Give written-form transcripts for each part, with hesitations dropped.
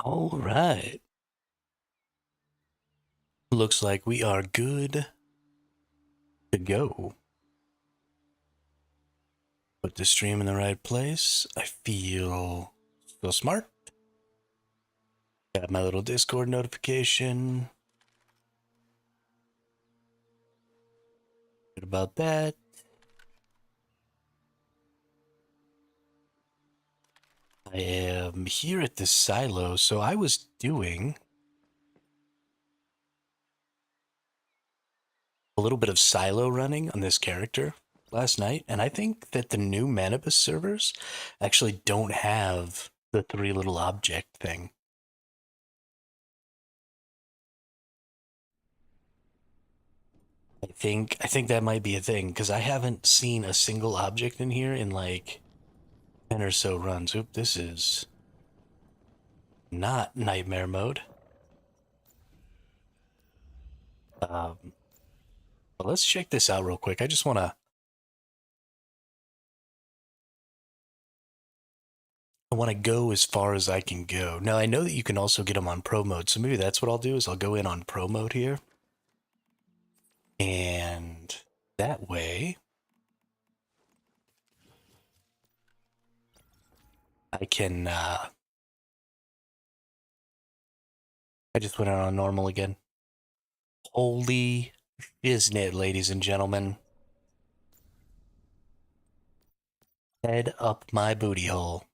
All right. Looks like we are good to go. Put the stream in the right place. I feel so smart. Got my little Discord notification. Good about that. I am here at the silo, so I was doing a little bit of silo running on this character last night, and I think that the new Manibus servers actually don't have the three little object thing. I think that might be a thing because I haven't seen a single object in here in like 10 or so runs. Oop, this is not nightmare mode. But let's check this out real quick. I want to go as far as I can go. Now I know that you can also get them on pro mode, so maybe that's what I'll do is I'll go in on pro mode here. And that way I can I just went on normal again. Holy shiznit, ladies and gentlemen. Head up my booty hole.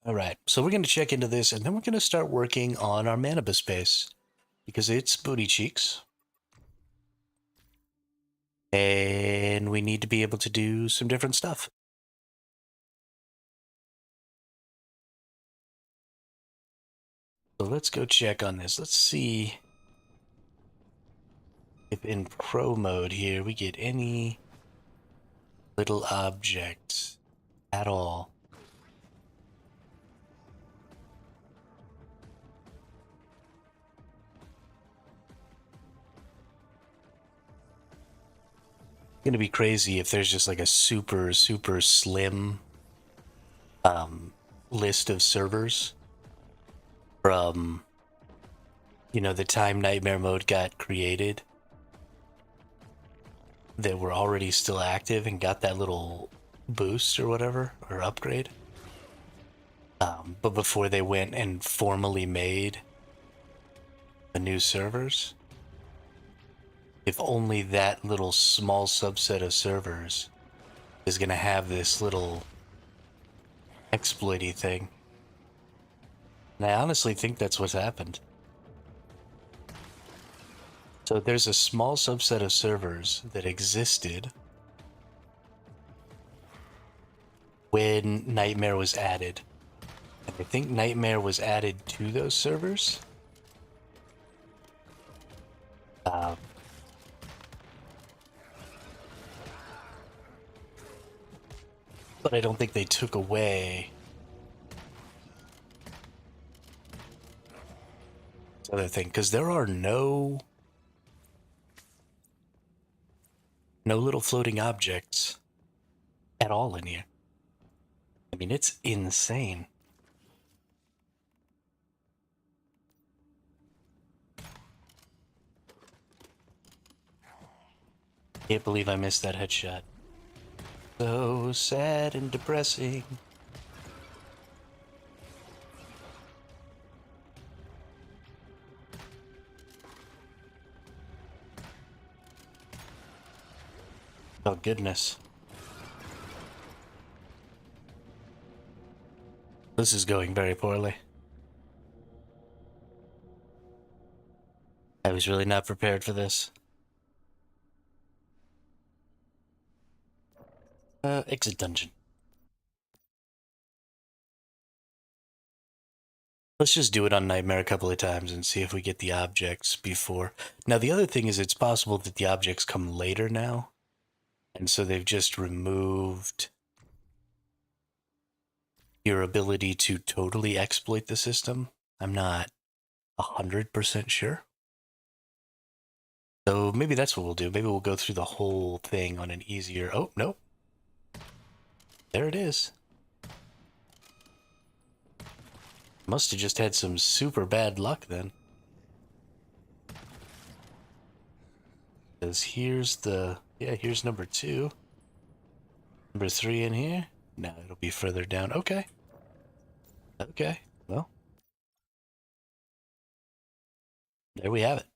All right, so we're going to check into this, and then we're going to start working on our Manibus base, because it's booty cheeks. And we need to be able to do some different stuff. So let's go check on this. Let's see if in pro mode here we get any little objects at all. It's gonna be crazy if there's just like a super slim list of servers from, you know, the time nightmare mode got created that were already still active and got that little boost or whatever, or upgrade. But before they went and formally made the new servers, if only that little small subset of servers is going to have this little exploity thing. And I honestly think that's what's happened. So there's a small subset of servers that existed when Nightmare was added. And I think Nightmare was added to those servers. But I don't think they took away this other thing, because there are no little floating objects at all in here. I mean, it's insane. Can't believe I missed that headshot. So sad and depressing. Oh, goodness. This is going very poorly. I was really not prepared for this. Exit dungeon. Let's just do it on Nightmare a couple of times and see if we get the objects before. Now, the other thing is it's possible that the objects come later now. And so they've just removed your ability to totally exploit the system. I'm not 100% sure. So maybe that's what we'll do. Maybe we'll go through the whole thing on an easier... Oh, no. There it is. Must have just had some super bad luck then. Because here's the... Yeah, here's number 2. Number 3 in here? No, it'll be further down. Okay. Okay. Well, there we have it.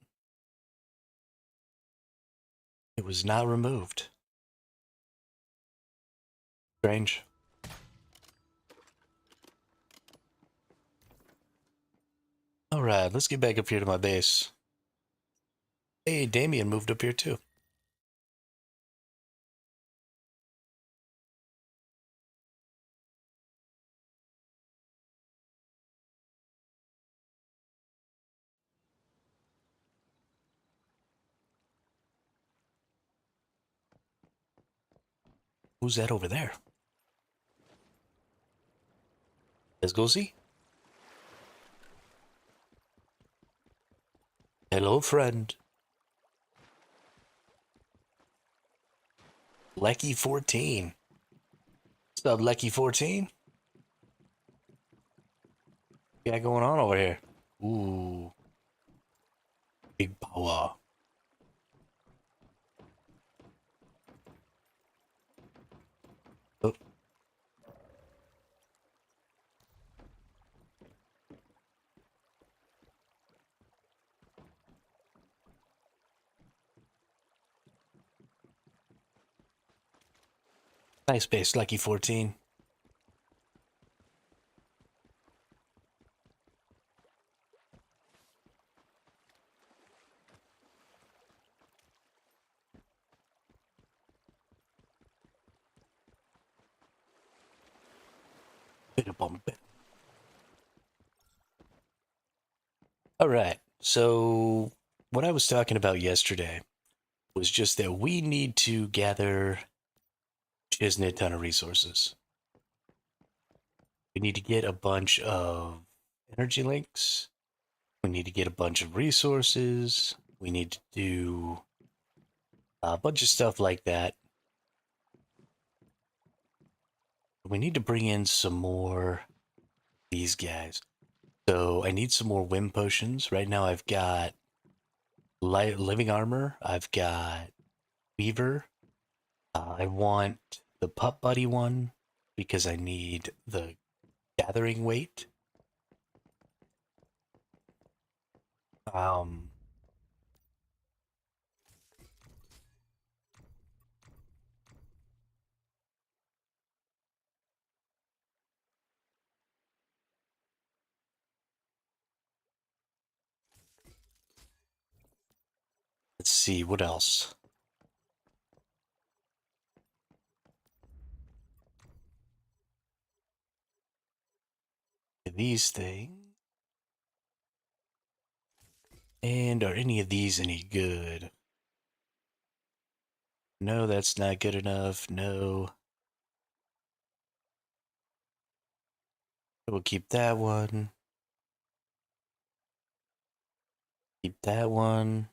It was not removed. Strange. Alright, let's get back up here to my base. Hey, Damien moved up here too. Who's that over there? Let's go see. Hello, friend. Lecky 14. What's up, Lecky 14? What you got going on over here? Ooh. Big power. Oh. Nice base, Lecky 14. Bit of bump. Alright, so what I was talking about yesterday was just that we need to gather a ton of resources. We need to get a bunch of energy links. We need to get a bunch of resources. We need to do a bunch of stuff like that. We need to bring in some more these guys. So I need some more whim potions. Right now I've got living armor. I've got weaver. I want the pup buddy one because I need the gathering weight. Um, let's see, what else? These things. And are any of these any good? No, that's not good enough. No. We'll keep that one. Keep that one.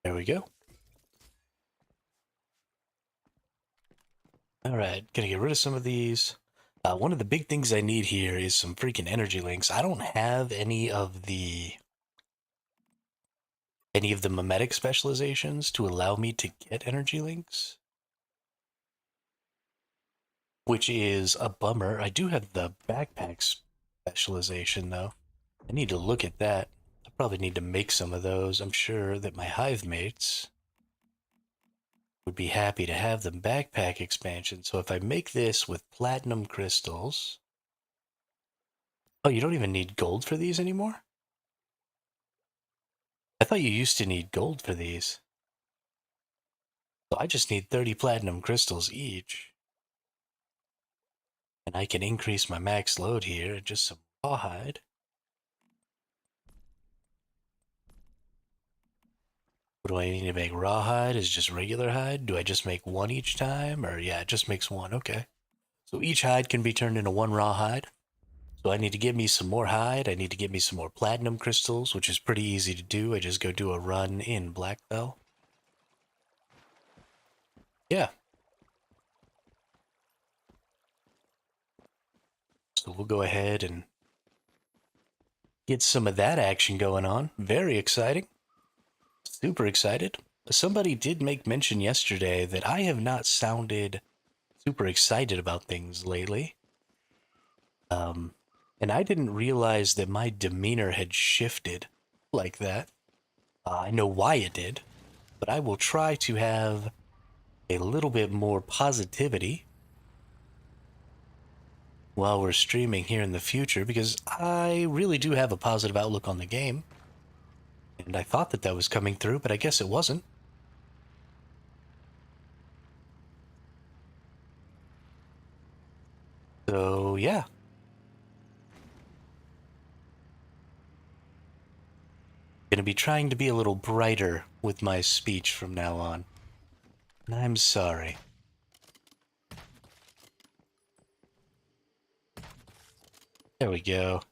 There we go. Alright, gonna get rid of some of these. One of the big things I need here is some freaking energy links. I don't have any of the mimetic specializations to allow me to get energy links, which is a bummer. I do have the backpack specialization though. I need to look at that. I probably need to make some of those. I'm sure that my hive mates would be happy to have the backpack expansion. So if I make this with platinum crystals... Oh, you don't even need gold for these anymore? I thought you used to need gold for these. So I just need 30 platinum crystals each. And I can increase my max load here, just some rawhide. What do I need to make? Rawhide is just regular hide? Do I just make one each time? Or yeah, it just makes one, okay. So each hide can be turned into one rawhide. So I need to get me some more hide. I need to get me some more platinum crystals, which is pretty easy to do. I just go do a run in Blackbell. Yeah. So we'll go ahead and get some of that action going on. Very exciting. Super excited. Somebody did make mention yesterday that I have not sounded super excited about things lately. And I didn't realize that my demeanor had shifted like that. I know why it did, but I will try to have a little bit more positivity while we're streaming here in the future, because I really do have a positive outlook on the game. And I thought that that was coming through, but I guess it wasn't. So, yeah. Gonna be trying to be a little brighter with my speech from now on. And I'm sorry. There we go.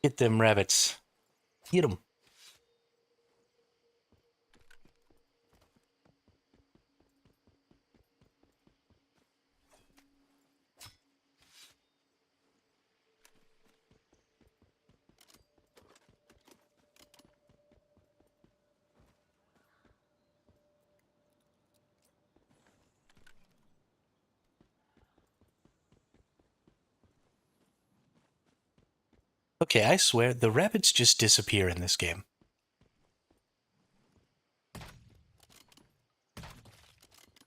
Get them rabbits. Get them. Okay, I swear, the rabbits just disappear in this game.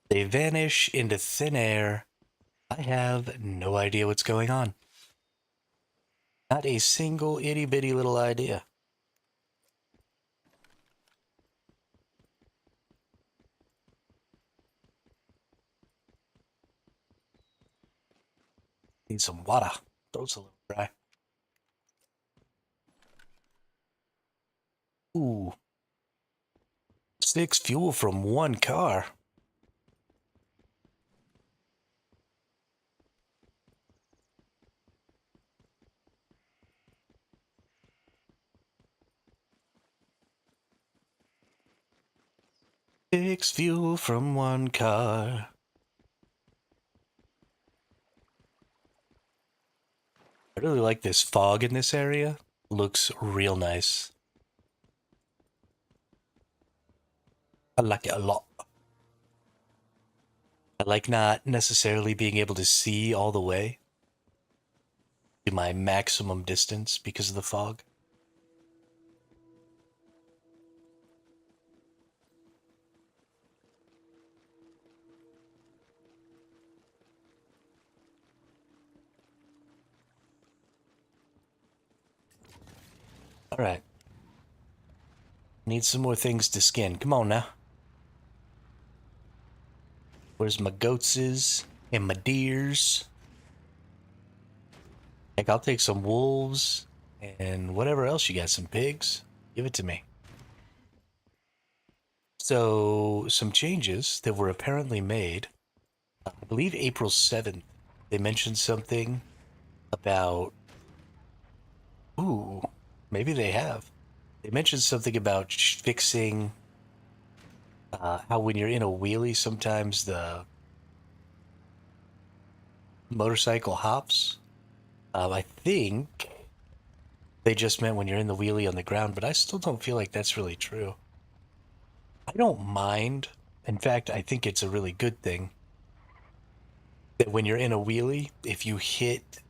They vanish into thin air. I have no idea what's going on. Not a single itty bitty little idea. Need some water. Throat's a little dry. Ooh. 6 fuel from 1 car. Six fuel from 1 car. I really like this fog in this area. Looks real nice. I like it a lot. I like not necessarily being able to see all the way to my maximum distance because of the fog. Alright. Need some more things to skin. Come on now. Where's my goatses and my deers? Heck, I'll take some wolves and whatever else you got. Some pigs. Give it to me. So, some changes that were apparently made. I believe April 7th, they mentioned something about... Ooh, maybe they have. They mentioned something about fixing how when you're in a wheelie, sometimes the motorcycle hops. I think they just meant when you're in the wheelie on the ground, but I still don't feel like that's really true. I don't mind. In fact, I think it's a really good thing that when you're in a wheelie, if you hit,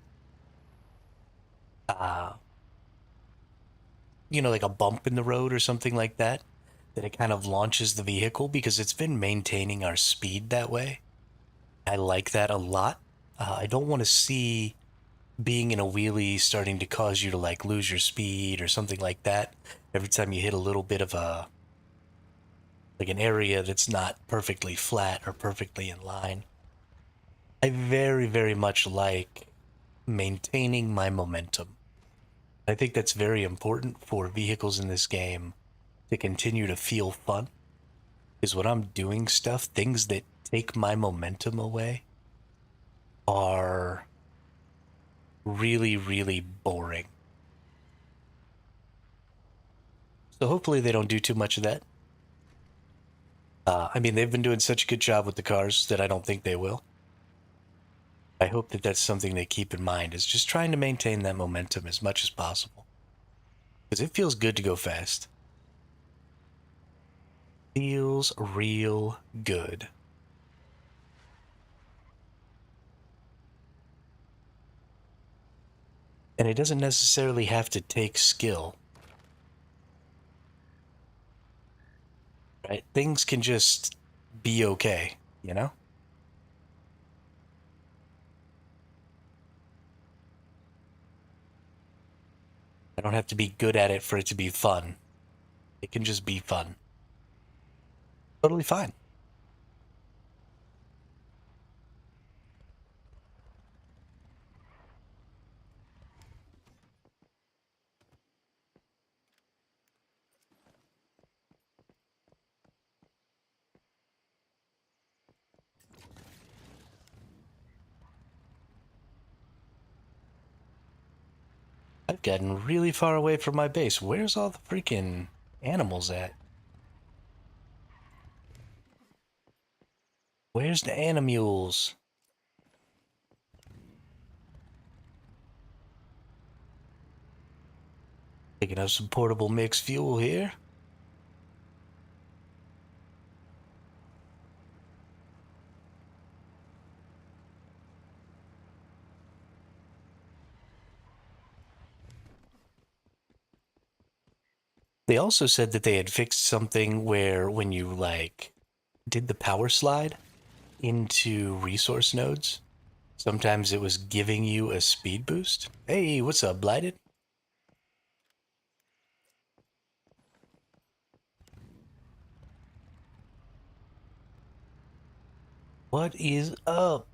uh, like a bump in the road or something like that, that it kind of launches the vehicle because it's been maintaining our speed that way. I like that a lot. I don't want to see being in a wheelie starting to cause you to like lose your speed or something like that every time you hit a little bit of a like an area that's not perfectly flat or perfectly in line. I very, very much like maintaining my momentum. I think that's very important for vehicles in this game to continue to feel fun. Is when I'm doing stuff, things that take my momentum away are really, really boring. So hopefully they don't do too much of that. I mean, they've been doing such a good job with the cars that I don't think they will. I hope that that's something they keep in mind, is just trying to maintain that momentum as much as possible. Because it feels good to go fast. Feels real good. And it doesn't necessarily have to take skill, right? Things can just be okay, you know? I don't have to be good at it for it to be fun. It can just be fun. Totally fine. I've gotten really far away from my base. Where's all the freaking animals at? Where's the animules? Picking up some portable mixed fuel here. They also said that they had fixed something where when you like did the power slide into resource nodes, sometimes it was giving you a speed boost. Hey, what's up, Blighted? What is up?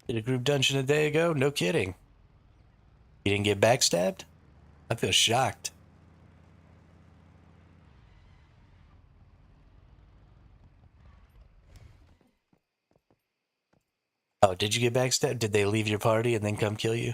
Did a group dungeon a day ago? No kidding. You didn't get backstabbed? I feel shocked. Oh, did you get backstabbed? Did they leave your party and then come kill you?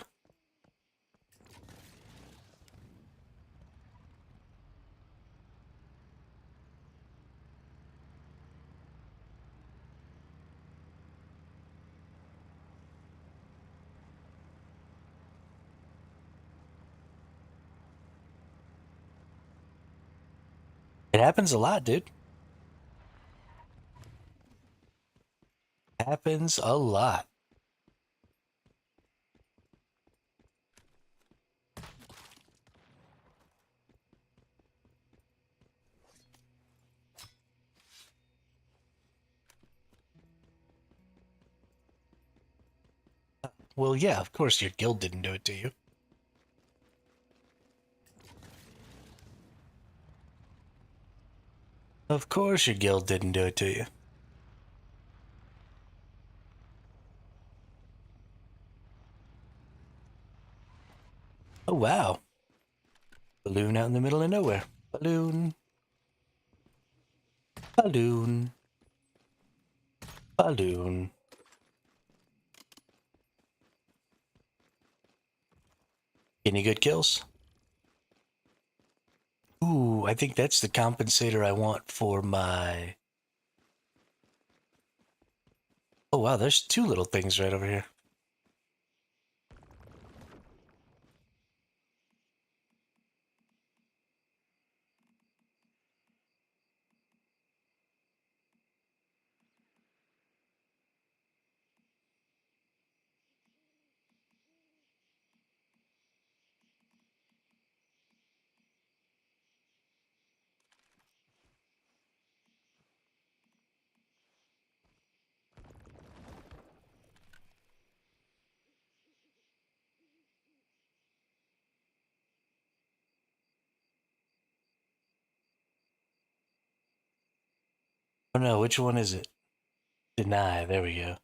It happens a lot, dude. Happens a lot. Well, yeah, of course your guild didn't do it to you. Of course your guild didn't do it to you. Oh, wow. Balloon out in the middle of nowhere. Balloon. Balloon. Balloon. Any good kills? Ooh, I think that's the compensator I want for my... Oh, wow, there's two little things right over here. Oh no, which one is it? Deny, there we go.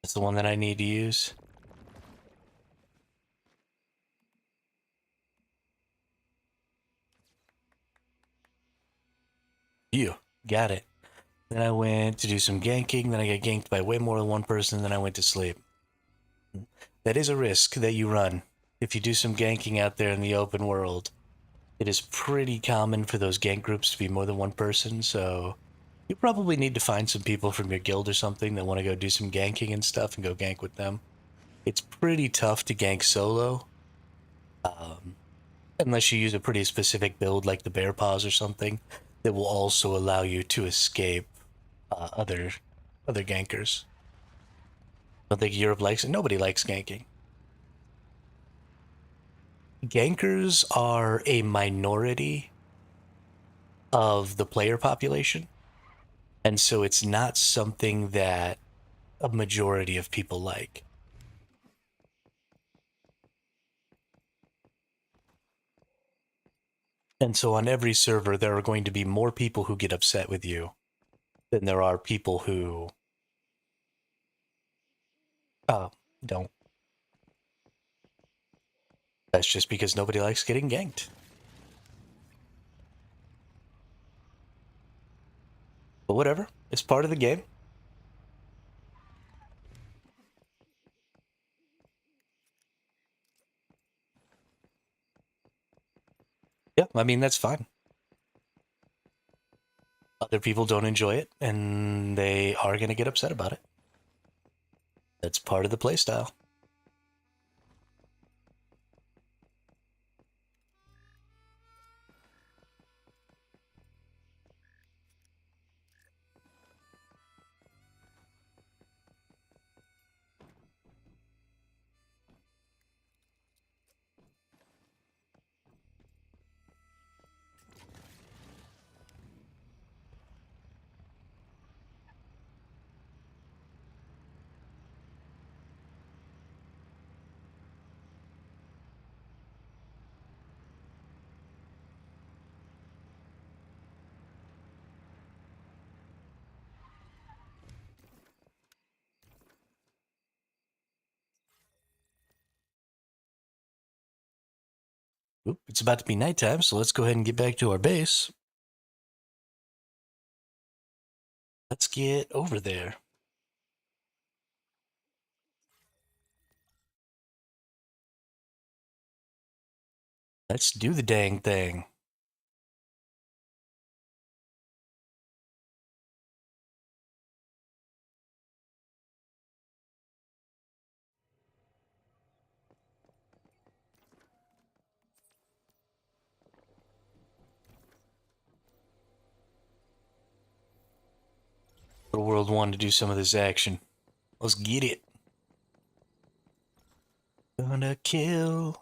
That's the one that I need to use. You got it. Then I went to do some ganking. Then I got ganked by way more than one person. Then I went to sleep. That is a risk that you run if you do some ganking out there in the open world. It is pretty common for those gank groups to be more than one person, so you probably need to find some people from your guild or something that want to go do some ganking and stuff and go gank with them. It's pretty tough to gank solo, unless you use a pretty specific build like the bear paws or something that will also allow you to escape other gankers. I don't think Europe likes it. Nobody likes ganking. Gankers are a minority of the player population, and so it's not something that a majority of people like. And so on every server, there are going to be more people who get upset with you than there are people who uh, don't. That's just because nobody likes getting ganked. But whatever, it's part of the game. Yeah, I mean, that's fine. Other people don't enjoy it, and they are going to get upset about it. That's part of the playstyle. Oop, it's about to be nighttime, so let's go ahead and get back to our base. Let's get over there. Let's do the dang thing. The world wanted to do some of this action. Let's get it. Gonna kill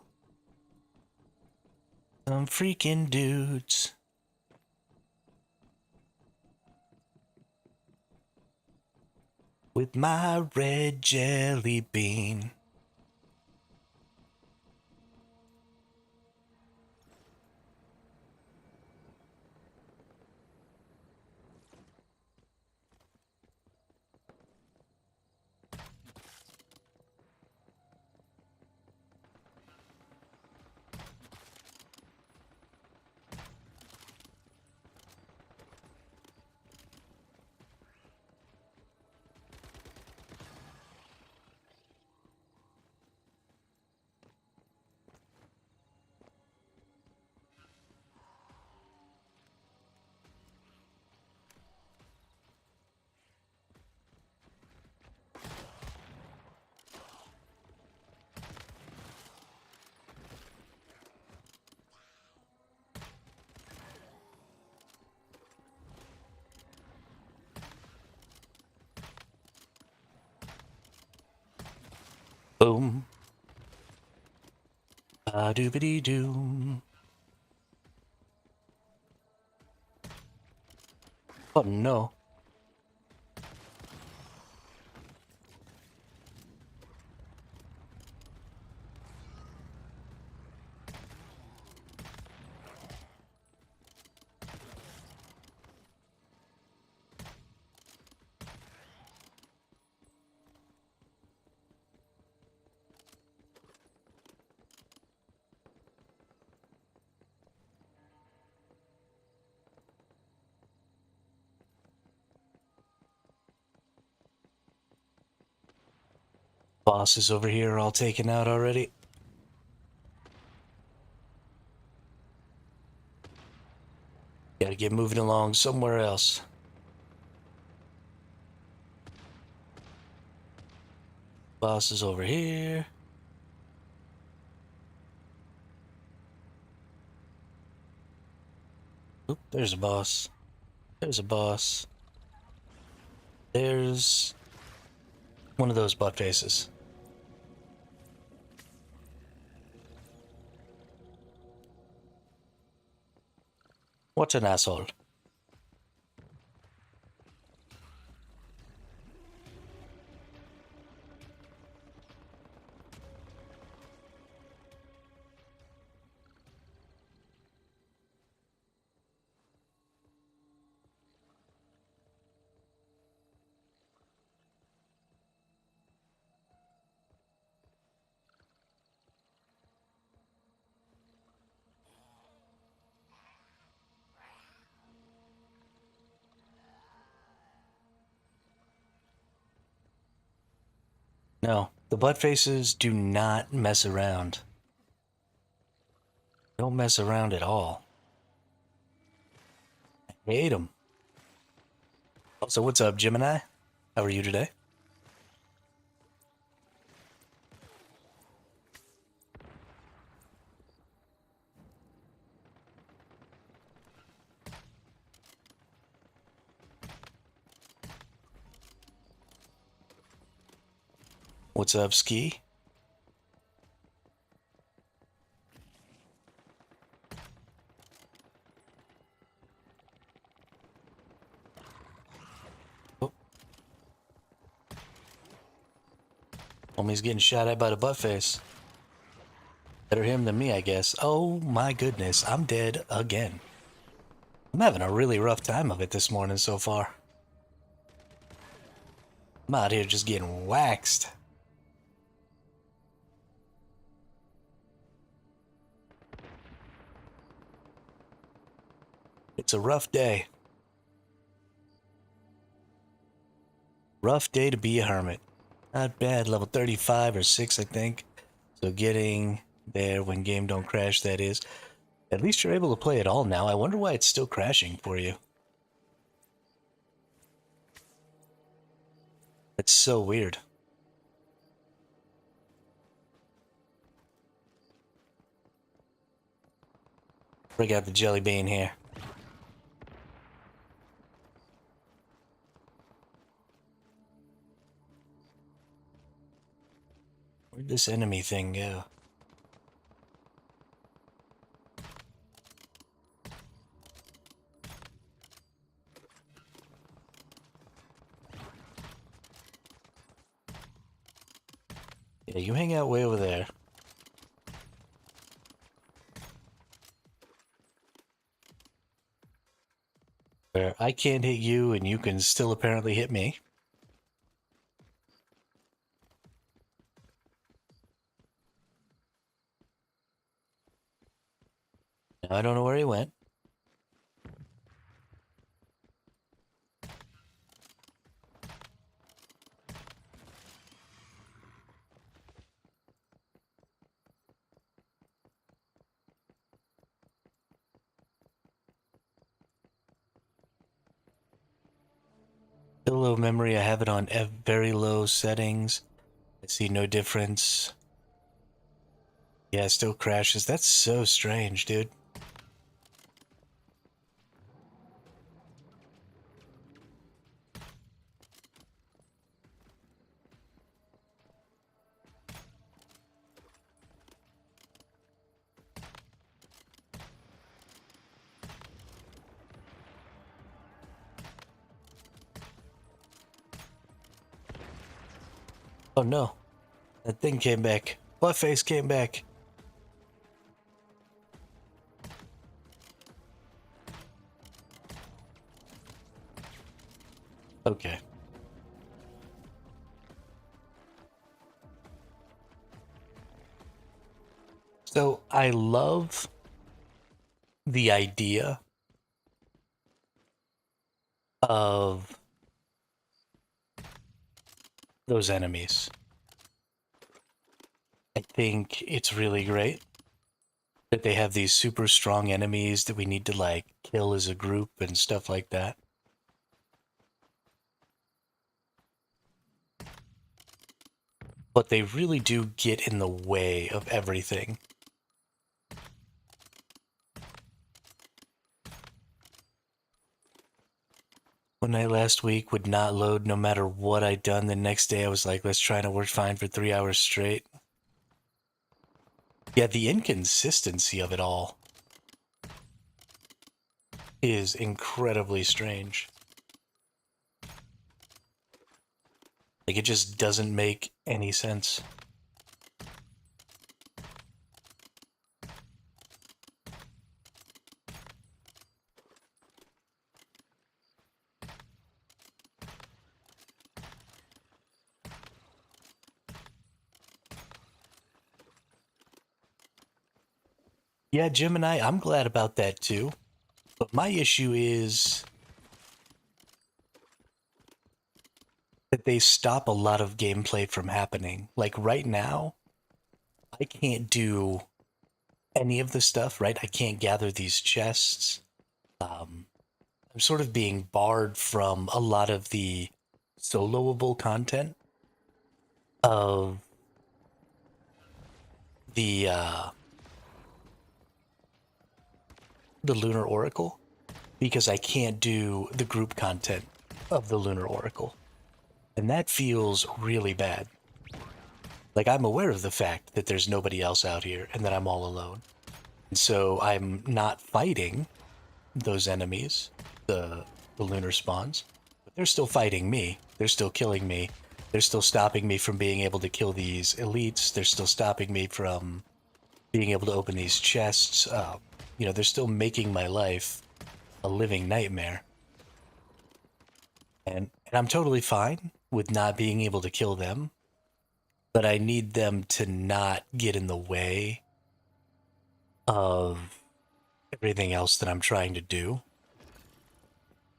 some freaking dudes. With my red jelly bean. Boom. Doobity doo. Oh no. Bosses over here are all taken out already. Gotta get moving along somewhere else. Boss is over here. Oop, there's a boss. There's a boss. There's one of those butt faces. What an asshole. No, the butt faces do not mess around. Don't mess around at all. I hate them. So what's up, Gemini? How are you today? What's up, Ski? Oh. Homie's getting shot at by the butt face. Better him than me, I guess. Oh my goodness, I'm dead again. I'm having a really rough time of it this morning so far. I'm out here just getting waxed. It's a rough day. Rough day to be a hermit. Not bad, level 35 or 6, I think. So getting there when game don't crash, that is. At least you're able to play it all now. I wonder why it's still crashing for you. That's so weird. Break out the jelly bean here. Where'd this enemy thing go? Yeah, you hang out way over there. Where I can't hit you and you can still apparently hit me. Now I don't know where he went. Still low memory. I have it on very low settings. I see no difference. Yeah, it still crashes. That's so strange, dude. Oh no. That thing came back. Buttface came back. Okay. So I love the idea of those enemies. think it's really great that they have these super strong enemies that we need to like kill as a group and stuff like that. But they really do get in the way of everything. One night last week would not load no matter what I'd done. The next day I was like, let's try to work fine for 3 hours straight. Yeah, the inconsistency of it all is incredibly strange. Like, it just doesn't make any sense. Yeah, Gemini, I'm glad about that too. But my issue is that they stop a lot of gameplay from happening. Like right now, I can't do any of the stuff, right? I can't gather these chests. I'm sort of being barred from a lot of the soloable content of the uh, the Lunar Oracle because I can't do the group content of the Lunar Oracle. And that feels really bad. Like, I'm aware of the fact that there's nobody else out here and that I'm all alone. And so I'm not fighting those enemies, the lunar spawns, but they're still fighting me. They're still killing me. They're still stopping me from being able to kill these elites. They're still stopping me from being able to open these chests. They're still making my life a living nightmare. And I'm totally fine with not being able to kill them, but I need them to not get in the way of everything else that I'm trying to do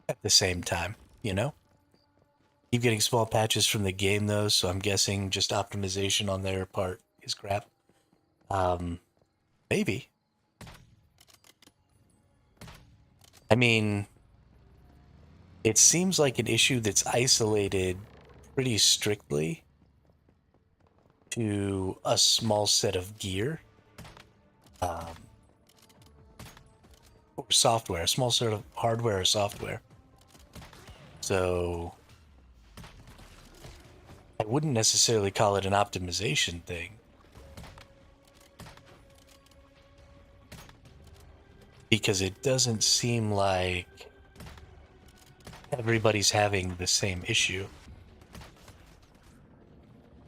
at the same time, you know? Keep getting small patches from the game though, so I'm guessing just optimization on their part is crap. Maybe. I mean, it seems like an issue that's isolated pretty strictly to a small set of gear. Or software, a small set of hardware or software. So I wouldn't necessarily call it an optimization thing. Because it doesn't seem like everybody's having the same issue.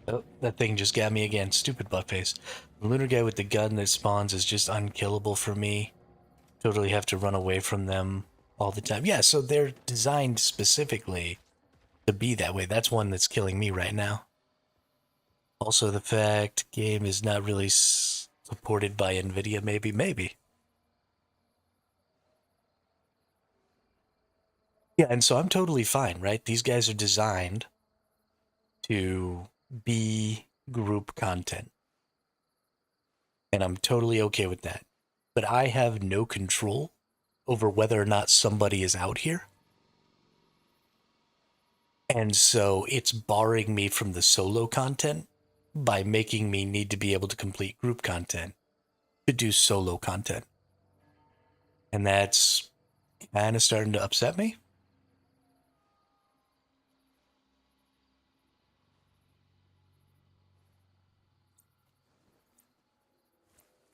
Oh, that thing just got me again. Stupid buttface. The lunar guy with the gun that spawns is just unkillable for me. Totally have to run away from them all the time. Yeah, so they're designed specifically to be that way. That's one that's killing me right now. Also, the fact game is not really supported by NVIDIA, maybe. Yeah, and so I'm totally fine, right? These guys are designed to be group content. And I'm totally okay with that. But I have no control over whether or not somebody is out here. And so it's barring me from the solo content by making me need to be able to complete group content to do solo content. And that's kind of starting to upset me.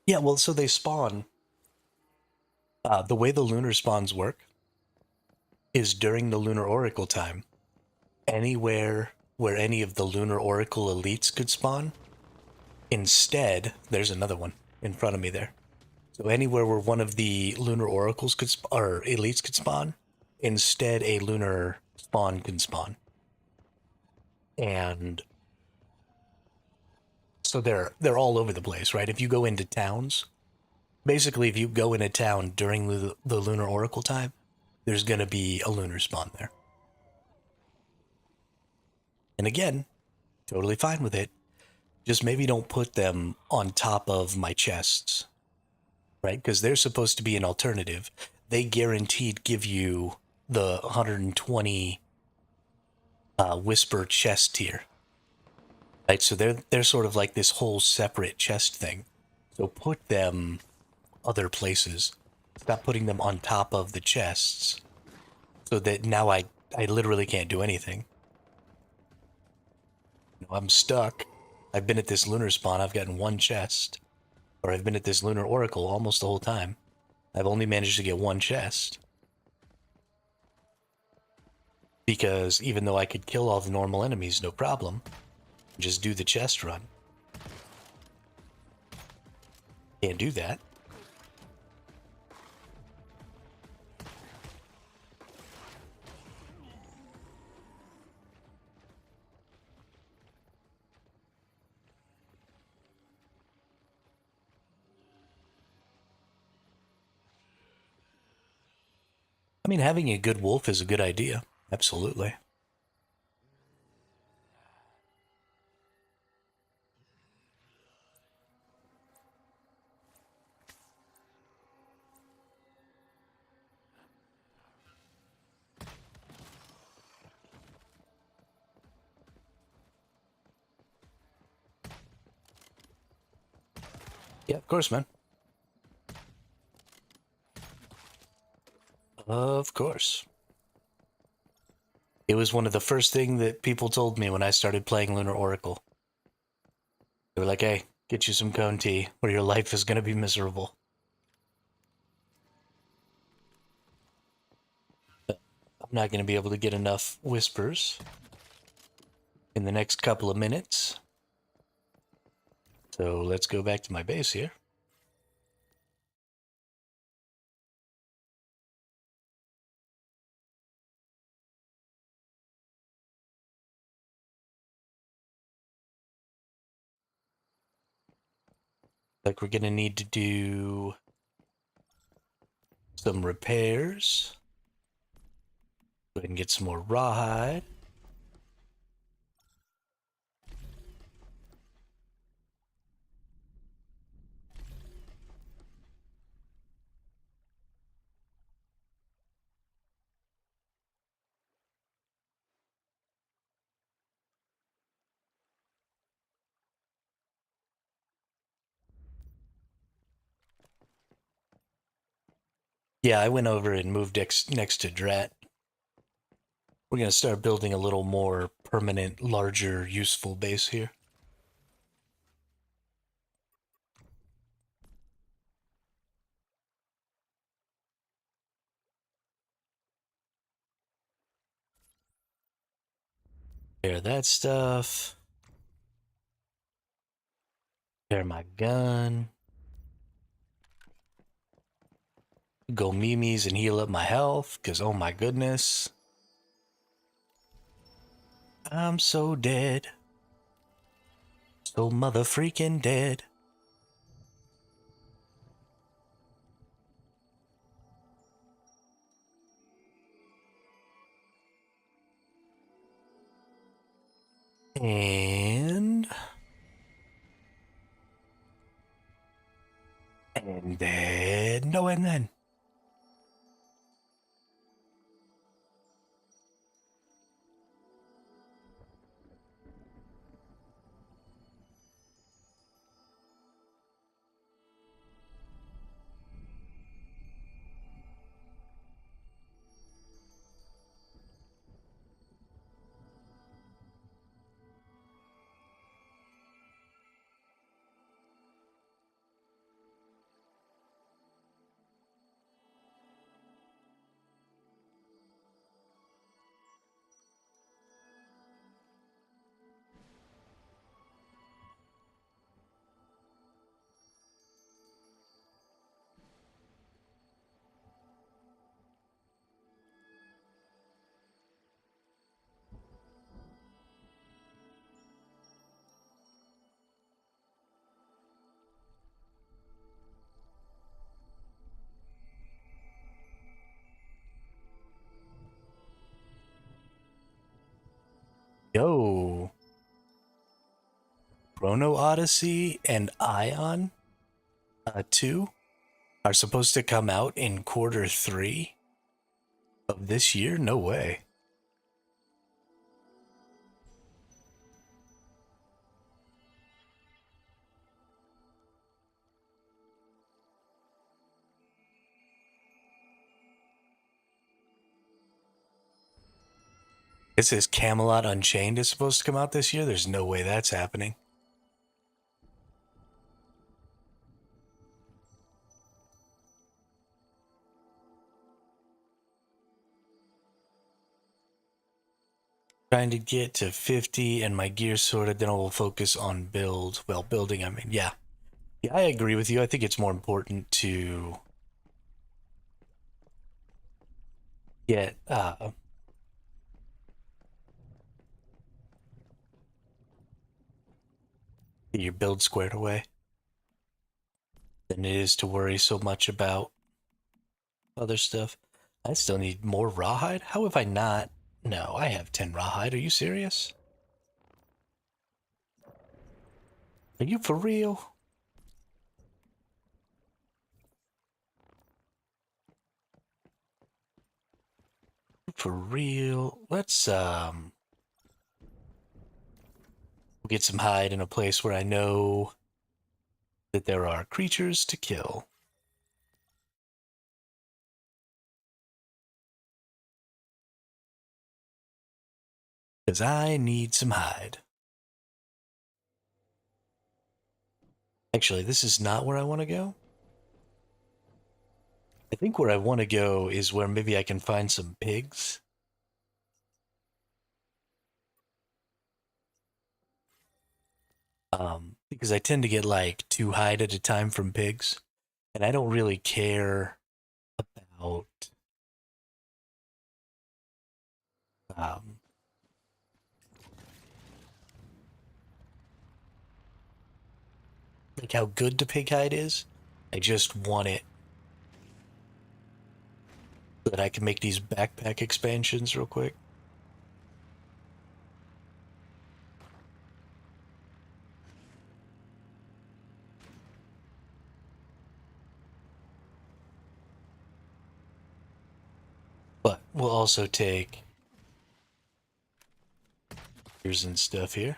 Yeah, well, so they spawn. The way the lunar spawns work is during the lunar oracle time. Anywhere where any of the lunar oracle elites could spawn, instead, there's another one in front of me there. So anywhere where one of the lunar oracles could or elites could spawn, instead a lunar spawn can spawn. And so they're all over the place, right? If you go into towns, basically if you go in a town during the lunar oracle time, there's going to be a lunar spawn there. And again, totally fine with it. just maybe don't put them on top of my chests, right? Because they're supposed to be an alternative. They guaranteed give you the 120 whisper chest tier, right? So they're sort of like this whole separate chest thing. So put them other places. Stop putting them on top of the chests, so that now I literally can't do anything. I'm stuck. I've been at this lunar spawn. I've gotten one chest, or I've been at this lunar oracle almost the whole time. I've only managed to get one chest. Because even though I could kill all the normal enemies, no problem, just do the chest run. Can't do that. I mean, having a good wolf is a good idea. Absolutely. Yeah, of course, man. Of course. It was one of the first things that people told me when I started playing Lunar Oracle. They were like, hey, get you some cone tea or your life is going to be miserable. I'm not going to be able to get enough whispers in the next couple of minutes. So let's go back to my base here. Like we're going to need to do some repairs. Go ahead and get some more rawhide. Yeah, I went over and moved next to Drat. We're going to start building a little more permanent, larger, useful base here. Repair that stuff. Repair my gun. Go Mimi's and heal up my health, because oh my goodness. I'm so dead. So mother freaking dead. And then no, and then yo. Chrono Odyssey and Ion 2 are supposed to come out in Q3 of this year? No way. It says Camelot Unchained is supposed to come out this year. There's no way that's happening. Trying to get to 50 and my gear sorted, then I will focus on build. Well, building, I mean, yeah. Yeah, I agree with you. I think it's more important to get your build squared away than it is to worry so much about other stuff. I still need more rawhide. How have I not? No, I have 10 rawhide. Are you serious? Are you for real? For real? Let's we'll get some hide in a place where I know that there are creatures to kill. Because I need some hide. Actually, this is not where I want to go. I think where I want to go is where maybe I can find some pigs. Because I tend to get like 2 hide at a time from pigs. And I don't really care about um, like how good the pig hide is. I just want it so that I can make these backpack expansions real quick. But we'll also take gears and stuff here.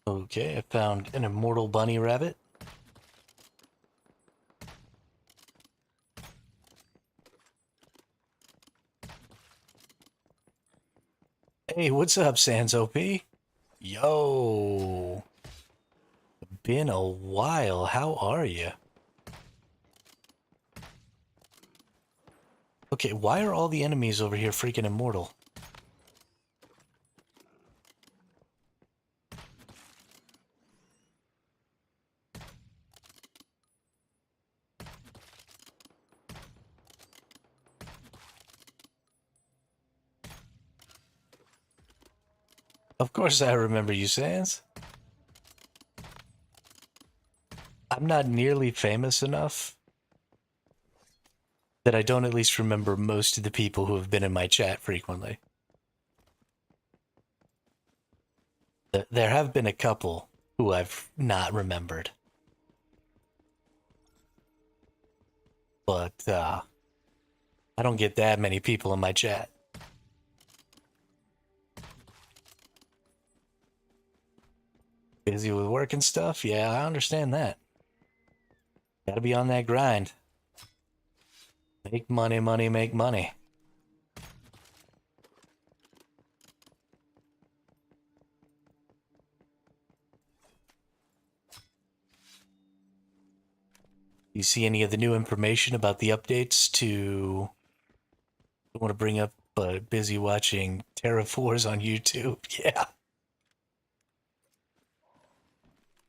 Okay, I found an immortal bunny rabbit. Hey, what's up, Sans OP? Yo, been a while. How are you? Okay, why are all the enemies over here freaking immortal? Of course I remember you, Sans. I'm not nearly famous enough that I don't at least remember most of the people who have been in my chat frequently. There have been a couple who I've not remembered. But, I don't get that many people in my chat. Busy with work and stuff? Yeah, I understand that. Gotta be on that grind. Make money, money, make money. You see any of the new information about the updates to... I want to bring up, but busy watching Terraforce on YouTube. Yeah.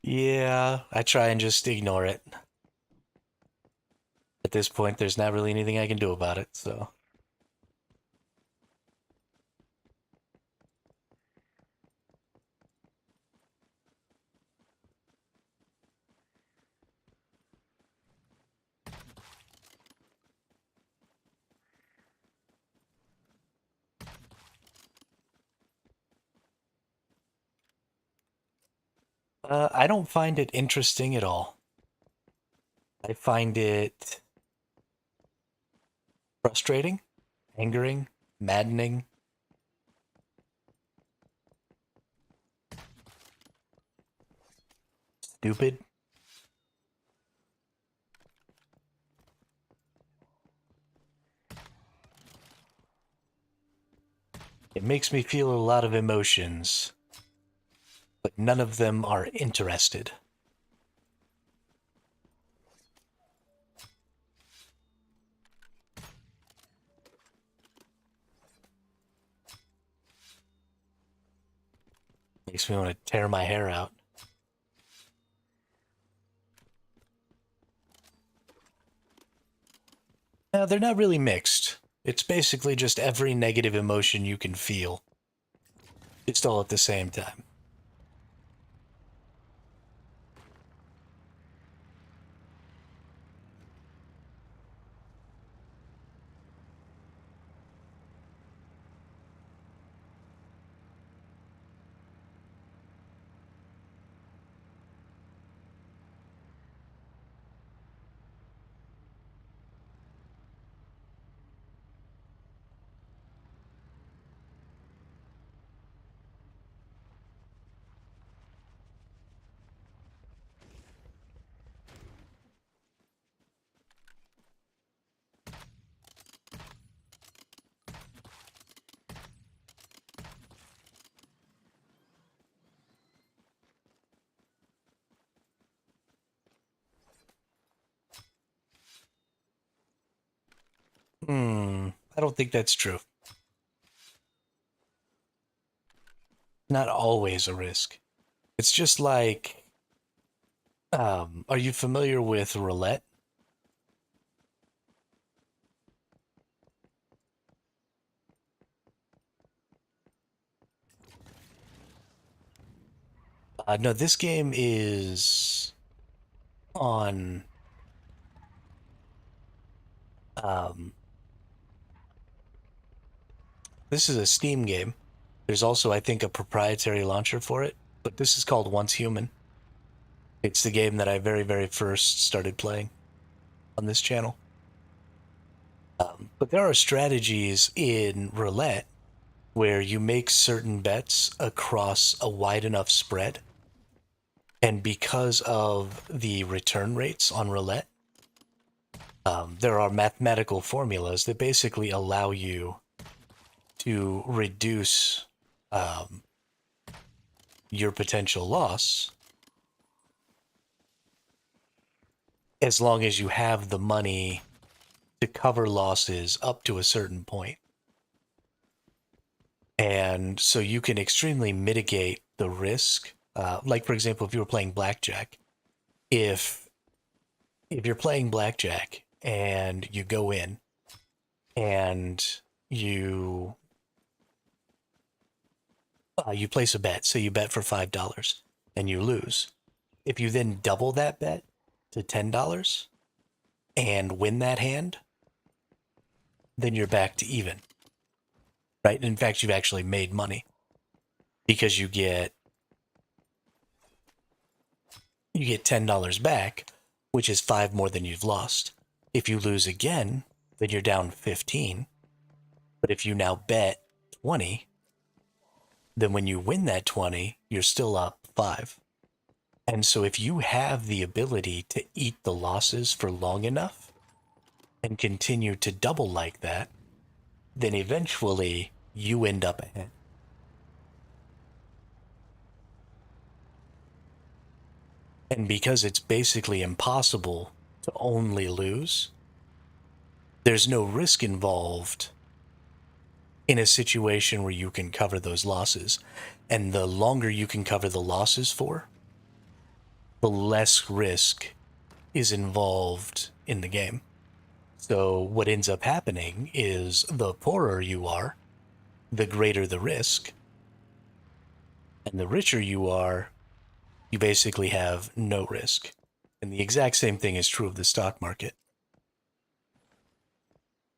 Yeah, I try and just ignore it. At this point, there's not really anything I can do about it, so... I don't find it interesting at all. I find it frustrating, angering, maddening. Stupid. It makes me feel a lot of emotions, but none of them are interested. Makes me want to tear my hair out. No, they're not really mixed. It's basically just every negative emotion you can feel. It's all at the same time. I don't think that's true. Not always a risk. It's just like, are you familiar with roulette? No, this game is on, um, this is a Steam game. There's also, I think, a proprietary launcher for it, but this is called Once Human. It's the game that I very, very first started playing on this channel. But there are strategies in roulette where you make certain bets across a wide enough spread. And because of the return rates on roulette, there are mathematical formulas that basically allow you to reduce your potential loss as long as you have the money to cover losses up to a certain point. And so you can extremely mitigate the risk. Like, for example, if you were playing blackjack, if you're playing blackjack and you go in and you place a bet, so you bet for $5 and you lose. If you then double that bet to $10 and win that hand, then you're back to even. Right? In fact, you've actually made money because you get $10 back, which is 5 more than you've lost. If you lose again, then you're down 15. But if you now bet 20, then when you win that 20, you're still up 5. And so if you have the ability to eat the losses for long enough and continue to double like that, then eventually you end up ahead. And because it's basically impossible to only lose, there's no risk involved in a situation where you can cover those losses. And the longer you can cover the losses for, the less risk is involved in the game. So what ends up happening is the poorer you are, the greater the risk. And the richer you are, you basically have no risk. And the exact same thing is true of the stock market.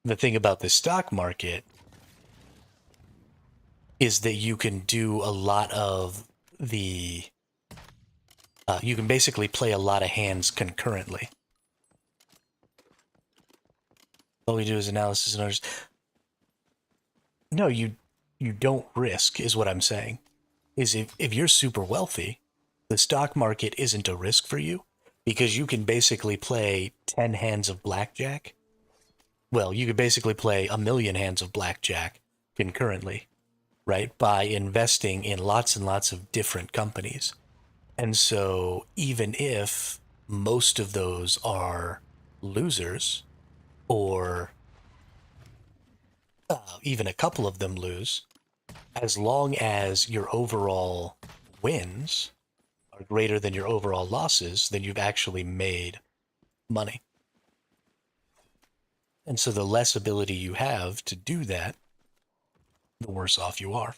The thing about the stock market is that you can do a lot of the you can basically play a lot of hands concurrently. All we do is analysis and others. No, you don't risk, is what I'm saying. Is if you're super wealthy, the stock market isn't a risk for you because you can basically play 10 hands of blackjack. Well, you could basically play a million hands of blackjack concurrently, right? By investing in lots and lots of different companies. And so even if most of those are losers, or even a couple of them lose, as long as your overall wins are greater than your overall losses, then you've actually made money. And so the less ability you have to do that, the worse off you are.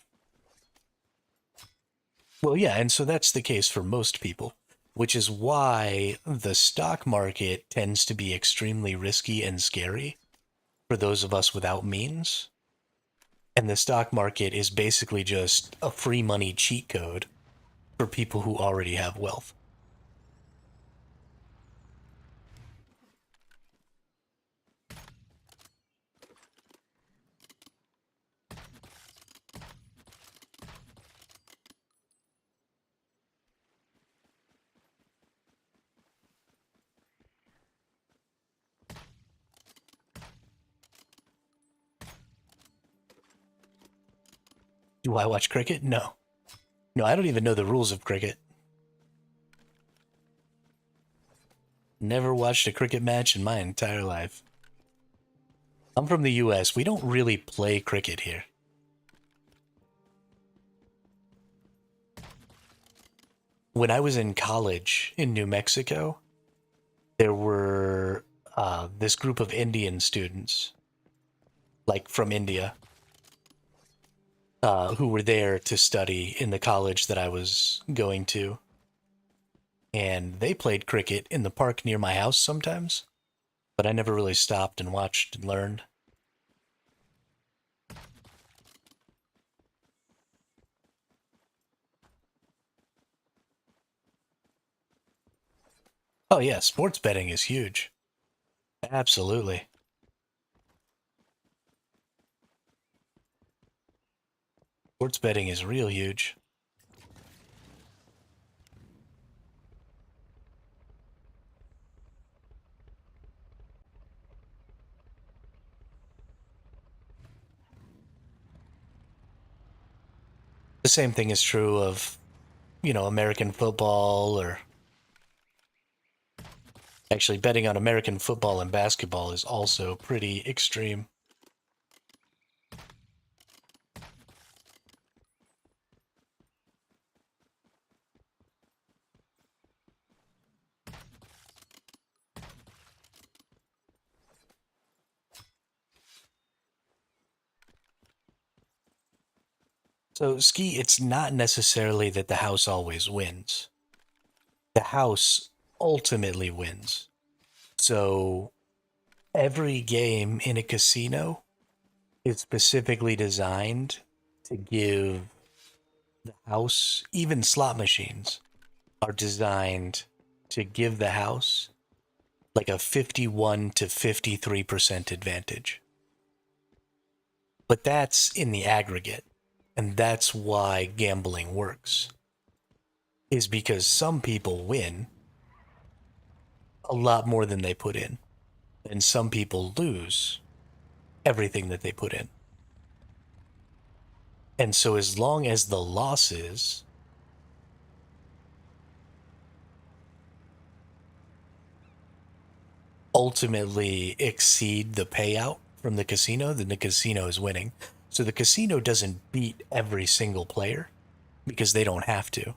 Well, yeah, and so that's the case for most people, which is why the stock market tends to be extremely risky and scary for those of us without means. And the stock market is basically just a free money cheat code for people who already have wealth. Do I watch cricket? No. No, I don't even know the rules of cricket. Never watched a cricket match in my entire life. I'm from the US. We don't really play cricket here. When I was in college in New Mexico, there were this group of Indian students, like from India, who were there to study in the college that I was going to. And they played cricket in the park near my house sometimes, but I never really stopped and watched and learned. Oh yeah, sports betting is huge. Absolutely. Sports betting is real huge. The same thing is true of, American football, or actually betting on American football and basketball is also pretty extreme. So, ski, it's not necessarily that the house always wins. The house ultimately wins. So, every game in a casino is specifically designed to give the house, even slot machines, are designed to give the house like a 51 to 53% advantage. But that's in the aggregate. And that's why gambling works. Is because some people win a lot more than they put in. And some people lose everything that they put in. And so as long as the losses ultimately exceed the payout from the casino, then the casino is winning. So the casino doesn't beat every single player because they don't have to.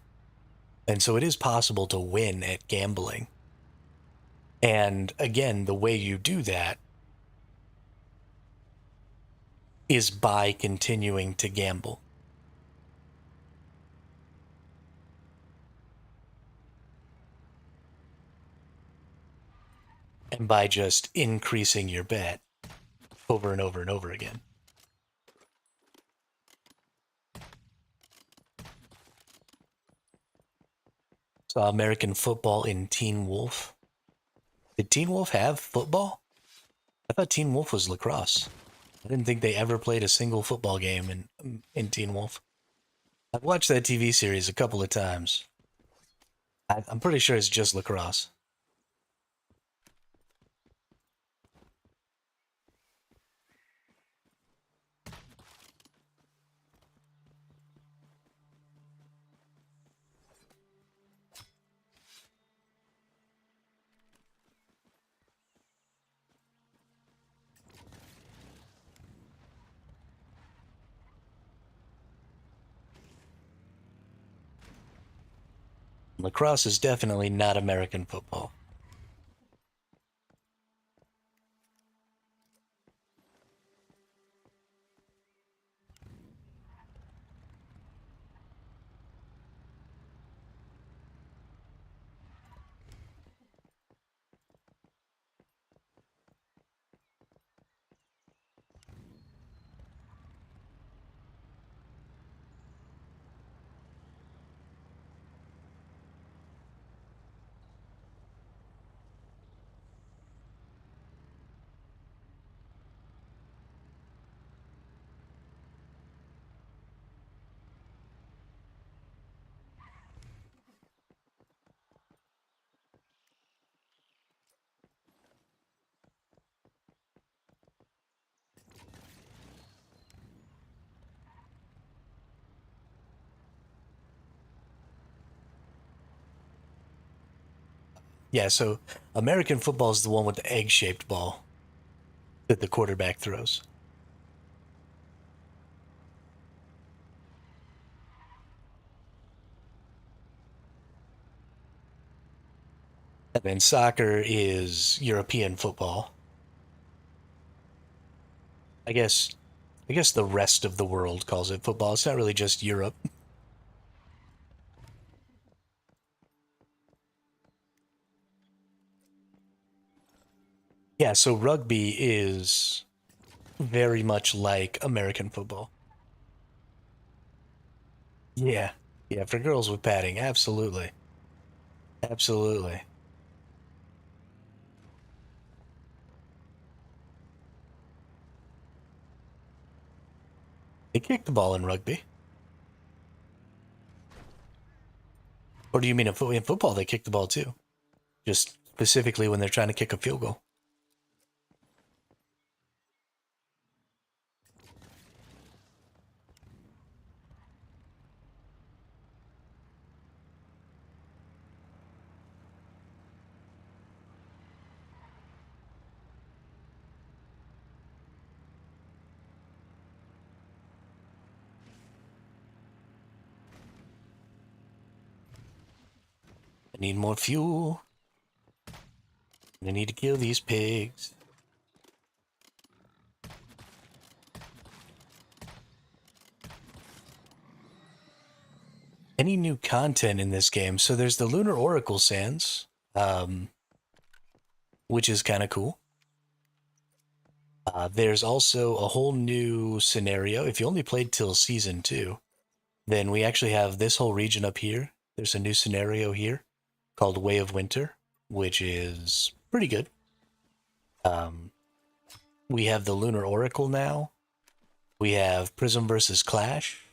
And so it is possible to win at gambling. And again, the way you do that is by continuing to gamble. And by just increasing your bet over and over and over again. Saw American football in Teen Wolf. Did Teen Wolf have football? I thought Teen Wolf was lacrosse. I didn't think they ever played a single football game in Teen Wolf. I've watched that TV series a couple of times. I'm pretty sure it's just lacrosse. Lacrosse is definitely not American football. Yeah, so American football is the one with the egg-shaped ball that the quarterback throws. And then soccer is European football. I guess I guess the rest of the world calls it football. It's not really just Europe. Yeah, so rugby is very much like American football. Yeah. Yeah, for girls with padding, absolutely. Absolutely. They kick the ball in rugby. Or do you mean in football they kick the ball too? Just specifically when they're trying to kick a field goal. I need more fuel. I need to kill these pigs. Any new content in this game? So there's the Lunar Oracle Sands, which is kind of cool. There's also a whole new scenario. If you only played till season 2, then we actually have this whole region up here. There's a new scenario here called Way of Winter, which is pretty good. Um, we have the Lunar Oracle now. We have Prism versus Clash,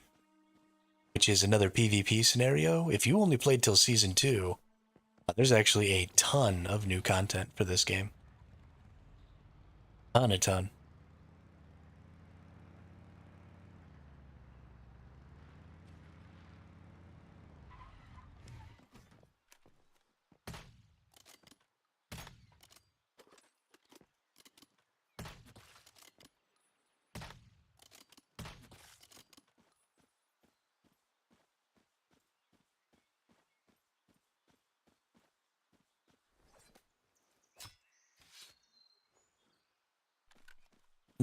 which is another PvP scenario. If you only played till season 2, there's actually a ton of new content for this game. A ton.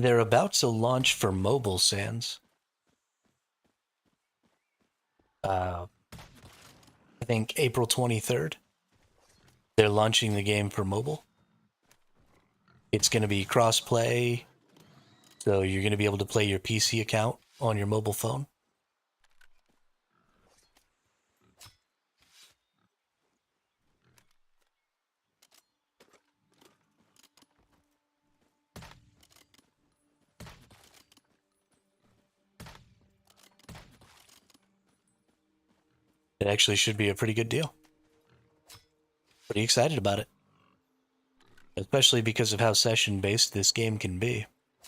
They're about to launch for mobile, Sans. I think April 23rd. They're launching the game for mobile. It's going to be cross-play, so you're going to be able to play your PC account on your mobile phone. It actually should be a pretty good deal. Pretty excited about it. Especially because of how session-based this game can be. I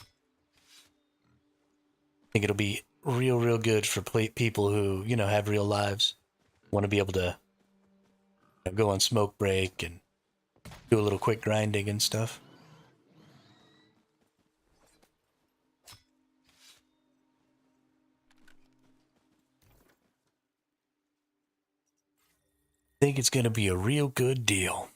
think it'll be real good for people who, have real lives. Want to be able to go on smoke break and do a little quick grinding and stuff. I think it's going to be a real good deal.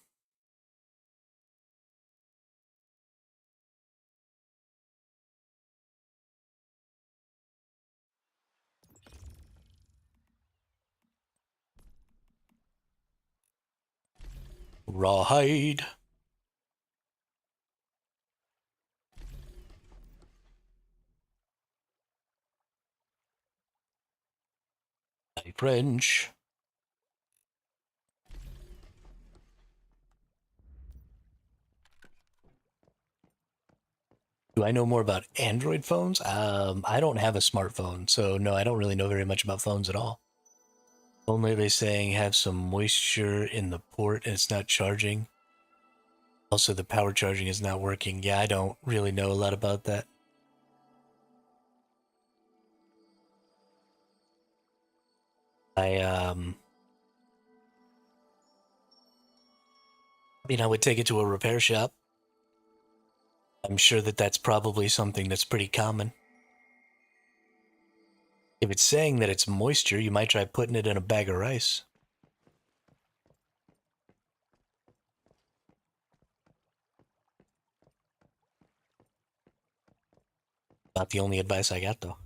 Rawhide. French. Do I know more about Android phones? I don't have a smartphone, so no, I don't really know very much about phones at all. Only they're saying have some moisture in the port and it's not charging. Also, the power charging is not working. Yeah, I don't really know a lot about that. I would take it to a repair shop. I'm sure that that's probably something that's pretty common. If it's saying that it's moisture, you might try putting it in a bag of rice. Not the only advice I got, though.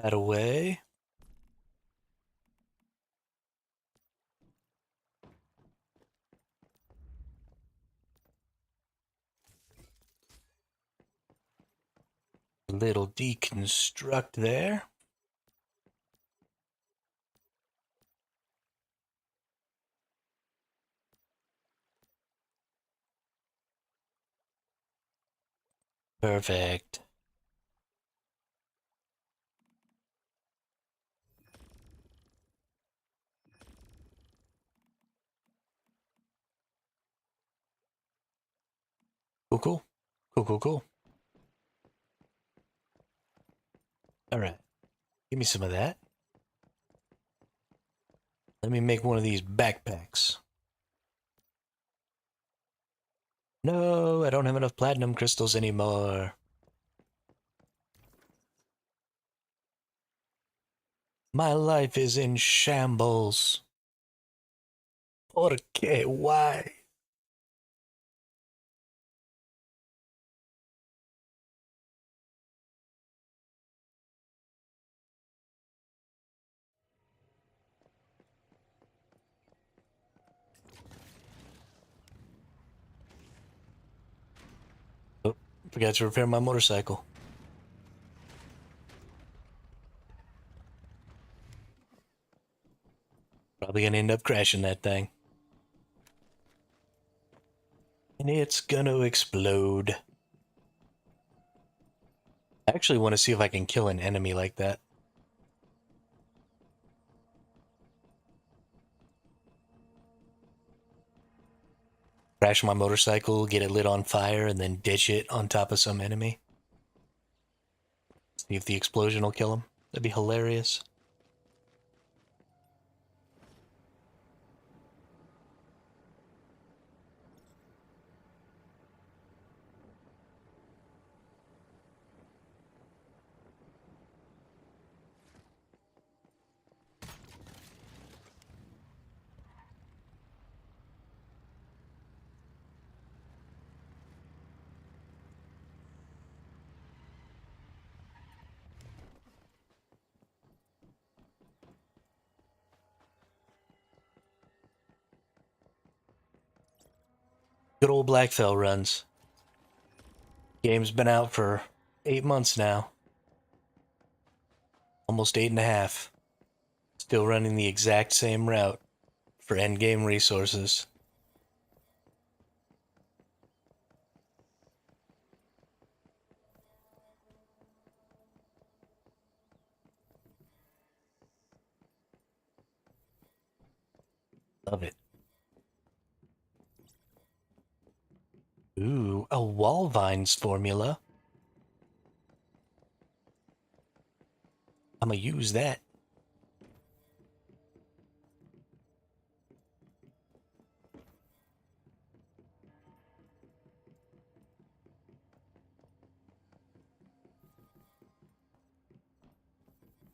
That away. Little deconstruct there. Perfect. Cool. Cool. All right. Give me some of that. Let me make one of these backpacks. No, I don't have enough platinum crystals anymore. My life is in shambles. ¿Por qué? Why? Oh, forgot to repair my motorcycle. Probably gonna end up crashing that thing. And it's gonna explode. I actually want to see if I can kill an enemy like that. Crash my motorcycle, get it lit on fire, and then ditch it on top of some enemy. See if the explosion will kill him. That'd be hilarious. Good old Blackfell runs. Game's been out for 8 months now. Almost 8.5. Still running the exact same route for endgame resources. Love it. Ooh, a wall vines formula. I'm gonna use that.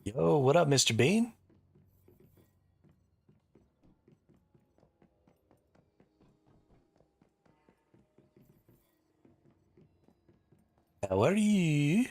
Yo, what up, Mr. Bean? How are you?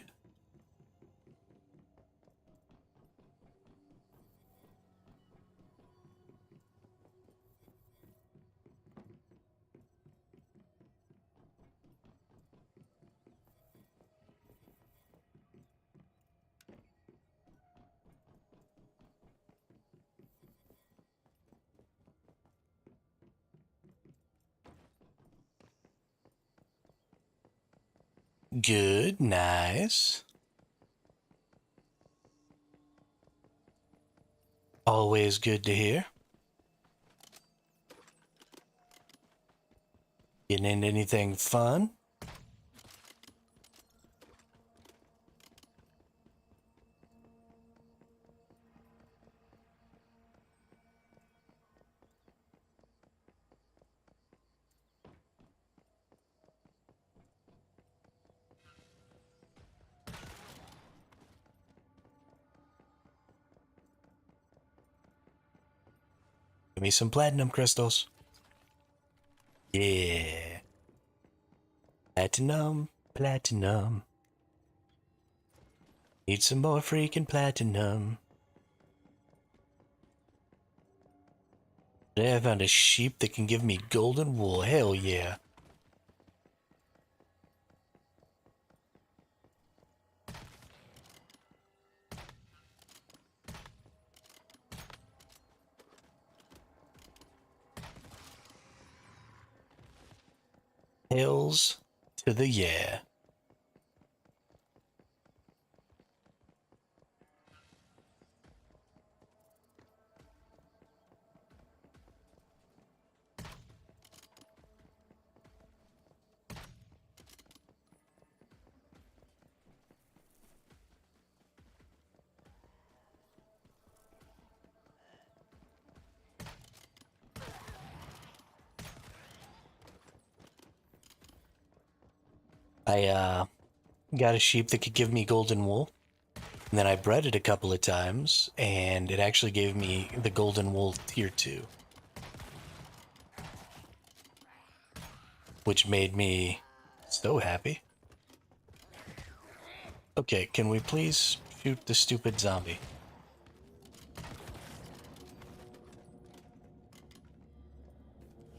Good, nice. Always good to hear. Getting into anything fun? Give me some platinum crystals. Yeah. Platinum, platinum. Need some more freaking platinum. Yeah, I found a sheep that can give me golden wool. Hell yeah. Hells to the yeah. I got a sheep that could give me golden wool. And then I bred it a couple of times, and it actually gave me the golden wool tier 2. Which made me so happy. Okay, can we please shoot the stupid zombie?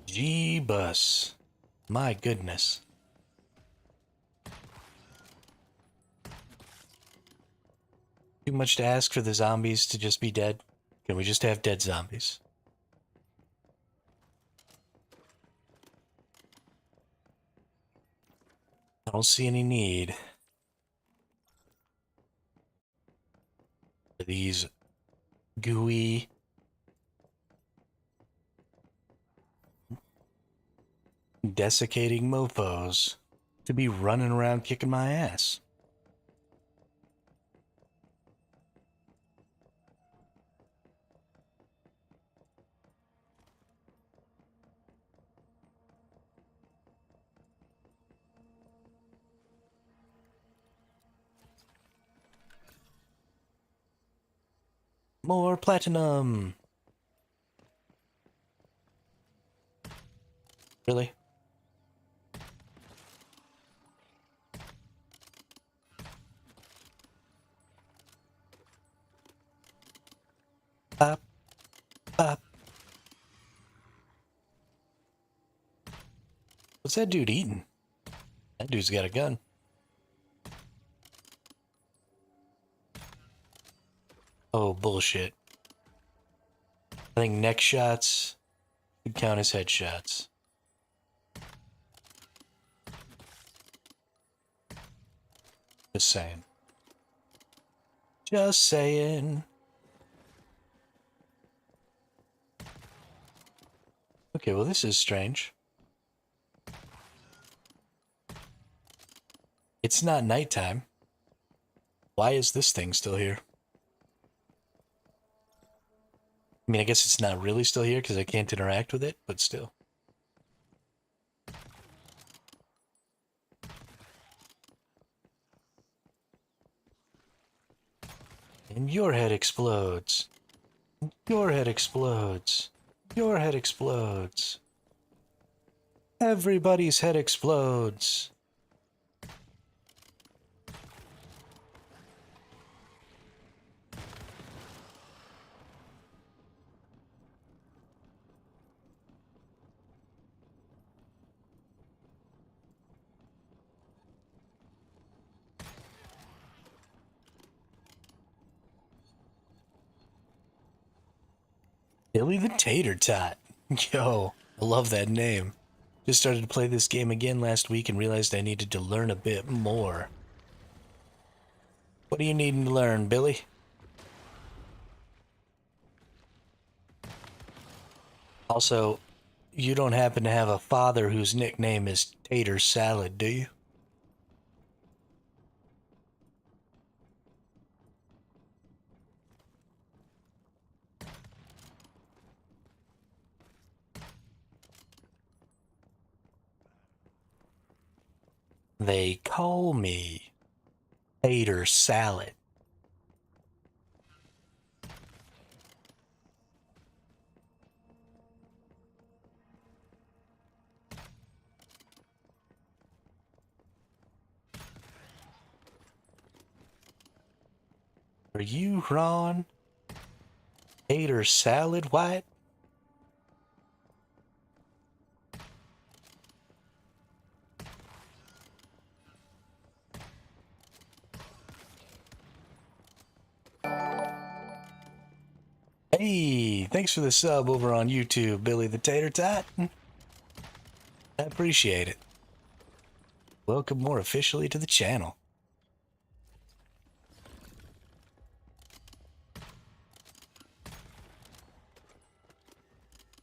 G-bus. My goodness. Too much to ask for the zombies to just be dead? Can we just have dead zombies? I don't see any need for these gooey, desiccating mofos to be running around kicking my ass. More platinum! Really? Pop, pop. What's that dude eating? That dude's got a gun. Oh, bullshit. I think neck shots could count as headshots. Just saying. Just saying. Okay, well, this is strange. It's not nighttime. Why is this thing still here? I mean, I guess it's not really still here because I can't interact with it, but still. And your head explodes. Your head explodes. Your head explodes. Everybody's head explodes. Billy the Tater Tot. Yo, I love that name. Just started to play this game again last week and realized I needed to learn a bit more. What are you needing to learn, Billy? Also, you don't happen to have a father whose nickname is Tater Salad, do you? They call me Tater Salad. Are you Ron? Tater Salad White? Hey, thanks for the sub over on YouTube, Billy the Tater Tot. I appreciate it. Welcome more officially to the channel.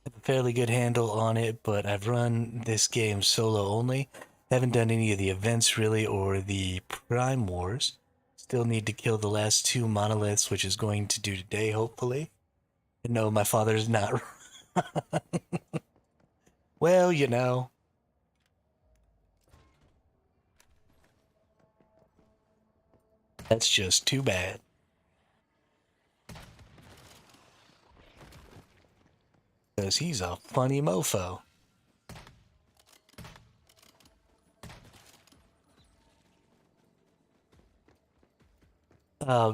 I have a fairly good handle on it, but I've run this game solo only. Haven't done any of the events really or the Prime Wars. Still need to kill the last 2 monoliths, which is going to do today, hopefully. And no, my father's not. Well, you know. That's just too bad. Because he's a funny mofo.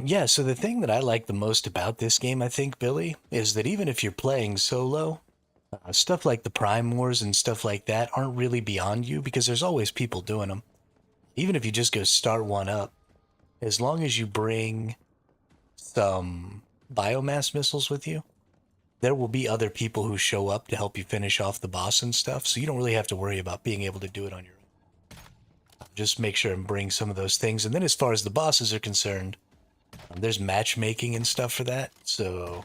Yeah, so the thing that I like the most about this game, I think, Billy, is that even if you're playing solo, stuff like the Prime Wars and stuff like that aren't really beyond you because there's always people doing them. Even if you just go start one up, as long as you bring some biomass missiles with you, there will be other people who show up to help you finish off the boss and stuff, so you don't really have to worry about being able to do it on your own. Just make sure and bring some of those things. And then as far as the bosses are concerned, there's matchmaking and stuff for that, so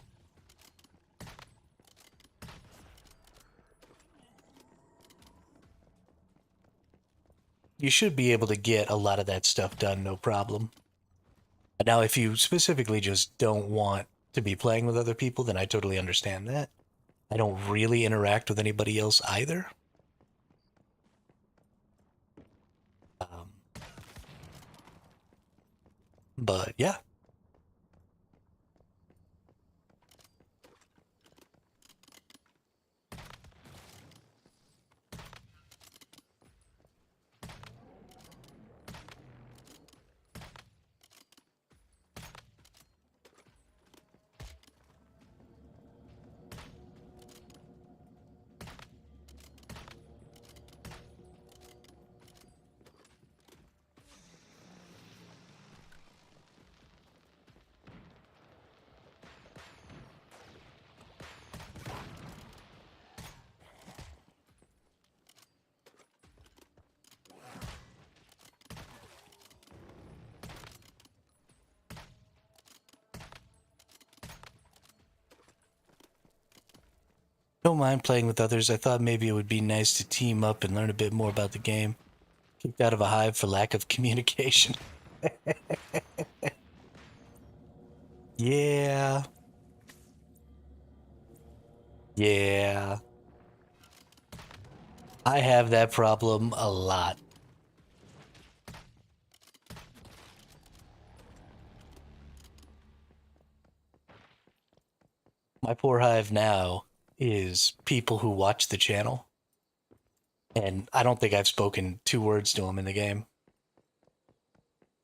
you should be able to get a lot of that stuff done, no problem. Now, if you specifically just don't want to be playing with other people, then I totally understand that. I don't really interact with anybody else either. Um, but yeah. Don't mind playing with others. I thought maybe it would be nice to team up and learn a bit more about the game. Kicked out of a hive for lack of communication. Yeah. Yeah. I have that problem a lot. My poor hive now is people who watch the channel, and I don't think I've spoken 2 words to them in the game.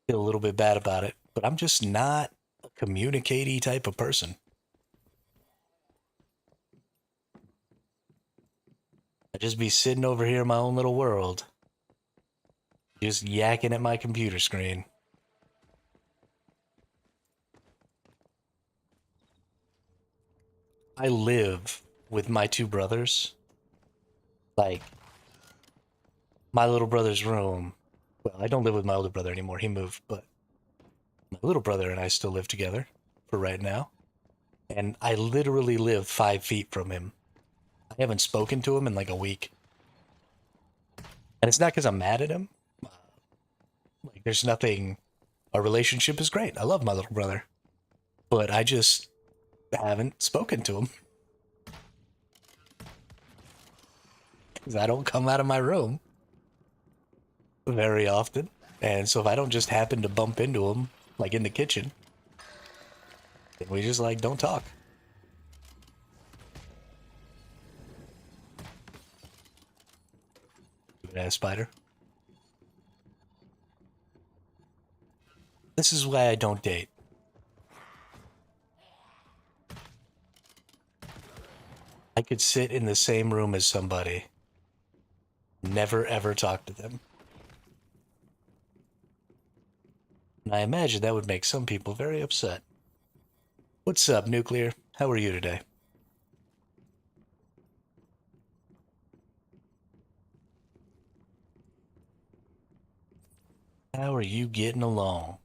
Feel a little bit bad about it, but I'm just not a communicatey type of person. I just be sitting over here in my own little world, just yakking at my computer screen. I live with my 2 brothers. Like, my little brother's room. Well, I don't live with my older brother anymore. He moved, but my little brother and I still live together for right now. And I literally live 5 feet from him. I haven't spoken to him in like a week. And it's not because I'm mad at him. Like, there's nothing. Our relationship is great. I love my little brother. But I just haven't spoken to him because I don't come out of my room very often. And so if I don't just happen to bump into him, like in the kitchen, then we just like don't talk. Look at that spider. This is why I don't date. I could sit in the same room as somebody, never ever talk to them. And I imagine that would make some people very upset. What's up, Nuclear? How are you today? How are you getting along?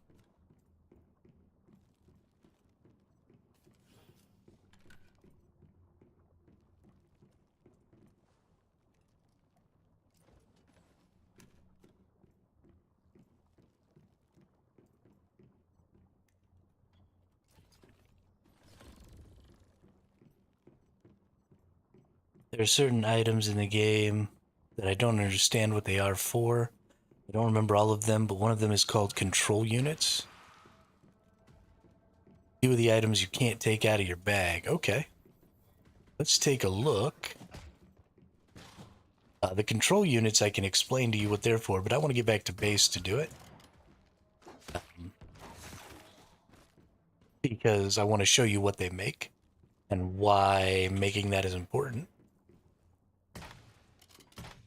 There are certain items in the game that I don't understand what they are for. I don't remember all of them, but one of them is called control units. Few of the items you can't take out of your bag. Okay. Let's take a look. The control units, I can explain to you what they're for, but I want to get back to base to do it. Because I want to show you what they make and why making that is important.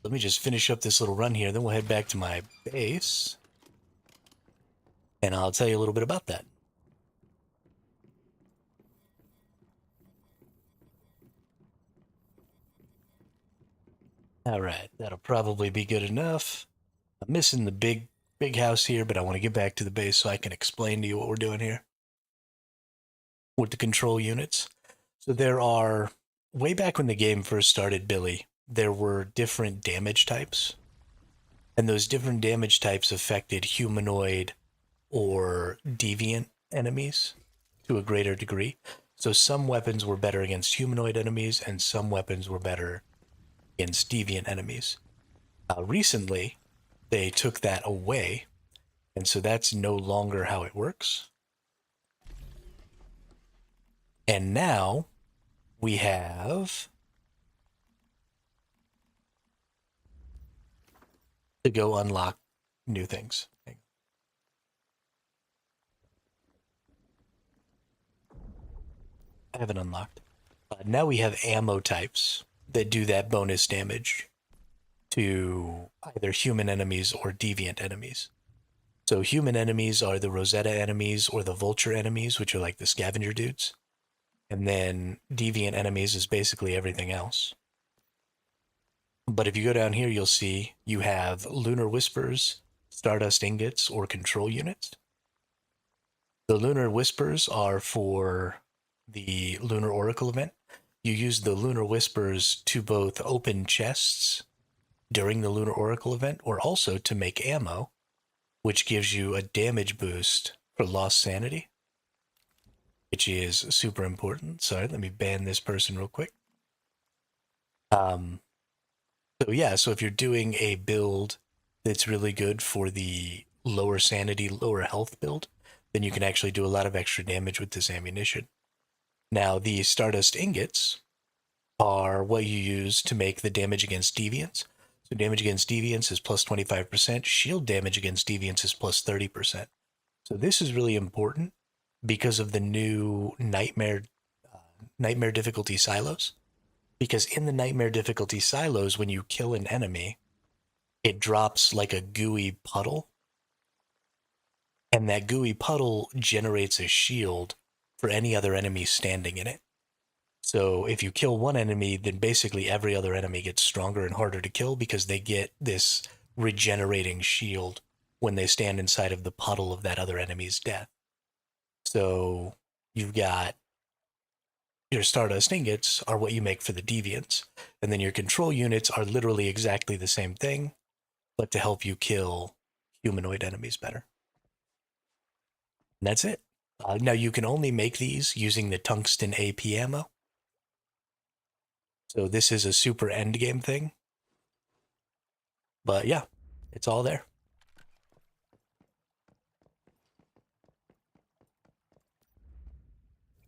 Let me just finish up this little run here, then we'll head back to my base. And I'll tell you a little bit about that. Alright, that'll probably be good enough. I'm missing the big house here, but I want to get back to the base so I can explain to you what we're doing here with the control units. So there are, way back when the game first started, Billy, there were different damage types. And those different damage types affected humanoid or deviant enemies to a greater degree. So some weapons were better against humanoid enemies, and some weapons were better against deviant enemies. Recently, they took that away, and so that's no longer how it works. And now we have to go unlock new things. I haven't unlocked. Now we have ammo types that do that bonus damage to either human enemies or deviant enemies. So human enemies are the Rosetta enemies or the Vulture enemies, which are like the scavenger dudes. And then deviant enemies is basically everything else. But if you go down here, you'll see you have Lunar Whispers, Stardust Ingots, or Control Units. The Lunar Whispers are for the Lunar Oracle event. you use the Lunar Whispers to both open chests during the Lunar Oracle event or also to make ammo, which gives you a damage boost for lost sanity, which is super important. Sorry, let me ban this person real quick. Um, so yeah, so if you're doing a build that's really good for the lower sanity, lower health build, then you can actually do a lot of extra damage with this ammunition. Now, the Stardust ingots are what you use to make the damage against deviants. So damage against deviants is plus 25%. Shield damage against deviants is plus 30%. So this is really important because of the new nightmare difficulty silos. Because in the nightmare difficulty silos, when you kill an enemy, it drops like a gooey puddle, and that gooey puddle generates a shield for any other enemy standing in it. So if you kill one enemy, then basically every other enemy gets stronger and harder to kill because they get this regenerating shield when they stand inside of the puddle of that other enemy's death. So you've got your Stardust ingots are what you make for the deviants, and then your control units are literally exactly the same thing, but to help you kill humanoid enemies better. And that's it. Now you can only make these using the tungsten AP ammo. So this is a super endgame thing. But yeah, it's all there.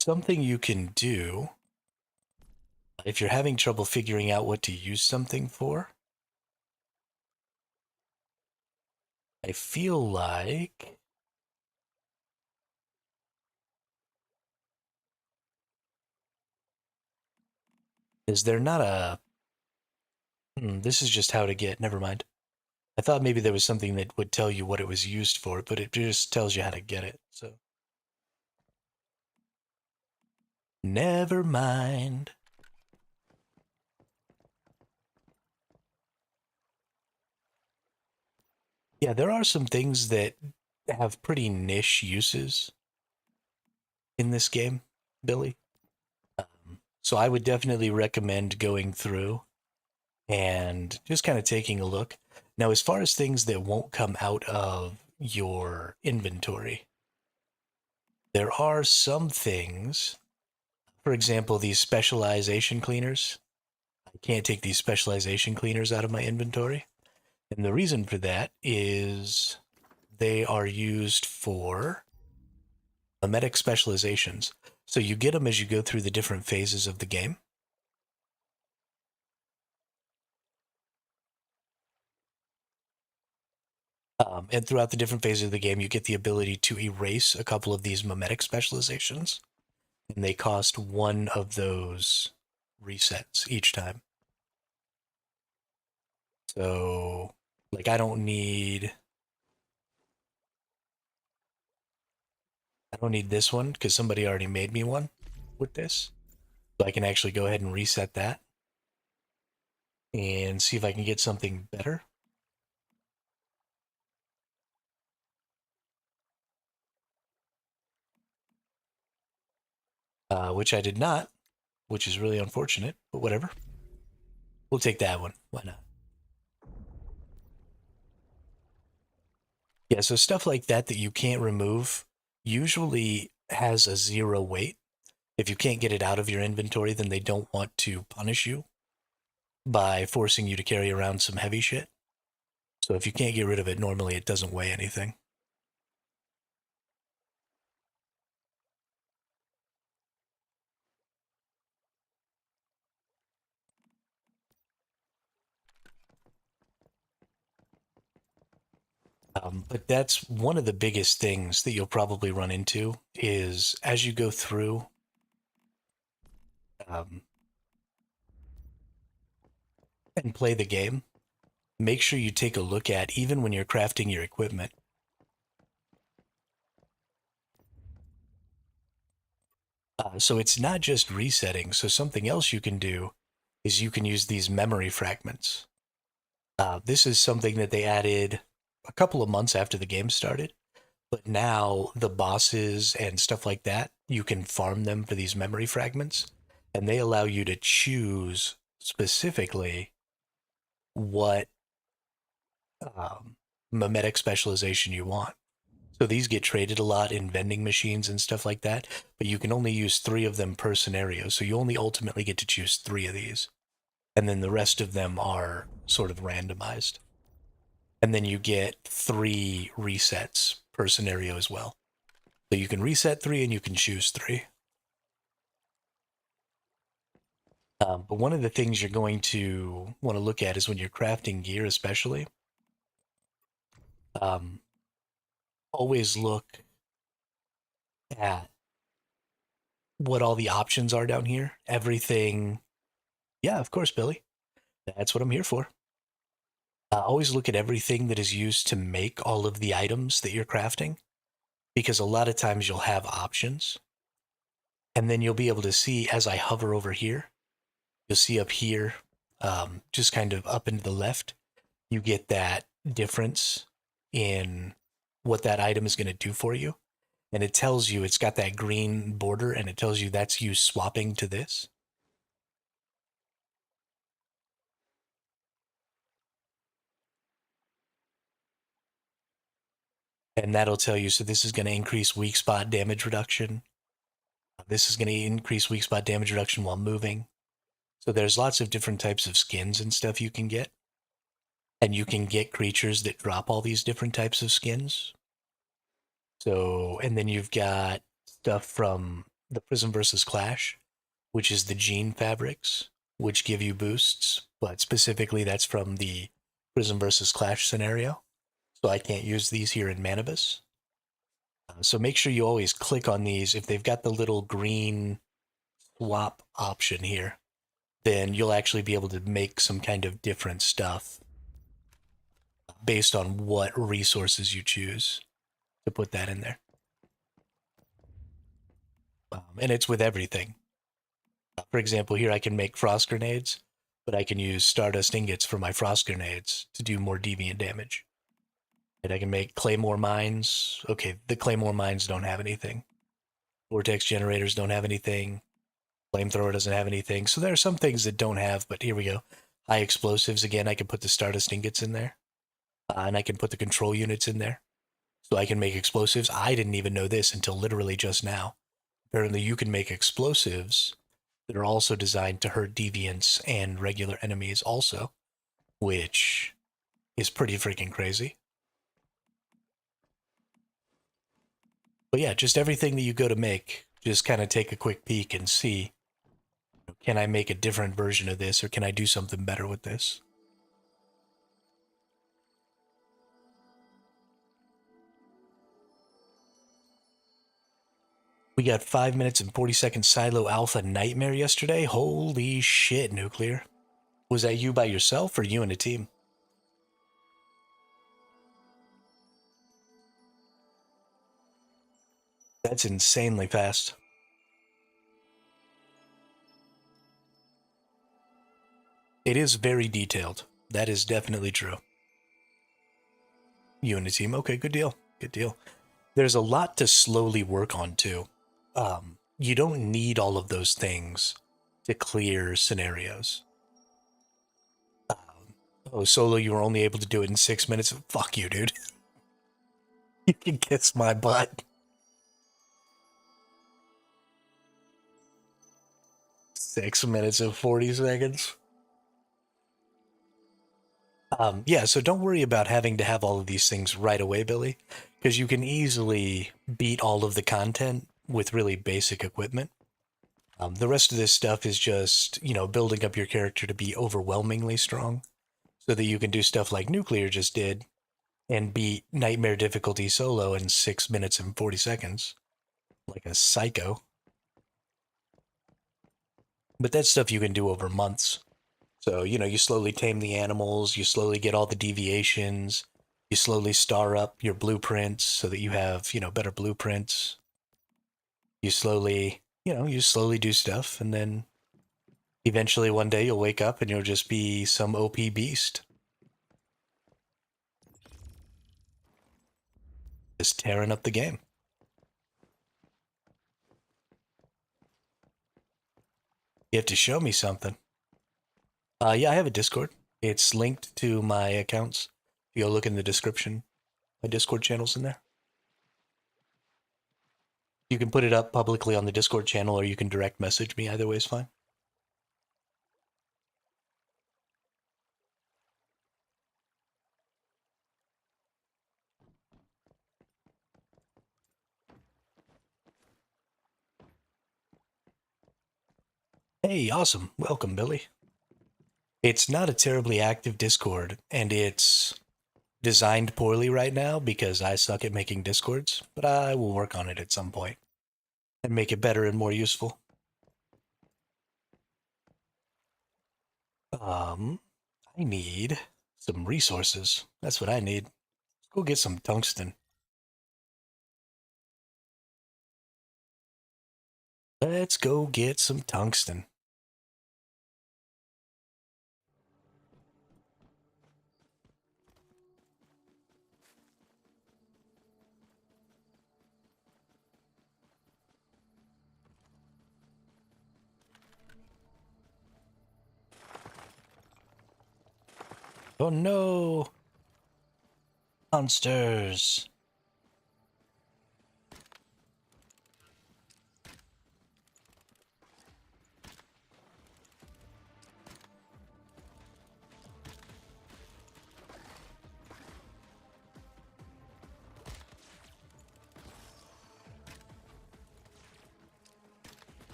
Something you can do if you're having trouble figuring out what to use something for, I feel like is there not a this is just how to get, never mind. I thought maybe there was something that would tell you what it was used for, but it just tells you how to get it. So never mind. Yeah, there are some things that have pretty niche uses in this game, Billy. So I would definitely recommend going through and just kind of taking a look. Now, as far as things that won't come out of your inventory, there are some things, for example, these specialization cleaners. I can't take these specialization cleaners out of my inventory. And the reason for that is they are used for mimetic specializations. So you get them as you go through the different phases of the game. And throughout the different phases of the game, you get the ability to erase a couple of these mimetic specializations, and they cost one of those resets each time. So, like, I don't need this one because somebody already made me one with this. So I can actually go ahead and reset that and see if I can get something better. Which I did not, which is really unfortunate, but whatever. We'll take that one. Why not? Yeah, so stuff like that that you can't remove usually has a zero weight. If you can't get it out of your inventory, then they don't want to punish you by forcing you to carry around some heavy shit. So if you can't get rid of it, normally it doesn't weigh anything. But that's one of the biggest things that you'll probably run into is as you go through um, and play the game, make sure you take a look at, even when you're crafting your equipment, so it's not just resetting. So something else you can do is you can use these memory fragments. This is something that they added a couple of months after the game started, but now the bosses and stuff like that, you can farm them for these memory fragments. and they allow you to choose specifically what mimetic specialization you want. So these get traded a lot in vending machines and stuff like that, but you can only use 3 of them per scenario. So you only ultimately get to choose 3 of these. And then the rest of them are sort of randomized. And then you get 3 resets per scenario as well. So you can reset 3 and you can choose 3. But one of the things you're going to want to look at is when you're crafting gear, especially, um, always look at what all the options are down here. Everything. Yeah, of course, Billy. That's what I'm here for. Always look at everything that is used to make all of the items that you're crafting, because a lot of times you'll have options. And then you'll be able to see as I hover over here, you'll see up here, just kind of up into the left, you get that difference in what that item is going to do for you. And it tells you, it's got that green border, and it tells you that's you swapping to this. And that'll tell you, so this is going to increase weak spot damage reduction. This is going to increase weak spot damage reduction while moving. So there's lots of different types of skins and stuff you can get. And you can get creatures that drop all these different types of skins. So, and then you've got stuff from the Prism versus Clash, which is the gene fabrics, which give you boosts, but specifically that's from the Prism versus Clash scenario. So I can't use these here in Manibus. So make sure you always click on these. If they've got the little green swap option here, then you'll actually be able to make some kind of different stuff based on what resources you choose to put that in there. And it's with everything. For example, here I can make frost grenades, but I can use stardust ingots for my frost grenades to do more deviant damage. And I can make claymore mines. Okay, the claymore mines don't have anything. Vortex generators don't have anything. Flamethrower doesn't have anything. So there are some things that don't have, but here we go. High explosives, again, I can put the stardust ingots in there. And I can put the control units in there. So I can make explosives. I didn't even know this until literally just now. Apparently you can make explosives that are also designed to hurt deviants and regular enemies also, which is pretty freaking crazy. But yeah, just everything that you go to make, just kind of take a quick peek and see, can I make a different version of this, or can I do something better with this? We got 5 minutes and 40 seconds Silo Alpha Nightmare yesterday. Holy shit, Nuclear. Was that you by yourself or you and a team? That's insanely fast. It is very detailed. That is definitely true. You and a team. Okay, good deal. Good deal. There's a lot to slowly work on too. You don't need all of those things to clear scenarios. Oh, solo, you were only able to do it in 6 minutes. Fuck you, dude. You can kiss my butt. 6 minutes and 40 seconds. Yeah, so don't worry about having to have all of these things right away, Billy, because you can easily beat all of the content with really basic equipment. The rest of this stuff is just, building up your character to be overwhelmingly strong so that you can do stuff like Nuclear just did and beat Nightmare difficulty solo in 6 minutes and 40 seconds, like a psycho. But that's stuff you can do over months. So, you slowly tame the animals, you slowly get all the deviations, you slowly star up your blueprints so that you have, better blueprints. You slowly do stuff, and then eventually one day you'll wake up and you'll just be some OP beast. Just tearing up the game. You have to show me something. Yeah, I have a Discord. It's linked to my accounts. You go look in the description. My Discord channel's in there. You can put it up publicly on the Discord channel, or you can direct message me. Either way is fine. Hey, awesome. Welcome, Billy. It's not a terribly active Discord, and it's designed poorly right now because I suck at making Discords, but I will work on it at some point and make it better and more useful. I need some resources. That's what I need. Let's go get some tungsten. Let's go get some tungsten. Oh no! Monsters!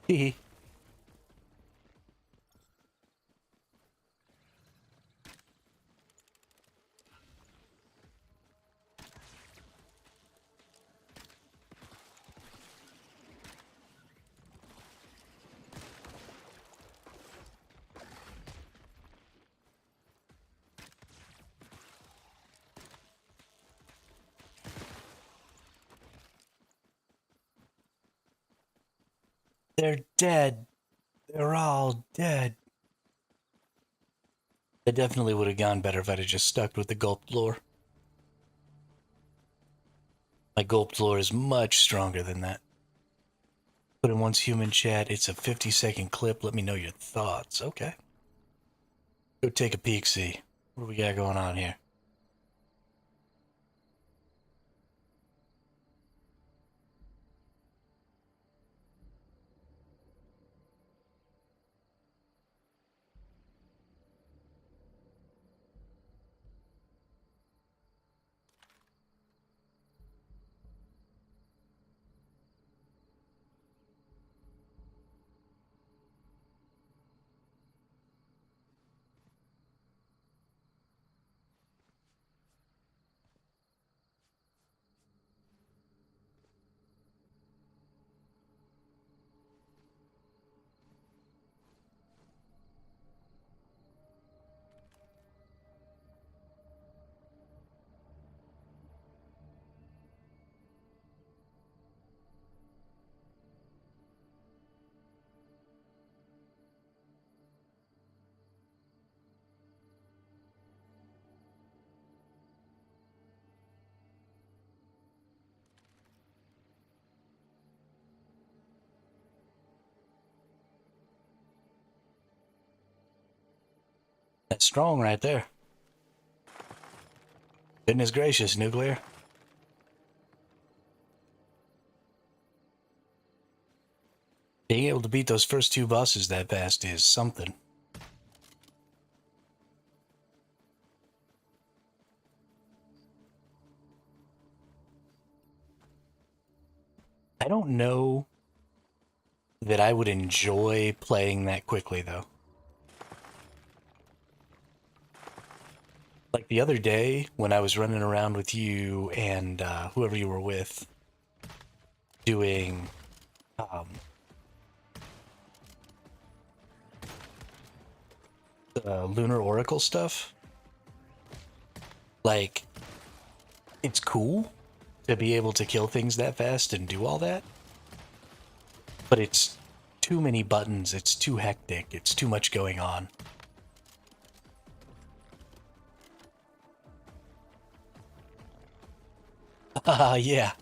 Hee. They're dead. They're all dead. It definitely would have gone better if I'd have just stuck with the gulped lore. My gulped lore is much stronger than that. Put in once human chat, it's a 50-second clip. Let me know your thoughts. Okay. Go take a peek, see. What do we got going on here? That's strong right there. Goodness gracious, nuclear. Being able to beat those first two bosses that fast is something. I don't know that I would enjoy playing that quickly, though. Like the other day when I was running around with you and whoever you were with doing the Lunar Oracle stuff. Like, it's cool to be able to kill things that fast and do all that, but it's too many buttons. It's too hectic. It's too much going on. Yeah.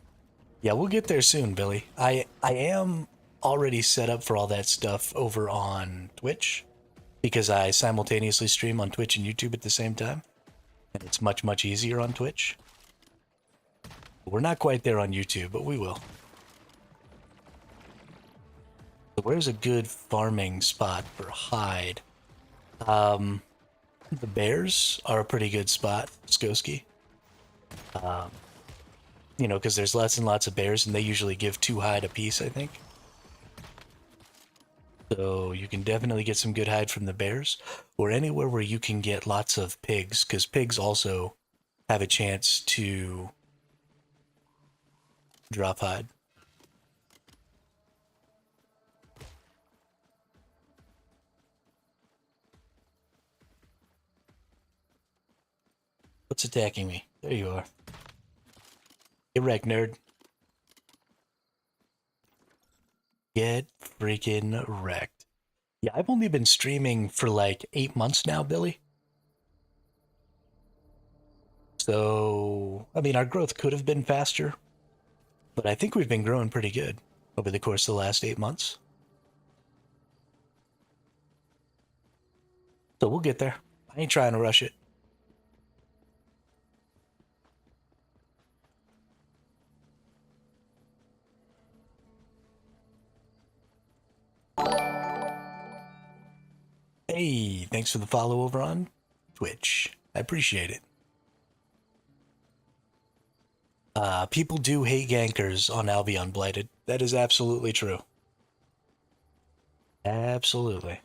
Yeah, we'll get there soon, Billy. I am already set up for all that stuff over on Twitch because I simultaneously stream on Twitch and YouTube at the same time. And it's much, much easier on Twitch. We're not quite there on YouTube, but we will. So where's a good farming spot for hide? The bears are a pretty good spot, Skoski. You know, because there's lots and lots of bears, and they usually give 2 hide a piece, I think. So you can definitely get some good hide from the bears, or anywhere where you can get lots of pigs, because pigs also have a chance to drop hide. What's attacking me? There you are. Get wrecked, nerd. Get freaking wrecked. Yeah, I've only been streaming for like 8 months now, Billy. So, I mean, our growth could have been faster, but I think we've been growing pretty good over the course of the last 8 months. So we'll get there. I ain't trying to rush it. Hey, thanks for the follow over on Twitch. I appreciate it. People do hate gankers on Albion Blighted. That is absolutely true. Absolutely.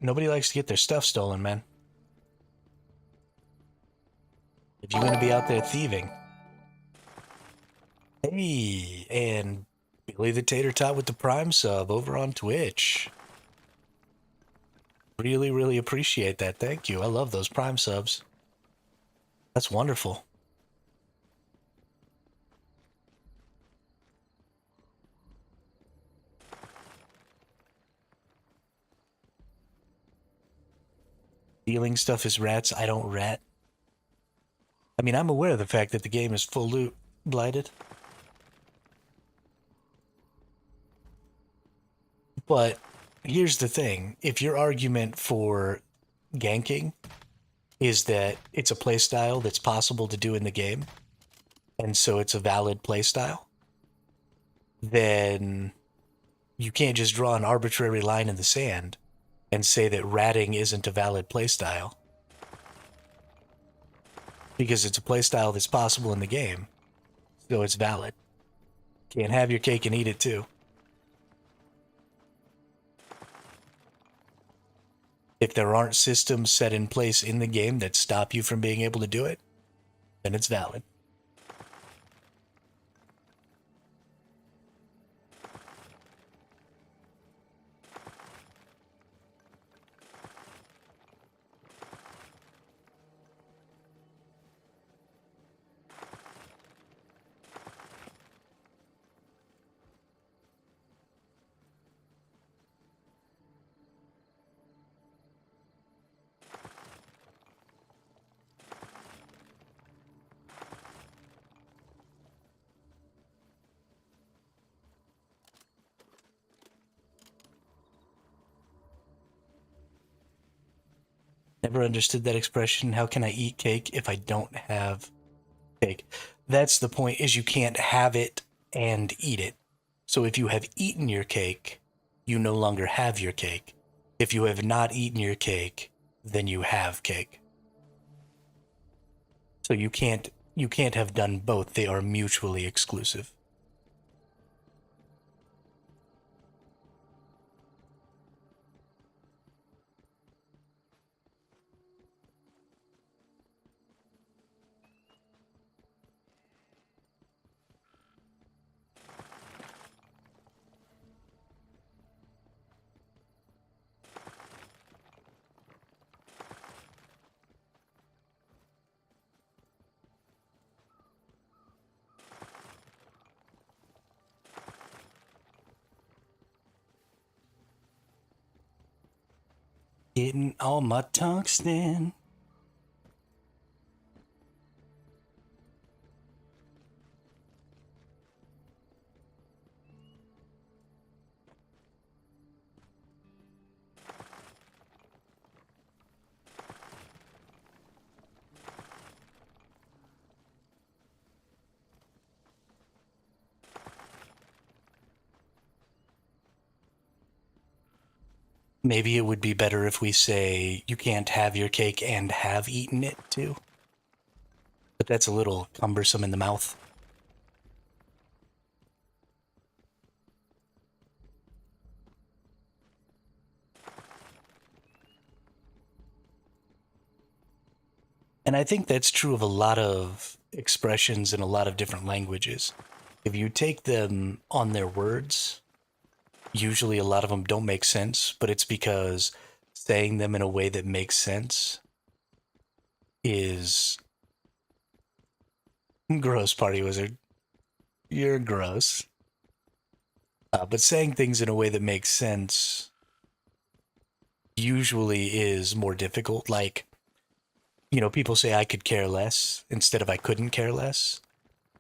Nobody likes to get their stuff stolen, man. If you're gonna be out there thieving. Hey, and Billy the Tater Tot with the Prime sub over on Twitch. Really, really appreciate that. Thank you. I love those Prime subs. That's wonderful. Stealing stuff is rats. I don't rat. I mean, I'm aware of the fact that the game is full loot blighted. But here's the thing. If your argument for ganking is that it's a playstyle that's possible to do in the game, and so it's a valid playstyle, then you can't just draw an arbitrary line in the sand and say that ratting isn't a valid playstyle. Because it's a playstyle that's possible in the game, so it's valid. Can't have your cake and eat it too. If there aren't systems set in place in the game that stop you from being able to do it, then it's valid. Never understood that expression. How can I eat cake if I don't have cake? That's the point, is you can't have it and eat it. So if you have eaten your cake, you no longer have your cake. If you have not eaten your cake, then you have cake. So you can't have done both. They are mutually exclusive. Getting all my tungsten. Maybe it would be better if we say you can't have your cake and have eaten it too. But that's a little cumbersome in the mouth. And I think that's true of a lot of expressions in a lot of different languages. If you take them on their words, usually a lot of them don't make sense, but it's because saying them in a way that makes sense is gross, party wizard. You're gross. But saying things in a way that makes sense usually is more difficult. Like, people say I could care less instead of I couldn't care less.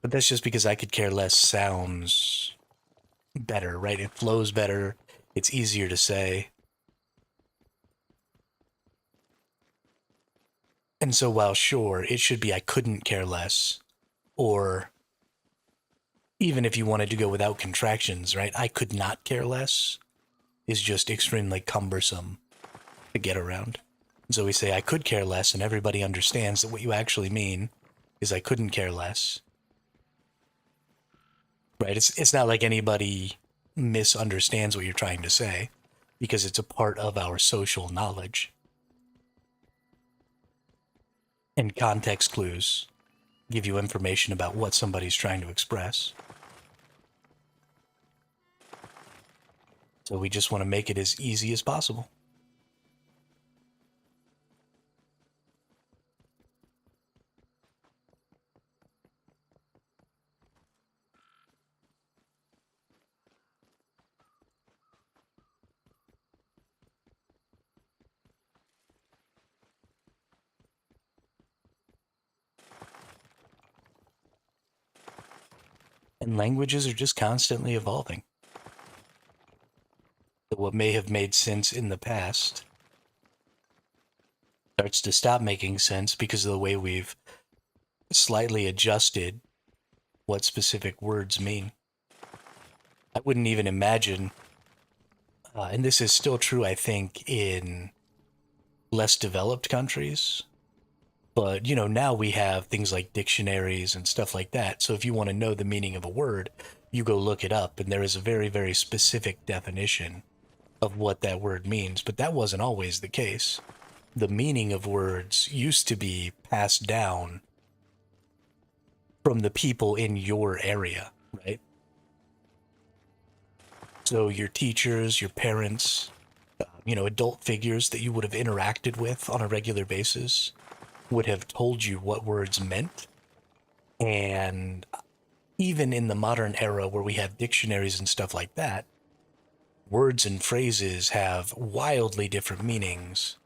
But that's just because I could care less sounds better, right? It flows better. It's easier to say. And so while sure, it should be I couldn't care less, or even if you wanted to go without contractions, right? I could not care less is just extremely cumbersome to get around. And so we say I could care less, and everybody understands that what you actually mean is I couldn't care less. Right? It's not like anybody misunderstands what you're trying to say because it's a part of our social knowledge. And context clues give you information about what somebody's trying to express. So we just want to make it as easy as possible. And languages are just constantly evolving. So what may have made sense in the past starts to stop making sense because of the way we've slightly adjusted what specific words mean. I wouldn't even imagine, and this is still true, I think, in less developed countries. But, now we have things like dictionaries and stuff like that. So if you want to know the meaning of a word, you go look it up, and there is a very, very specific definition of what that word means. But that wasn't always the case. The meaning of words used to be passed down from the people in your area, right? So your teachers, your parents, adult figures that you would have interacted with on a regular basis would have told you what words meant. And even in the modern era where we have dictionaries and stuff like that, words and phrases have wildly different meanings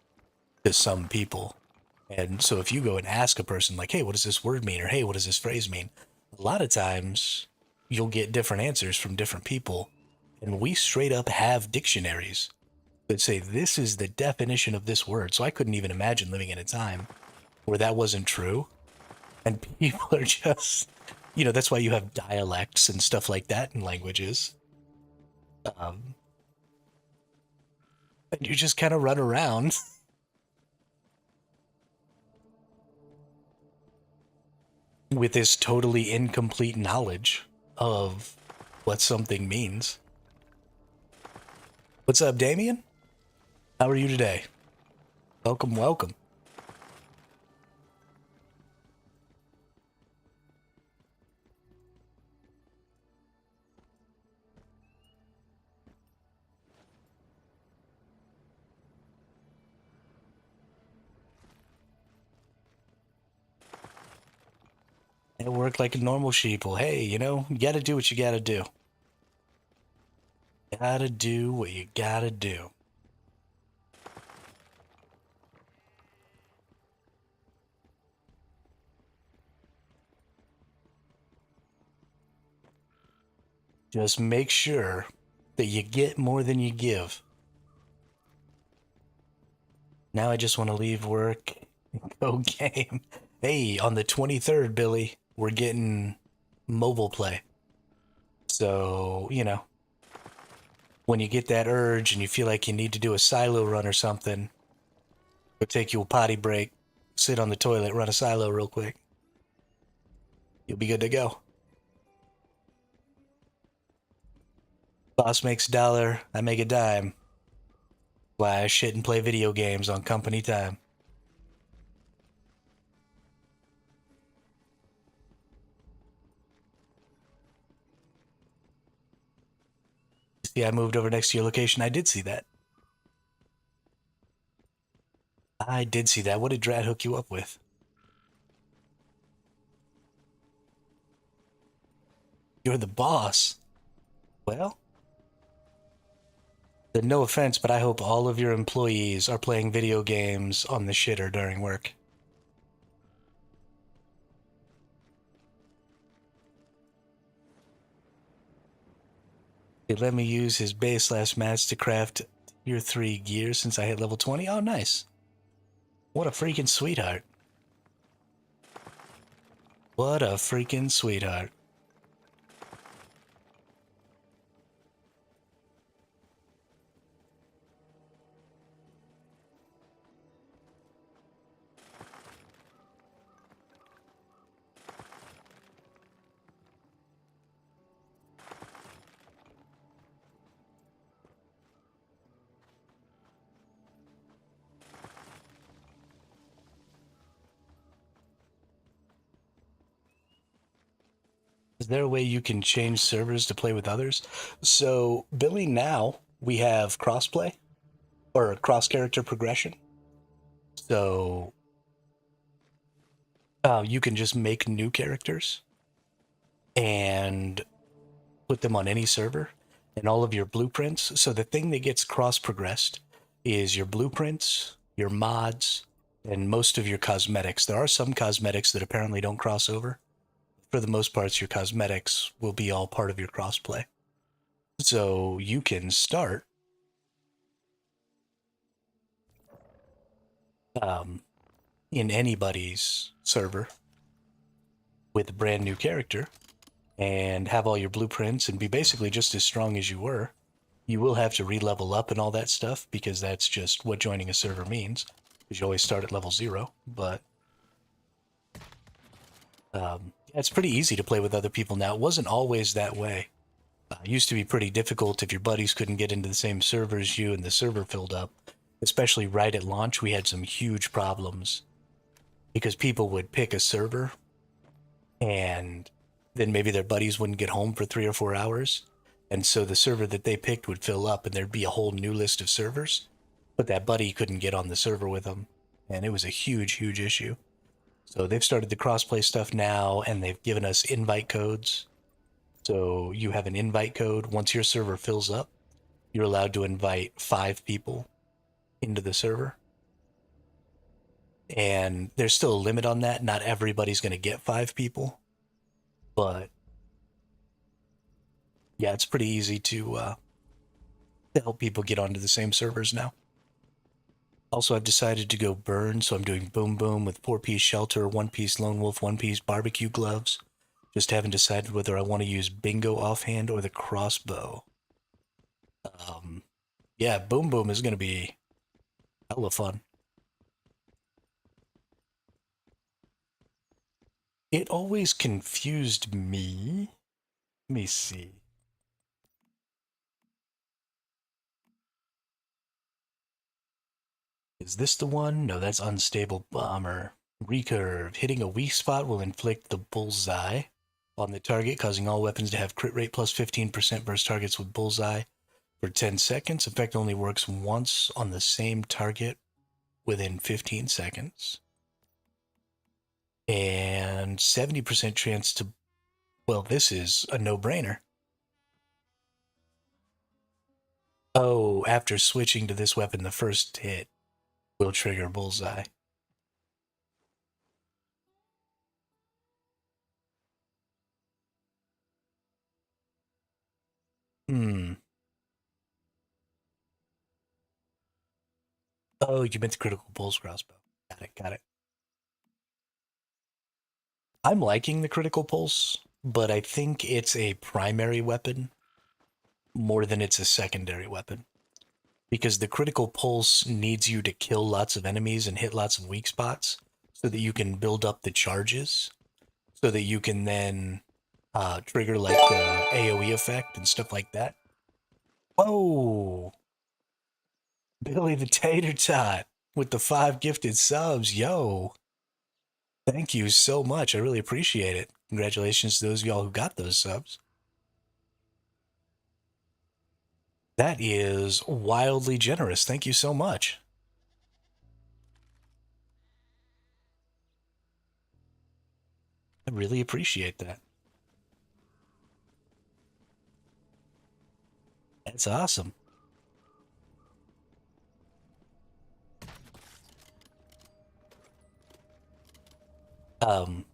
to some people. And so if you go and ask a person like, hey, what does this word mean? Or hey, what does this phrase mean? A lot of times you'll get different answers from different people. And we straight up have dictionaries that say this is the definition of this word. So I couldn't even imagine living in a time where that wasn't true. And people are just, that's why you have dialects and stuff like that in languages. And you just kind of run around with this totally incomplete knowledge of what something means. What's up, Damien? How are you today? Welcome, welcome. I work like a normal sheeple. Hey, you gotta do what you gotta do. Gotta do what you gotta do. Just make sure that you get more than you give. Now I just want to leave work and go game. Hey, on the 23rd, Billy, we're getting mobile play. So, when you get that urge and you feel like you need to do a silo run or something, go take you a potty break, sit on the toilet, run a silo real quick. You'll be good to go. Boss makes a dollar, I make a dime. Why I shit and play video games on company time. See, I moved over next to your location. I did see that. I did see that. What did Drat hook you up with? You're the boss. Well, then no offense, but I hope all of your employees are playing video games on the shitter during work. He let me use his base last match to craft tier 3 gear since I hit level 20. Oh, nice. What a freaking sweetheart. What a freaking sweetheart. Is there a way you can change servers to play with others? So, Billy, now we have crossplay or cross character progression. So, you can just make new characters and put them on any server and all of your blueprints. So, the thing that gets cross progressed is your blueprints, your mods, and most of your cosmetics. There are some cosmetics that apparently don't cross over. For the most parts, your cosmetics will be all part of your crossplay. So you can start um, in anybody's server with a brand new character and have all your blueprints and be basically just as strong as you were. You will have to re-level up and all that stuff because that's just what joining a server means. Because you always start at level 0, but it's pretty easy to play with other people now. It wasn't always that way. It used to be pretty difficult if your buddies couldn't get into the same server as you and the server filled up. Especially right at launch, we had some huge problems because people would pick a server and then maybe their buddies wouldn't get home for 3 or 4 hours. And so the server that they picked would fill up and there'd be a whole new list of servers, but that buddy couldn't get on the server with them. And it was a huge, huge issue. So they've started the crossplay stuff now and they've given us invite codes. So you have an invite code. Once your server fills up, you're allowed to invite 5 people into the server. And there's still a limit on that. Not everybody's going to get 5 people. But yeah, it's pretty easy to help people get onto the same servers now. Also, I've decided to go burn, so I'm doing Boom Boom with 4-piece shelter, 1-piece Lone Wolf, 1-piece barbecue gloves. Just haven't decided whether I want to use Bingo offhand or the crossbow. Yeah, Boom Boom is going to be hella fun. It always confused me. Let me see. Is this the one? No, that's Unstable Bomber. Recurve. Hitting a weak spot will inflict the bullseye on the target, causing all weapons to have crit rate plus 15% burst targets with bullseye for 10 seconds. Effect only works once on the same target within 15 seconds. And 70% chance to... Well, this is a no-brainer. Oh, after switching to this weapon, the first hit will trigger bullseye. Hmm. Oh, you meant the critical pulse crossbow. Got it. Got it. I'm liking the critical pulse, but I think it's a primary weapon more than it's a secondary weapon. Because the critical pulse needs you to kill lots of enemies and hit lots of weak spots so that you can build up the charges, so that you can then trigger like the AoE effect and stuff like that. Whoa! Billy the Tater Tot with the 5 gifted subs. Yo, thank you so much. I really appreciate it. Congratulations to those of y'all who got those subs. That is wildly generous. Thank you so much. I really appreciate that. That's awesome. Um,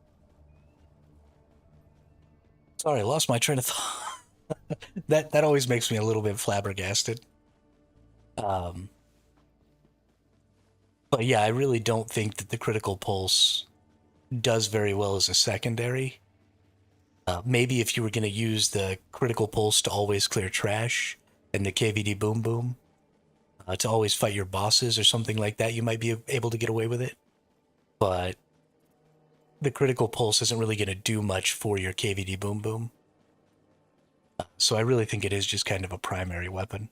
Sorry, I lost my train of thought. That always makes me a little bit flabbergasted. Um, but yeah, I really don't think that the critical pulse does very well as a secondary. Maybe if you were going to use the critical pulse to always clear trash and the KVD boom boom to always fight your bosses or something like that, you might be able to get away with it. But the critical pulse isn't really going to do much for your KVD boom boom. So I really think it is just kind of a primary weapon.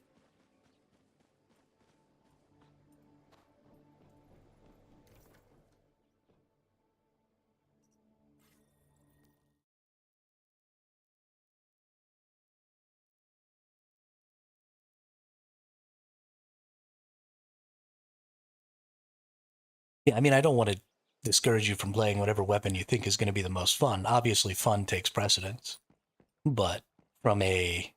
Yeah, I mean, I don't want to discourage you from playing whatever weapon you think is going to be the most fun. Obviously, fun takes precedence, but from a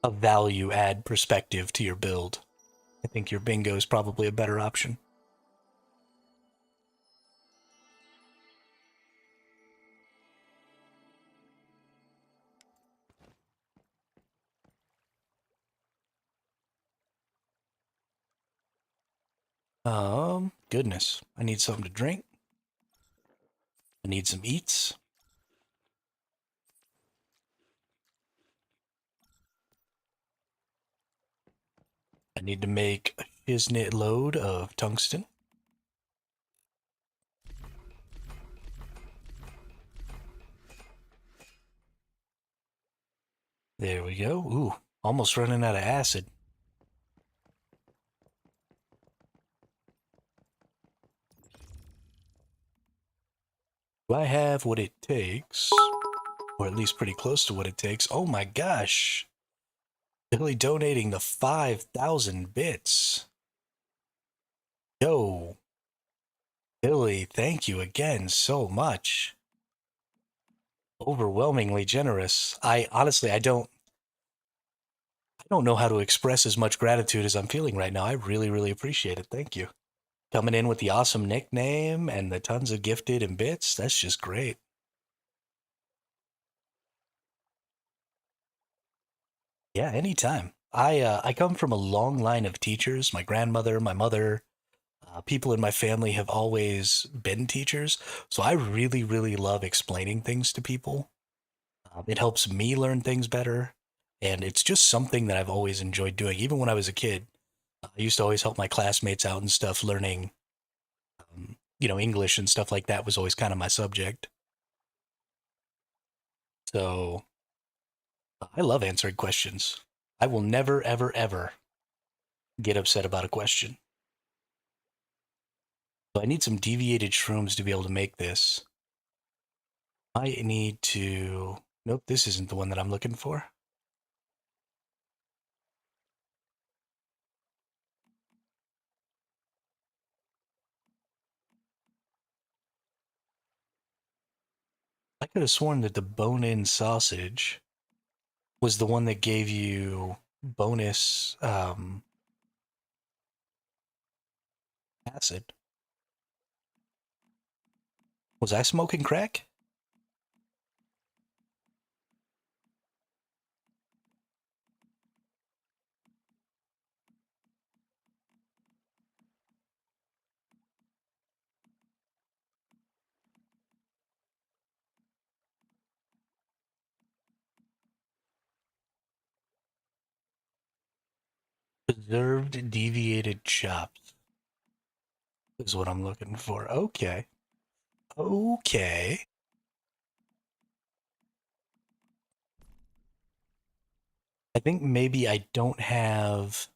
value add perspective to your build, I think your bingo is probably a better option. Goodness, I need something to drink. I need some eats. I need to make a shiznit load of tungsten. There we go. Ooh, almost running out of acid. Do I have what it takes? Or at least pretty close to what it takes. Oh my gosh. Billy donating the 5,000 bits. Yo, Billy, thank you again so much. Overwhelmingly generous. I honestly, I don't know how to express as much gratitude as I'm feeling right now. I really, really appreciate it. Thank you. Coming in with the awesome nickname and the tons of gifted and bits. That's just great. Yeah, anytime. I come from a long line of teachers. My grandmother, my mother, people in my family have always been teachers, so I really, really love explaining things to people. It helps me learn things better, and it's just something that I've always enjoyed doing. Even when I was a kid, I used to always help my classmates out and stuff, learning, English and stuff like that was always kind of my subject. So I love answering questions. I will never, ever, ever get upset about a question. So I need some deviated shrooms to be able to make this. I need to. Nope, this isn't the one that I'm looking for. I could have sworn that the bone in sausage was the one that gave you bonus acid. Was I smoking crack? Preserved deviated chops is what I'm looking for. Okay. Okay. I think maybe I don't have.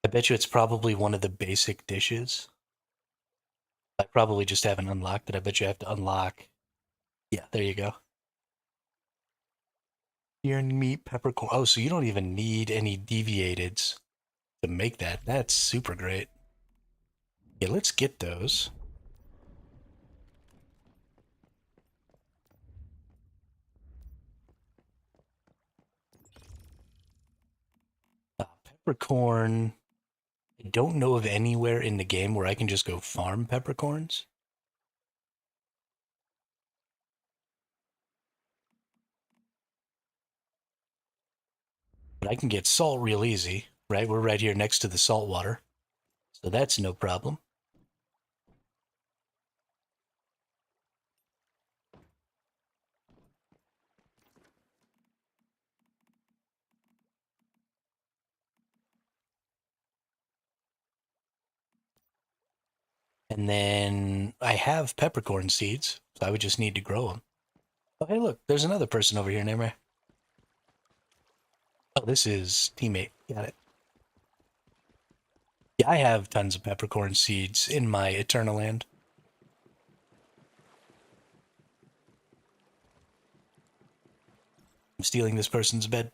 I bet you it's probably one of the basic dishes. I probably just haven't unlocked it. I bet you have to unlock. Yeah, there you go. Deer meat peppercorn. Oh, so you don't even need any deviateds to make that. That's super great. Yeah, let's get those. Peppercorn. I don't know of anywhere in the game where I can just go farm peppercorns. But I can get salt real easy, right? We're right here next to the salt water. So that's no problem. And then I have peppercorn seeds, so I would just need to grow them. Oh, hey, look, there's another person over here, Namre. Oh, this is teammate. Got it. Yeah, I have tons of peppercorn seeds in my Eternal Land. I'm stealing this person's bed.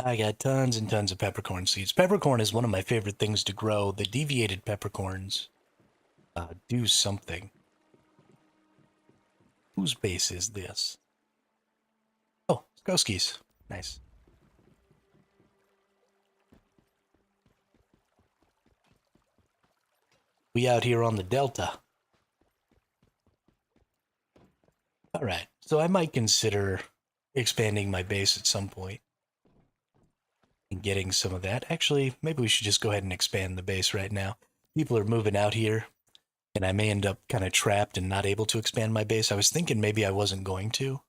I got tons and tons of peppercorn seeds. Peppercorn is one of my favorite things to grow. The deviated peppercorns do something. Whose base is this? Oh, Skoski's. Nice. We out here on the Delta. All right, so I might consider expanding my base at some point and getting some of that. Actually, maybe we should just go ahead and expand the base right now. People are moving out here, and I may end up kind of trapped and not able to expand my base. I was thinking maybe I wasn't going to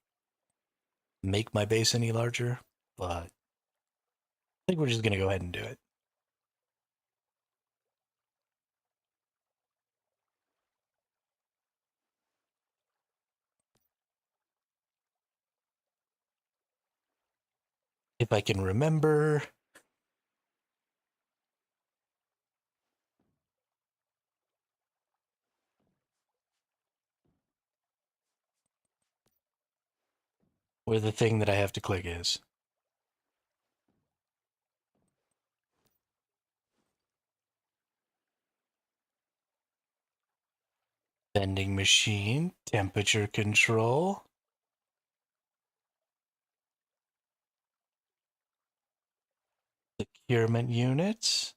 make my base any larger, but I think we're just going to go ahead and do it. If I can remember. Where the thing that I have to click is. Vending machine, temperature control, securement units.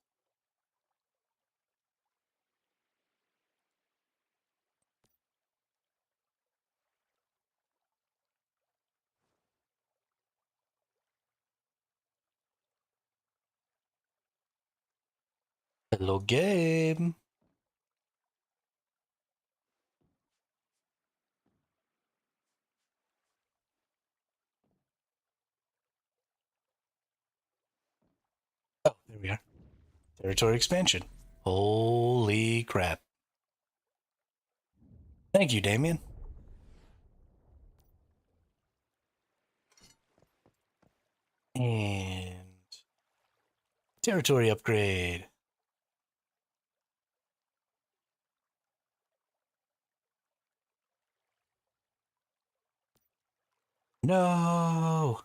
Hello, game. Oh, there we are. Territory expansion. Holy crap. Thank you, Damien. And territory upgrade. No.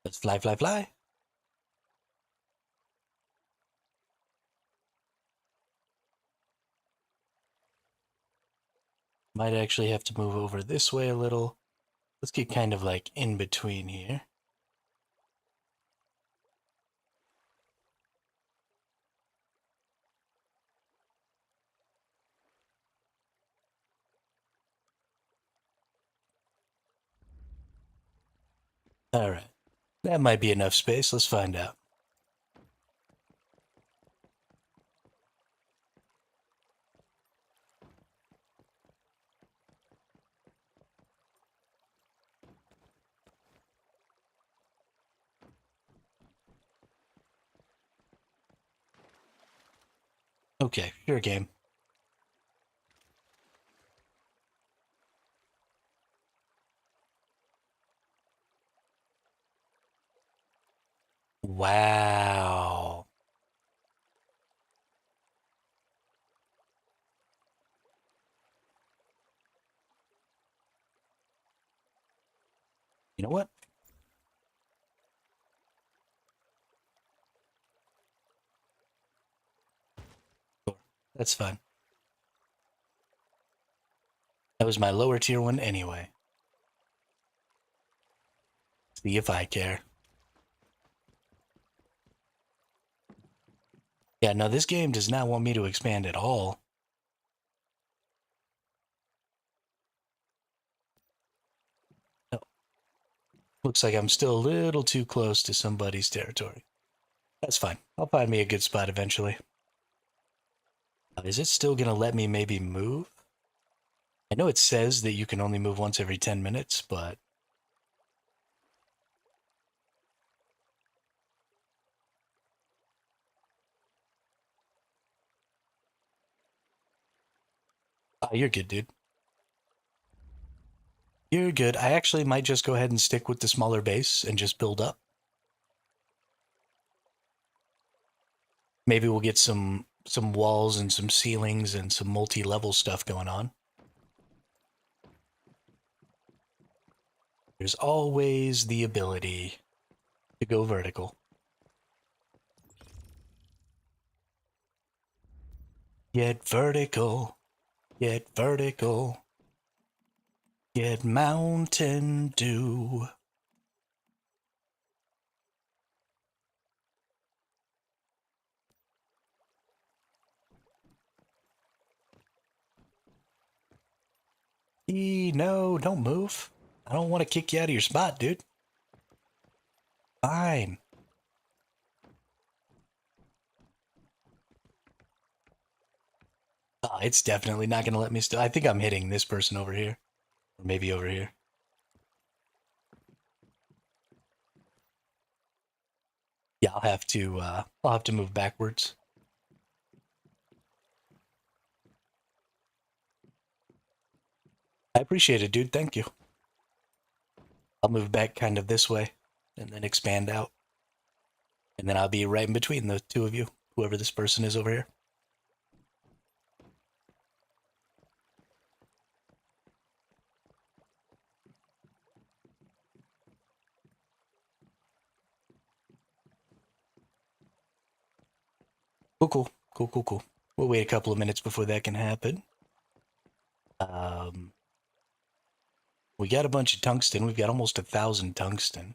Let's fly, fly, fly. Might actually have to move over this way a little. Let's get kind of like in between here. Alright. That might be enough space. Let's find out. Okay, sure game. Wow. You know what? Sure. That's fine. That was my lower tier one anyway. See if I care. Yeah, no, this game does not want me to expand at all. No. Looks like I'm still a little too close to somebody's territory. That's fine. I'll find me a good spot eventually. Is it still gonna let me maybe move? I know it says that you can only move once every 10 minutes, but... you're good, dude. You're good. I actually might just go ahead and stick with the smaller base and just build up. Maybe we'll get some walls and some ceilings and some multi-level stuff going on. There's always the ability to go vertical. Get vertical. Get vertical. Get Mountain Dew. No, don't move. I don't want to kick you out of your spot, dude. Fine. It's definitely not going to let me still. I think I'm hitting this person over here. Or maybe over here. Yeah, I'll have to move backwards. I appreciate it, dude. Thank you. I'll move back kind of this way and then expand out. And then I'll be right in between the two of you, whoever this person is over here. Cool. We'll wait a couple of minutes before that can happen. We got a bunch of tungsten. We've got almost 1,000 tungsten.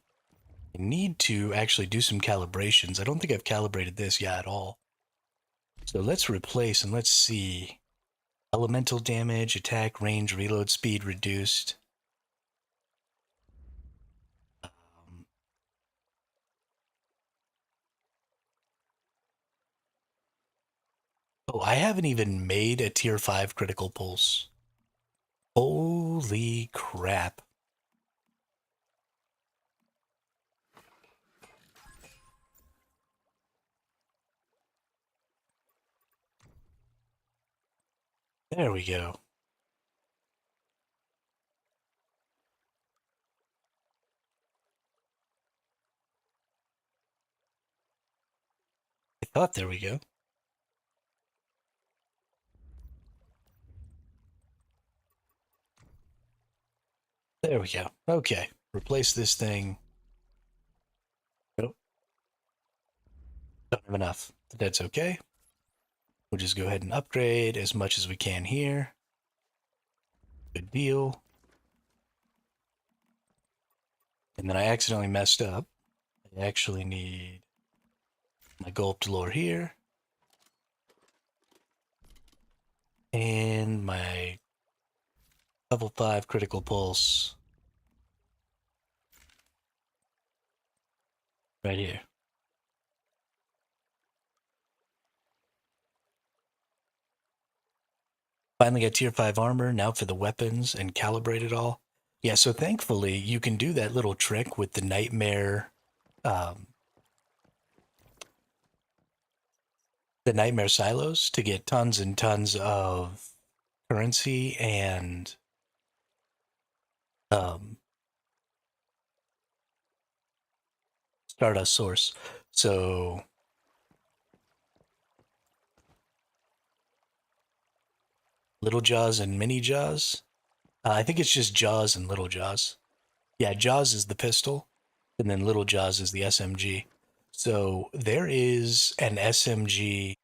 I need to actually do some calibrations. I don't think I've calibrated this yet at all. So let's replace and let's see. Elemental damage, attack, range, reload speed reduced. Oh, I haven't even made a tier 5 critical pulse. Holy crap. There we go. I thought there we go. There we go. Okay. Replace this thing. Nope. Don't have enough. But that's okay. We'll just go ahead and upgrade as much as we can here. Good deal. And then I accidentally messed up. I actually need my Gulped Lore here. And my level 5 critical pulse Right here. Finally got tier 5 armor, now for the weapons and calibrate it all. Yeah, so thankfully you can do that little trick with um, the nightmare silos to get tons and tons of currency and um, Stardust source. So little jaws and mini jaws. I think it's just jaws and little jaws. Yeah, jaws is the pistol, and then little jaws is the SMG. So there is an SMG.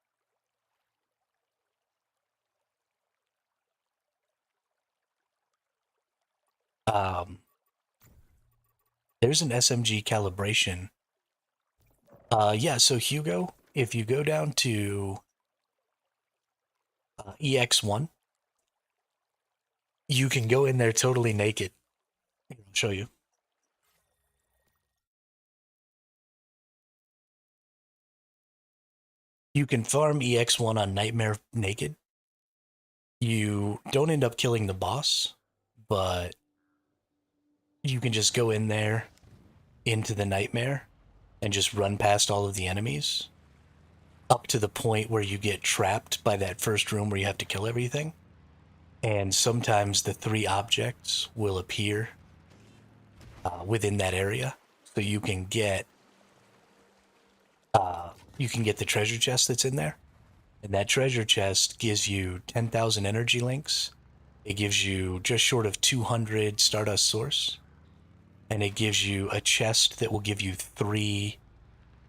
Um, there's an SMG calibration. Yeah. So Hugo, if you go down to EX1, you can go in there totally naked. I'll show you. You can farm EX1 on Nightmare naked. You don't end up killing the boss, but you can just go in there into the Nightmare and just run past all of the enemies up to the point where you get trapped by that first room where you have to kill everything. And sometimes the three objects will appear within that area, so you can get the treasure chest that's in there, and that treasure chest gives you 10,000 energy links. It gives you just short of 200 Stardust Source, and it gives you a chest that will give you 3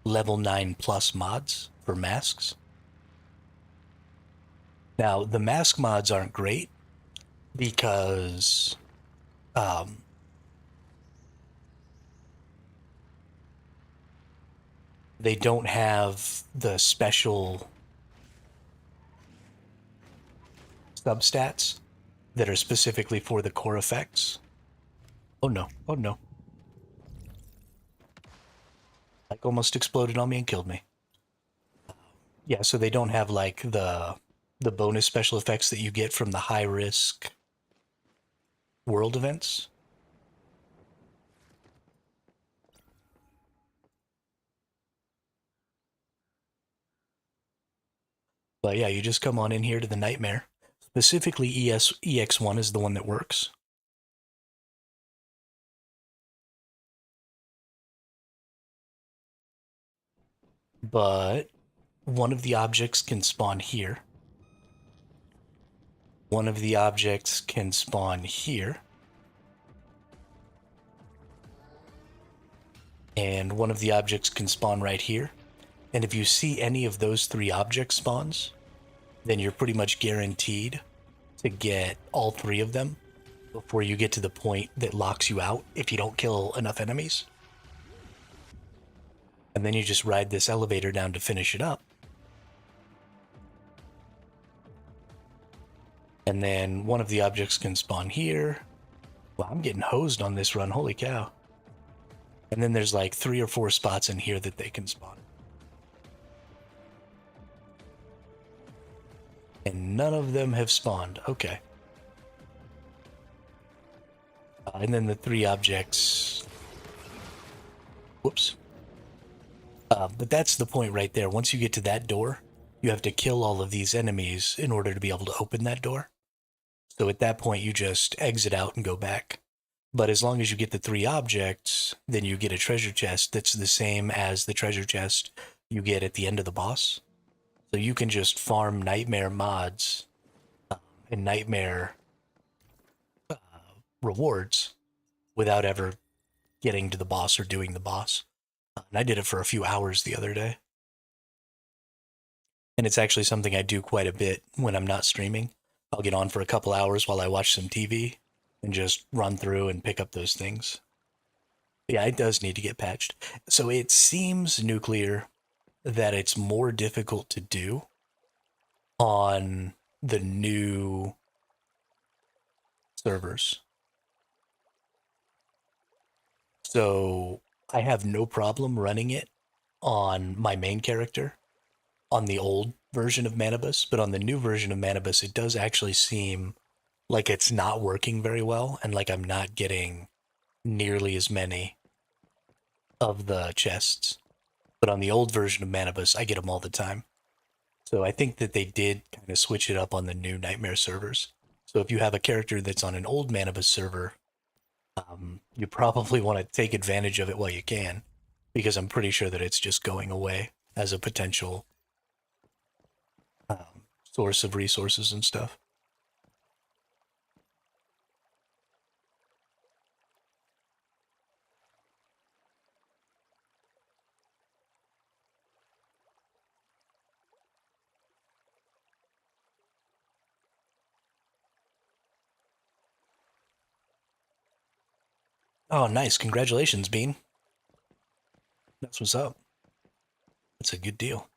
level 9 plus mods for masks. Now, the mask mods aren't great because um, they don't have the special substats that are specifically for the core effects. Oh no, oh no. Like almost exploded on me and killed me. Yeah, so they don't have like the bonus special effects that you get from the high risk world events. But yeah, you just come on in here to the nightmare. Specifically EX1 is the one that works. But one of the objects can spawn here. One of the objects can spawn here. And one of the objects can spawn right here. And if you see any of those 3 object spawns, then you're pretty much guaranteed to get all 3 of them before you get to the point that locks you out if you don't kill enough enemies. And then you just ride this elevator down to finish it up. And then one of the objects can spawn here. Wow, I'm getting hosed on this run, holy cow. And then there's like 3 or 4 spots in here that they can spawn. And none of them have spawned. Okay. And then the 3 objects. Whoops. But that's the point right there. Once you get to that door, you have to kill all of these enemies in order to be able to open that door. So at that point, you just exit out and go back. But as long as you get the 3 objects, then you get a treasure chest that's the same as the treasure chest you get at the end of the boss. So you can just farm nightmare mods and nightmare rewards without ever getting to the boss or doing the boss. And I did it for a few hours the other day. And it's actually something I do quite a bit when I'm not streaming. I'll get on for a couple hours while I watch some TV and just run through and pick up those things. Yeah, it does need to get patched. So it seems, Nuclear, that it's more difficult to do on the new servers. So I have no problem running it on my main character on the old version of Manibus, but on the new version of Manibus, it does actually seem like it's not working very well and like I'm not getting nearly as many of the chests. But on the old version of Manibus, I get them all the time. So I think that they did kind of switch it up on the new Nightmare servers. So if you have a character that's on an old Manibus server, you probably want to take advantage of it while you can, because I'm pretty sure that it's just going away as a potential source of resources and stuff. Oh, nice. Congratulations, Bean. That's what's up. That's a good deal.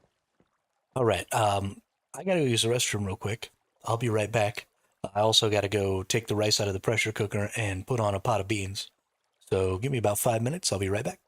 All right. I gotta go use the restroom real quick. I'll be right back. I also gotta go take the rice out of the pressure cooker and put on a pot of beans. So give me about 5 minutes. I'll be right back.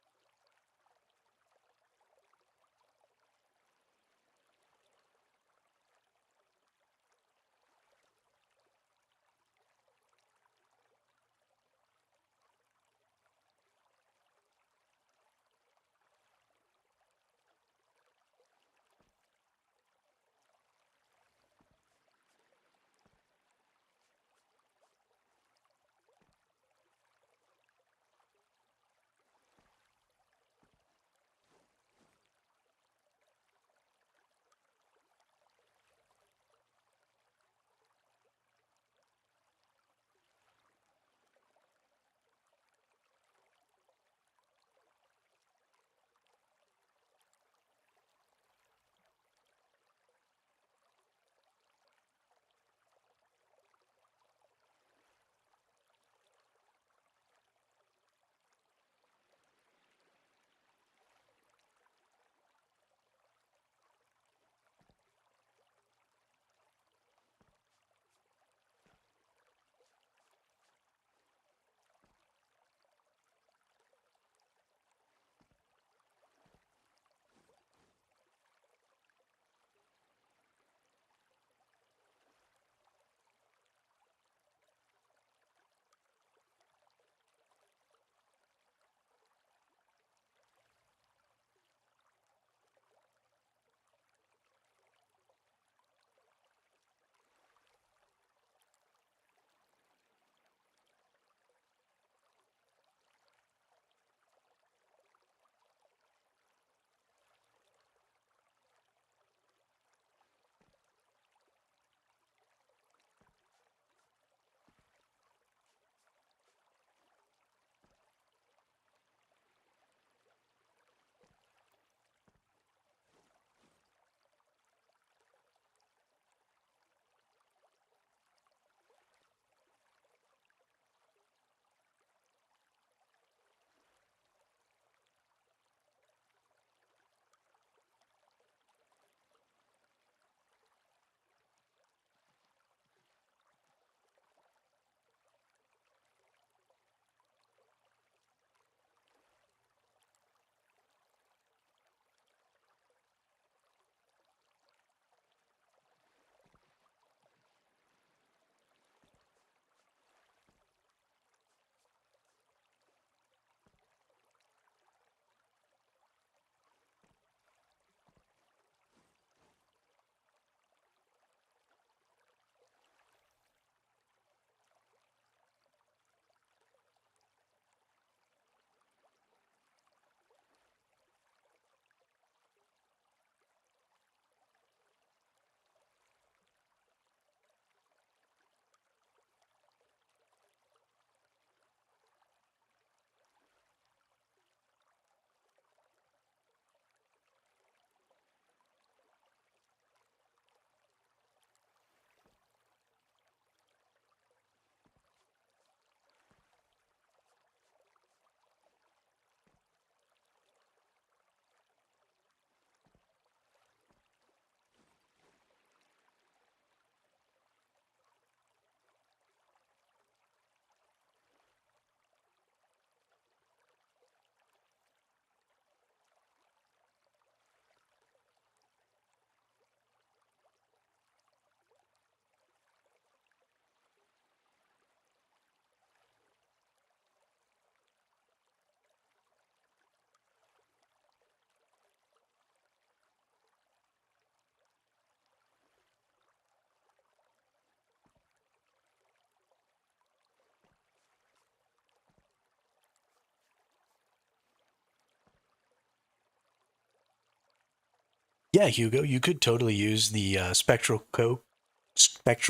Yeah, Hugo, you could totally use the spectral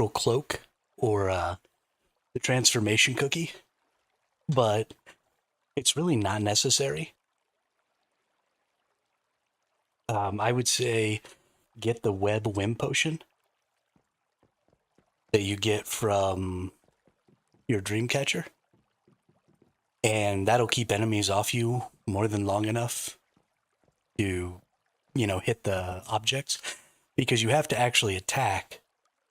cloak, or the transformation cookie, but it's really not necessary. I would say get the web whim potion that you get from your dream catcher, and that'll keep enemies off you more than long enough to, hit the objects, because you have to actually attack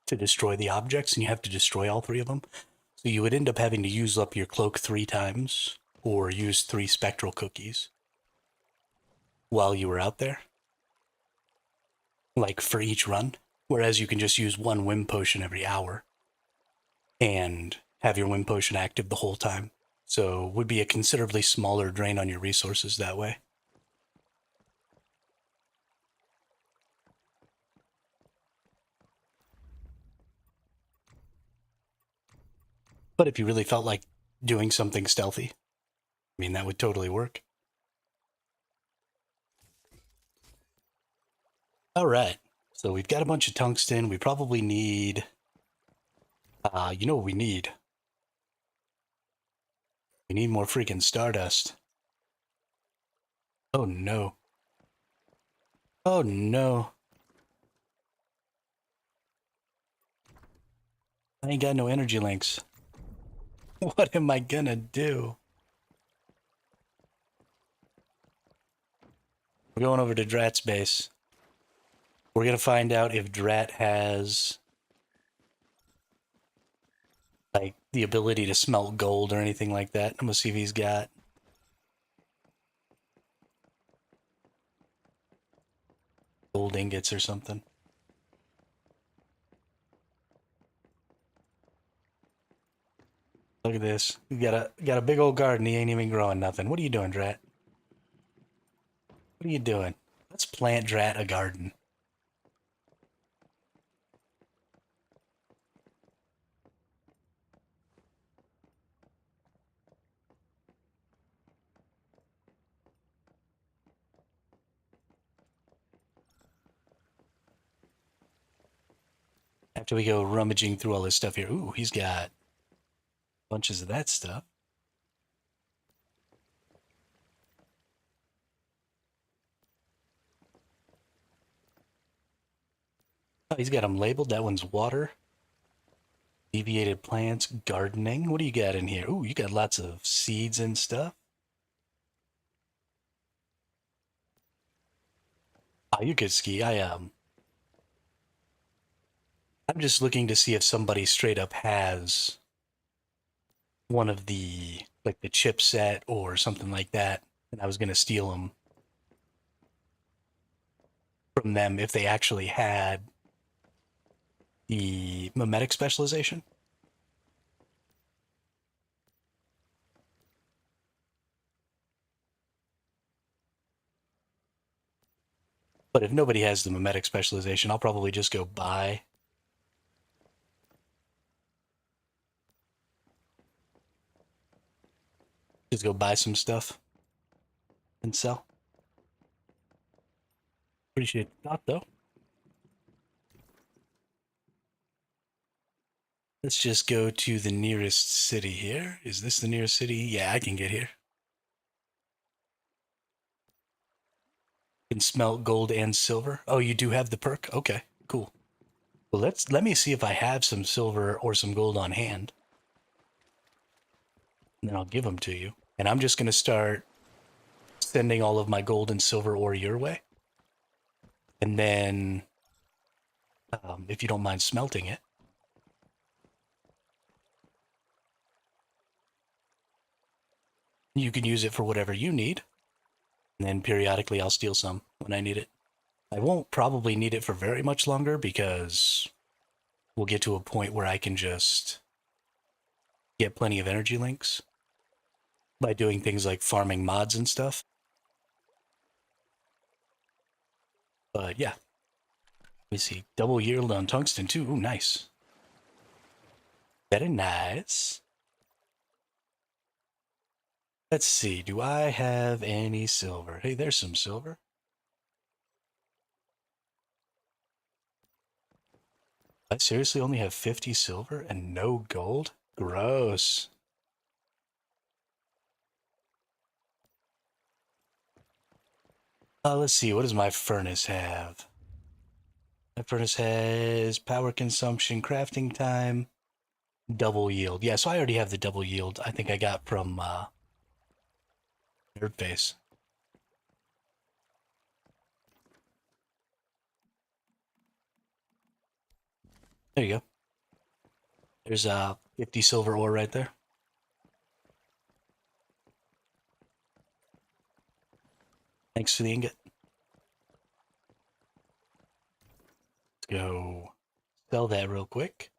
to destroy the objects, and you have to destroy all three of them. So you would end up having to use up your cloak 3 times or use 3 spectral cookies while you were out there, like for each run. Whereas you can just use 1 whim potion every hour and have your whim potion active the whole time. So would be a considerably smaller drain on your resources that way. But if you really felt like doing something stealthy, I mean, that would totally work. All right. So we've got a bunch of tungsten. We probably need, you know what we need? We need more freaking stardust. Oh no. Oh no. I ain't got no energy links. What am I gonna do? We're going over to Drat's base. We're gonna find out if Drat has like the ability to smelt gold or anything like that. I'm gonna see if he's got gold ingots or something. Look at this. We got a big old garden. He ain't even growing nothing. What are you doing, Drat? What are you doing? Let's plant Drat a garden. After we go rummaging through all this stuff here. Ooh, he's got bunches of that stuff. Oh, he's got them labeled. That one's water. Deviated plants, gardening. What do you got in here? Ooh, you got lots of seeds and stuff. Oh, you could ski. I'm just looking to see if somebody straight up has one of the like the chipset or something like that, and I was gonna steal them from them if they actually had the mimetic specialization. But if nobody has the mimetic specialization, I'll probably just go buy some stuff and sell. Appreciate the thought though. Let's just go to the nearest city here. Is this the nearest city? Yeah, I can get here. Can smelt gold and silver. Oh, you do have the perk? Okay, cool. Well, let me see if I have some silver or some gold on hand. And then I'll give them to you. And I'm just going to start sending all of my gold and silver ore your way. And then, if you don't mind smelting it, you can use it for whatever you need. And then periodically I'll steal some when I need it. I won't probably need it for very much longer because we'll get to a point where I can just get plenty of energy links by doing things like farming mods and stuff. But yeah, let me see. Double yield on tungsten too. Ooh, nice. Very nice. Let's see. Do I have any silver? Hey, there's some silver. I seriously only have 50 silver and no gold? Gross. Let's see, what does my furnace have? My furnace has power consumption, crafting time, double yield. Yeah, so I already have the double yield. I think I got from Nerd Face. There you go. There's 50 silver ore right there. Thanks for the ingot. Let's go sell that real quick.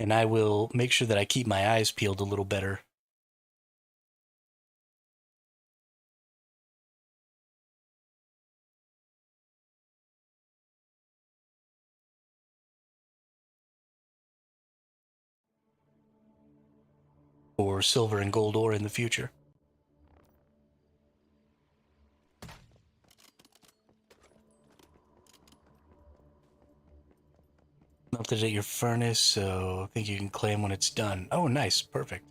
And I will make sure that I keep my eyes peeled a little better. For silver and gold ore in the future. Melted at your furnace, so I think you can claim when it's done. Oh, nice. Perfect.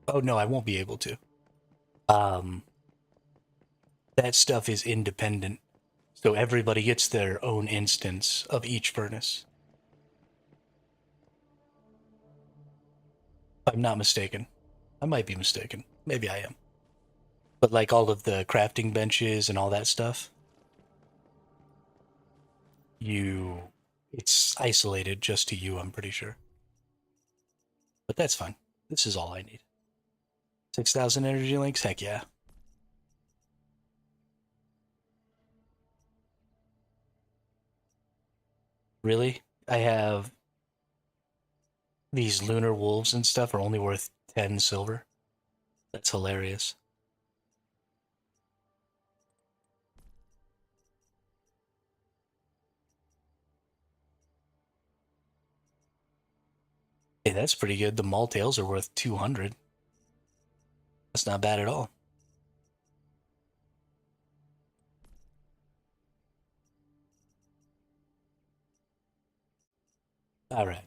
Oh, no, I won't be able to. Um, that stuff is independent. So everybody gets their own instance of each furnace. If I'm not mistaken. I might be mistaken. Maybe I am. But like all of the crafting benches and all that stuff, it's isolated just to you, I'm pretty sure. But that's fine. This is all I need. 6,000 energy links? Heck yeah. Really? I have these lunar wolves and stuff are only worth 10 silver. That's hilarious. Hey, that's pretty good. The Maltails are worth 200. That's not bad at all. All right.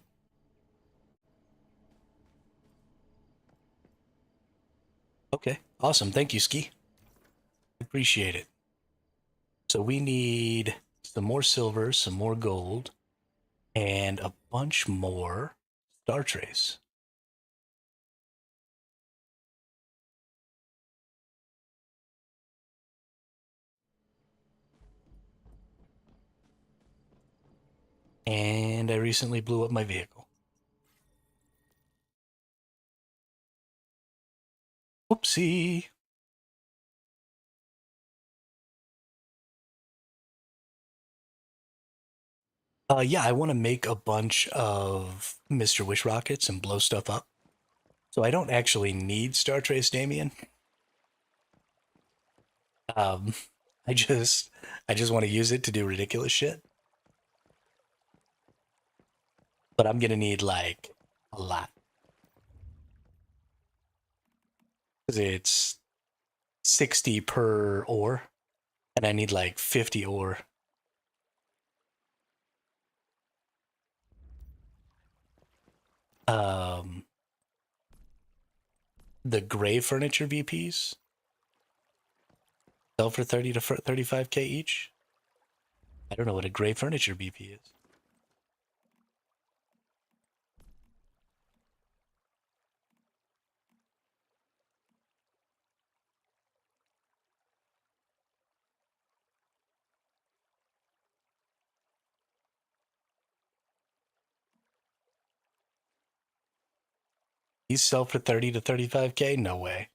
Okay. Awesome. Thank you, Ski. Appreciate it. So we need some more silver, some more gold, and a bunch more star trace. And I recently blew up my vehicle. Whoopsie. Yeah, I want to make a bunch of Mr. Wish rockets and blow stuff up. So I don't actually need Star Trace Damien. Um, I just, I just want to use it to do ridiculous shit. But I'm gonna need like a lot because it's 60 per ore, and I need like 50 ore. Um, the gray furniture VPs sell for 30 to 35k each. I don't know what a gray furniture VP is. These sell for 30 to 35k? No way.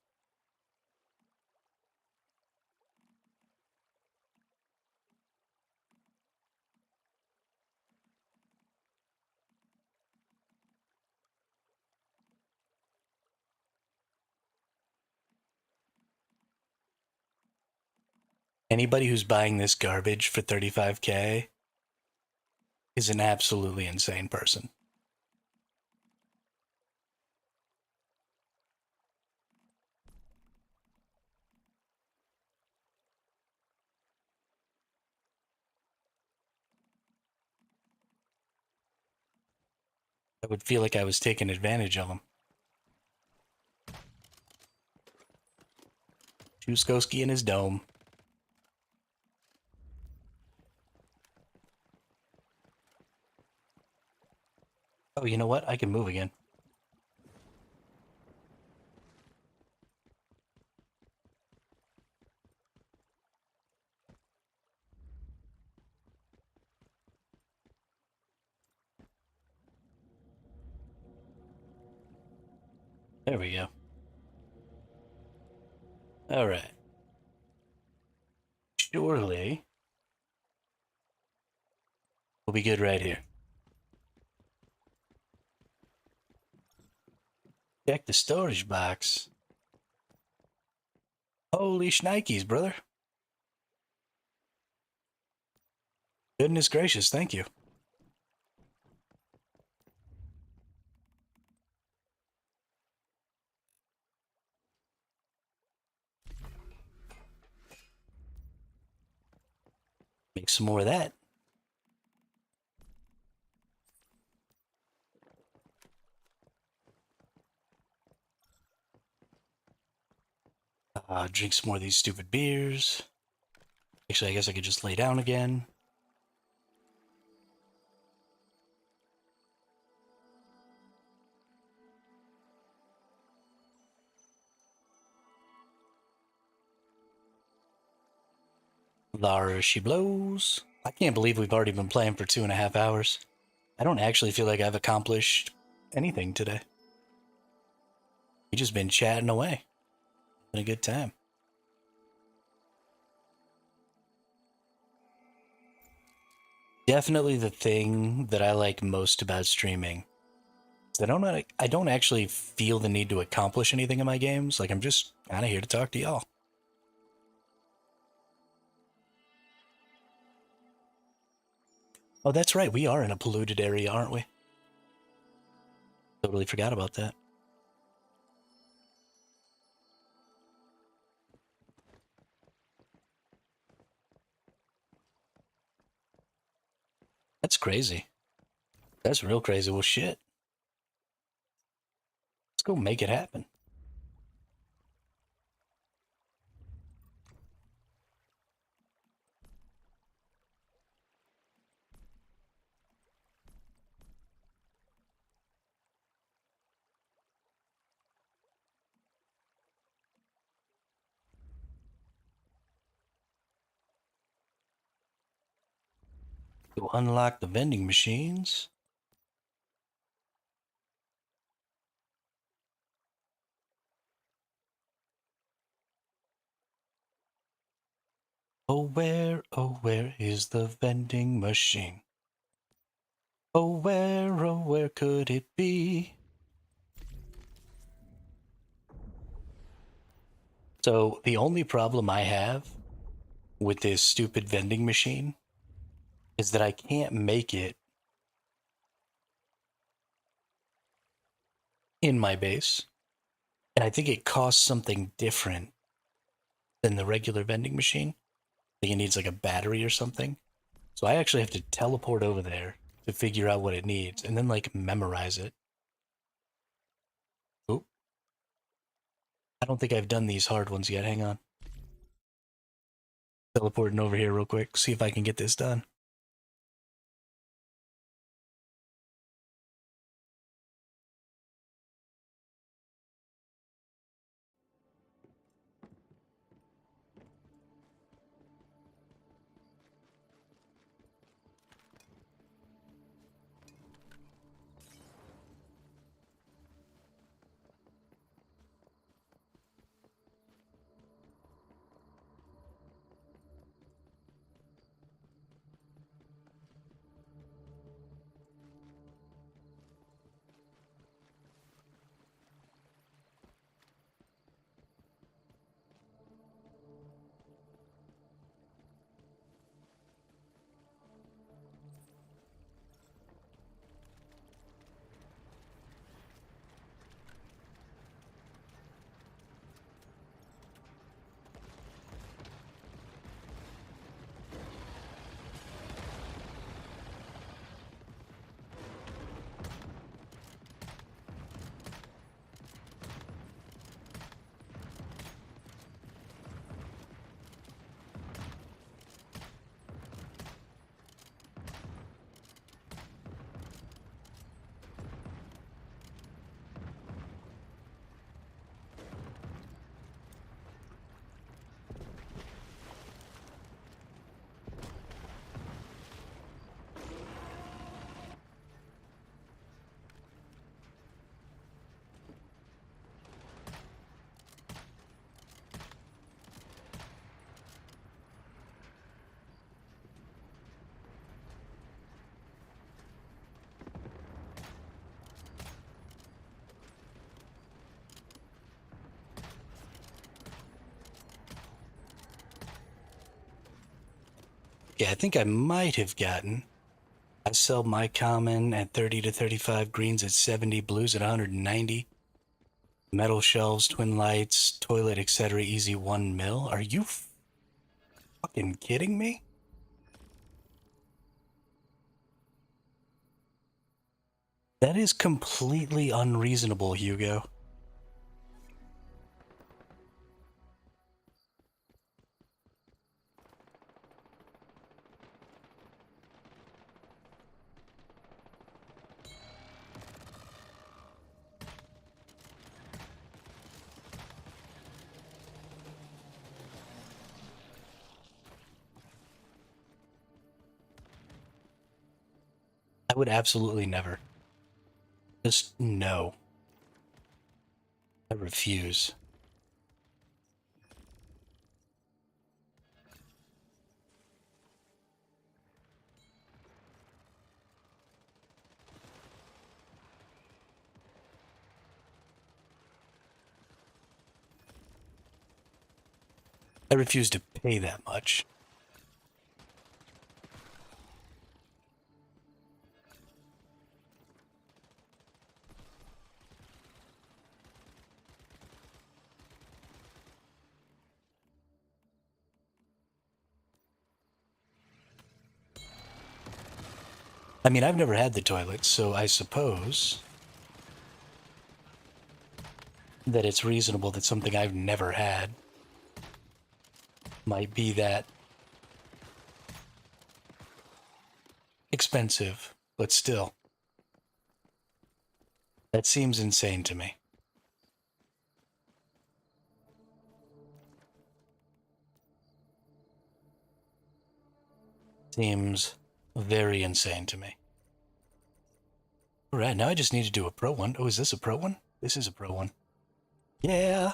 Anybody who's buying this garbage for 35k is an absolutely insane person. I would feel like I was taking advantage of him. Chuskoski in his dome. Oh, you know what? I can move again. There we go. All right. Surely we'll be good right here. Check the storage box. Holy shnikes, brother. Goodness gracious, thank you. Make some more of that. Drink some more of these stupid beers. Actually, I guess I could just lay down again. There she blows. I can't believe we've already been playing for 2.5 hours. I don't actually feel like I've accomplished anything today. We just been chatting away. Been a good time. Definitely the thing that I like most about streaming is I don't actually feel the need to accomplish anything in my games. Like I'm just kind of here to talk to y'all. Oh, that's right. We are in a polluted area, aren't we? Totally forgot about that. That's crazy. That's real crazy. Well, shit. Let's go make it happen. Go unlock the vending machines. Oh, where is the vending machine? Oh, where could it be? So, the only problem I have with this stupid vending machine is that I can't make it in my base. And I think it costs something different than the regular vending machine. I think it needs like a battery or something. So I actually have to teleport over there to figure out what it needs and then like memorize it. Oop. I don't think I've done these hard ones yet. Hang on. Teleporting over here real quick, see if I can get this done. Yeah, I think I might have gotten. I sell my common at 30 to 35, greens at 70, blues at 190. Metal shelves, twin lights, toilet, etc. Easy 1 mil. Are you fucking kidding me? That is completely unreasonable, Hugo. I would absolutely never. Just no. I refuse. I refuse to pay that much. I mean, I've never had the toilet, so I suppose that it's reasonable that something I've never had might be that expensive, but still, that seems insane to me. Seems very insane to me. All right, now I just need to do a pro one. Oh, is this a pro one? This is a pro one. Yeah.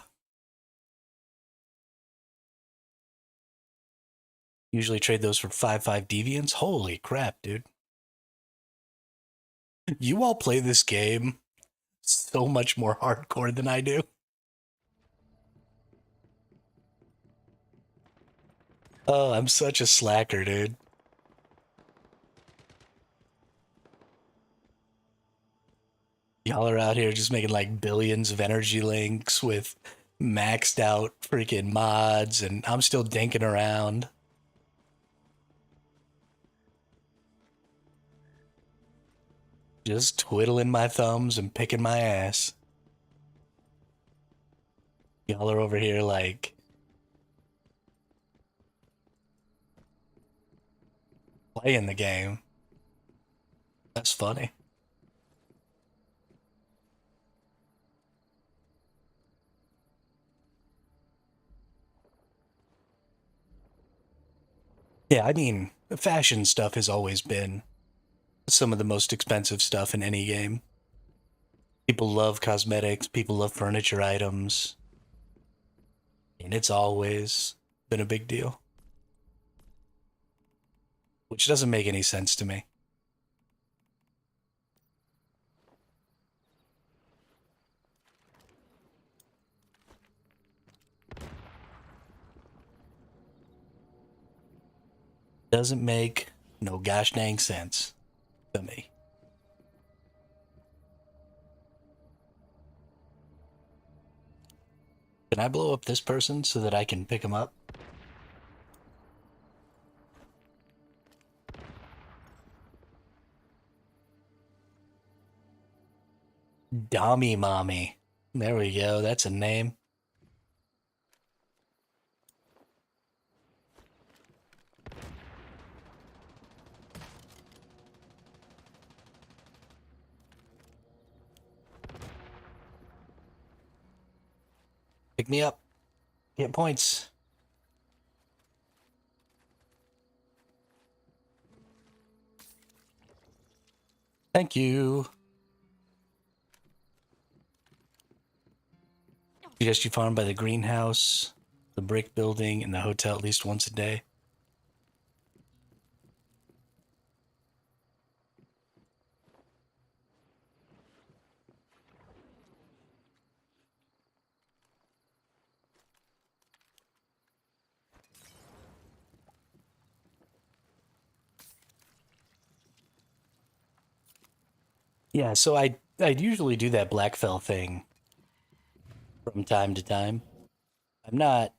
Usually trade those for 5/5 deviants. Holy crap, dude. You all play this game so much more hardcore than I do. Oh, I'm such a slacker, dude. Y'all are out here just making like billions of energy links with maxed out freaking mods, and I'm still dinking around. Just twiddling my thumbs and picking my ass. Y'all are over here like playing the game. That's funny. Yeah, I mean, fashion stuff has always been some of the most expensive stuff in any game. People love cosmetics, people love furniture items, and it's always been a big deal, which doesn't make any sense to me. Doesn't make no gosh dang sense to me. Can I blow up this person so that I can pick him up? Dommy Mommy. There we go. That's a name. Pick me up. Get points. Thank you. Suggest you farm by the greenhouse, the brick building, and the hotel at least once a day. Yeah, so I'd usually do that Blackfell thing from time to time. I'm not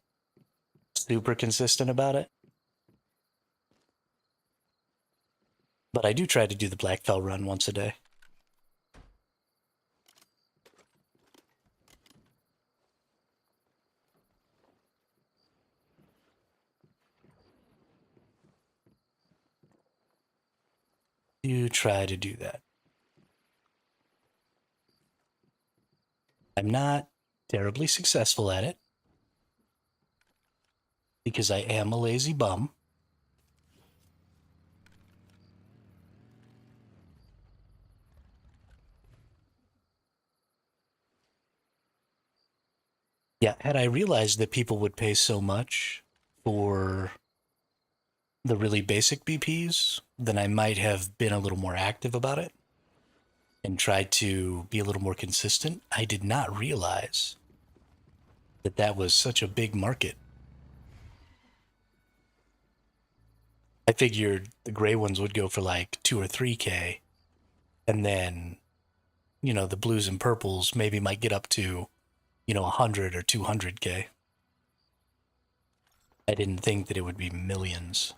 super consistent about it, but I do try to do the Blackfell run once a day. Do try to do that. I'm not terribly successful at it because I am a lazy bum. Yeah, had I realized that people would pay so much for the really basic BPs, then I might have been a little more active about it and tried to be a little more consistent. I did not realize that that was such a big market. I figured the gray ones would go for like 2 or 3K, and then, the blues and purples maybe might get up to, 100 or 200K. I didn't think that it would be millions.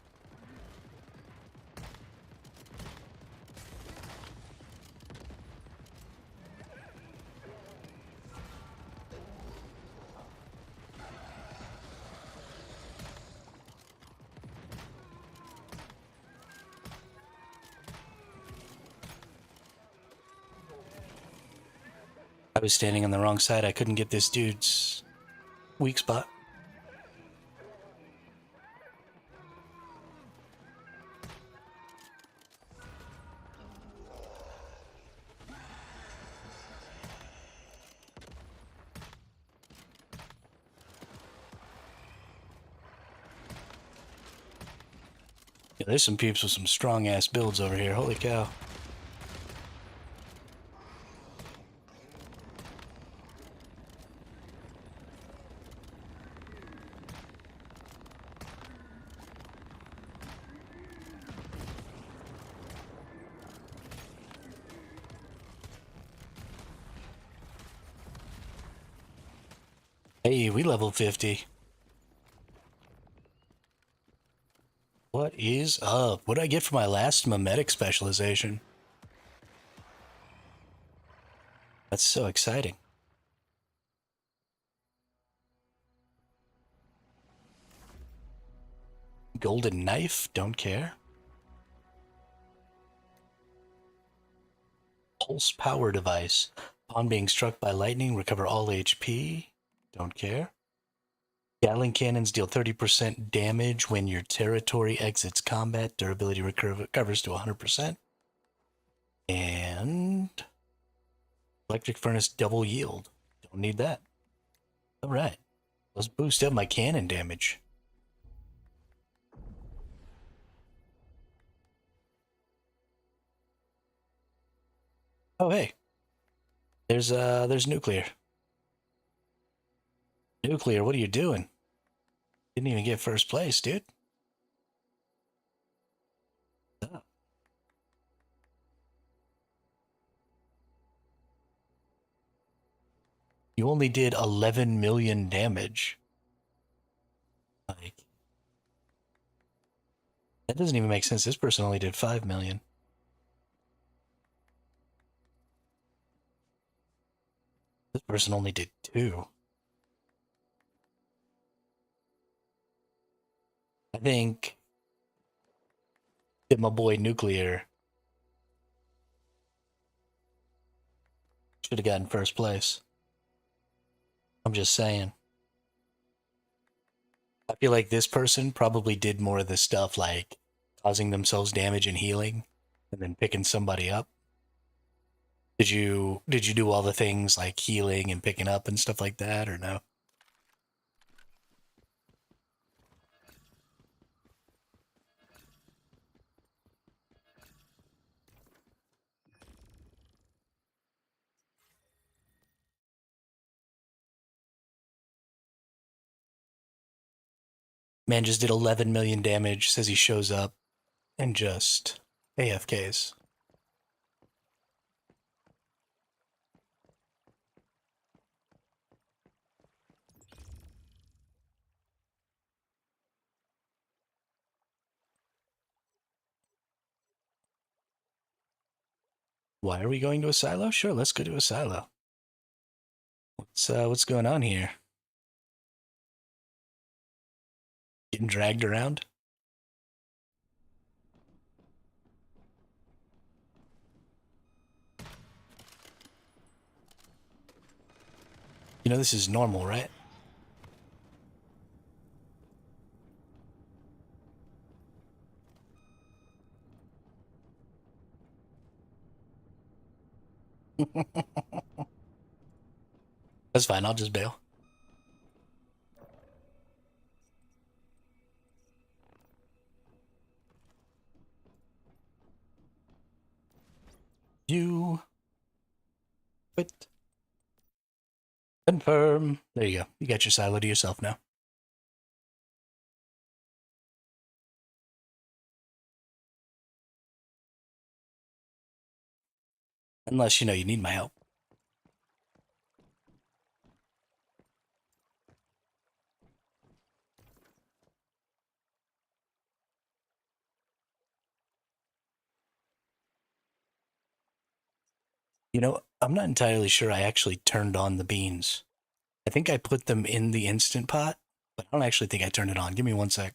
I was standing on the wrong side. I couldn't get this dude's weak spot. Yeah, there's some peeps with some strong ass builds over here. Holy cow. Hey, we level 50. What is up? What did I get for my last mimetic specialization? That's so exciting. Golden knife? Don't care. Pulse power device. Upon being struck by lightning, recover all HP. Don't care. Gatling cannons deal 30% damage when your territory exits combat. Durability recovers to 100%. And electric furnace double yield. Don't need that. All right. Let's boost up my cannon damage. Oh, hey. There's nuclear. Nuclear, what are you doing? Didn't even get first place, dude. Oh. You only did 11 million damage. Like, that doesn't even make sense. This person only did 5 million. This person only did 2. I think that my boy Nuclear should have gotten first place. I'm just saying. I feel like this person probably did more of the stuff like causing themselves damage and healing and then picking somebody up. Did you do all the things like healing and picking up and stuff like that or no? Man just did 11 million damage, says he shows up and just AFKs. Why are we going to a silo? Sure, let's go to a silo. What's going on here? Getting dragged around? You know this is normal, right? That's fine, I'll just bail. You quit. Confirm. There you go. You got your silo to yourself now. Unless, you need my help. I'm not entirely sure I actually turned on the beans. I think I put them in the Instant Pot, but I don't actually think I turned it on. Give me one sec.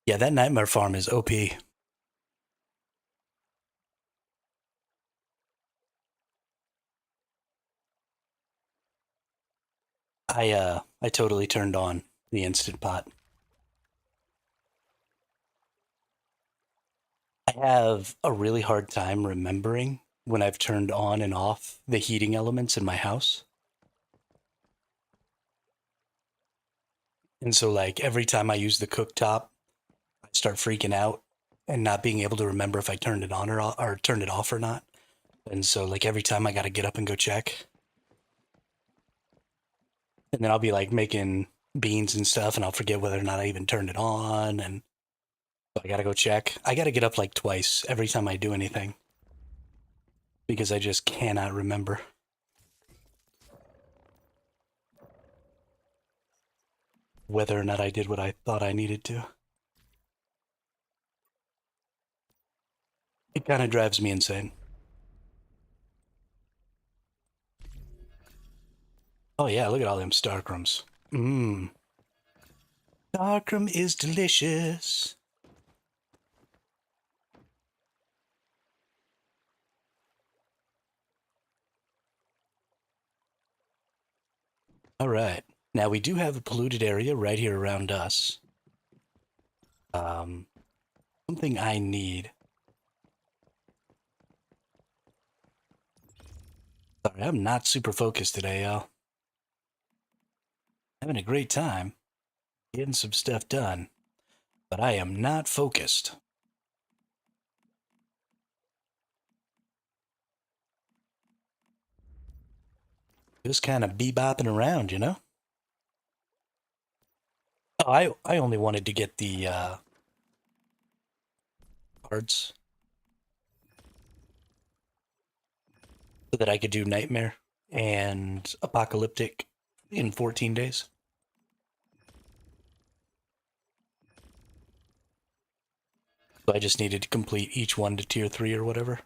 Yeah, that Nightmare Farm is OP. I totally turned on the Instant Pot. I have a really hard time remembering when I've turned on and off the heating elements in my house. And so like every time I use the cooktop, I start freaking out and not being able to remember if I turned it on or turned it off or not. And so like every time I got to get up and go check. And then I'll be like making beans and stuff and I'll forget whether or not I even turned it on and so I got to go check. I got to get up like twice every time I do anything because I just cannot remember whether or not I did what I thought I needed to. It kind of drives me insane. Oh yeah, look at all them starcrums. Mmm. Starcrum is delicious. All right. Now we do have a polluted area right here around us. Um, Something I need. Sorry, I'm not super focused today, y'all. Having a great time, getting some stuff done, but I am not focused. Just kind of bebopping around, you know? Oh, I only wanted to get the cards so that I could do Nightmare and Apocalyptic in 14 days. So I just needed to complete each one to tier 3 or whatever.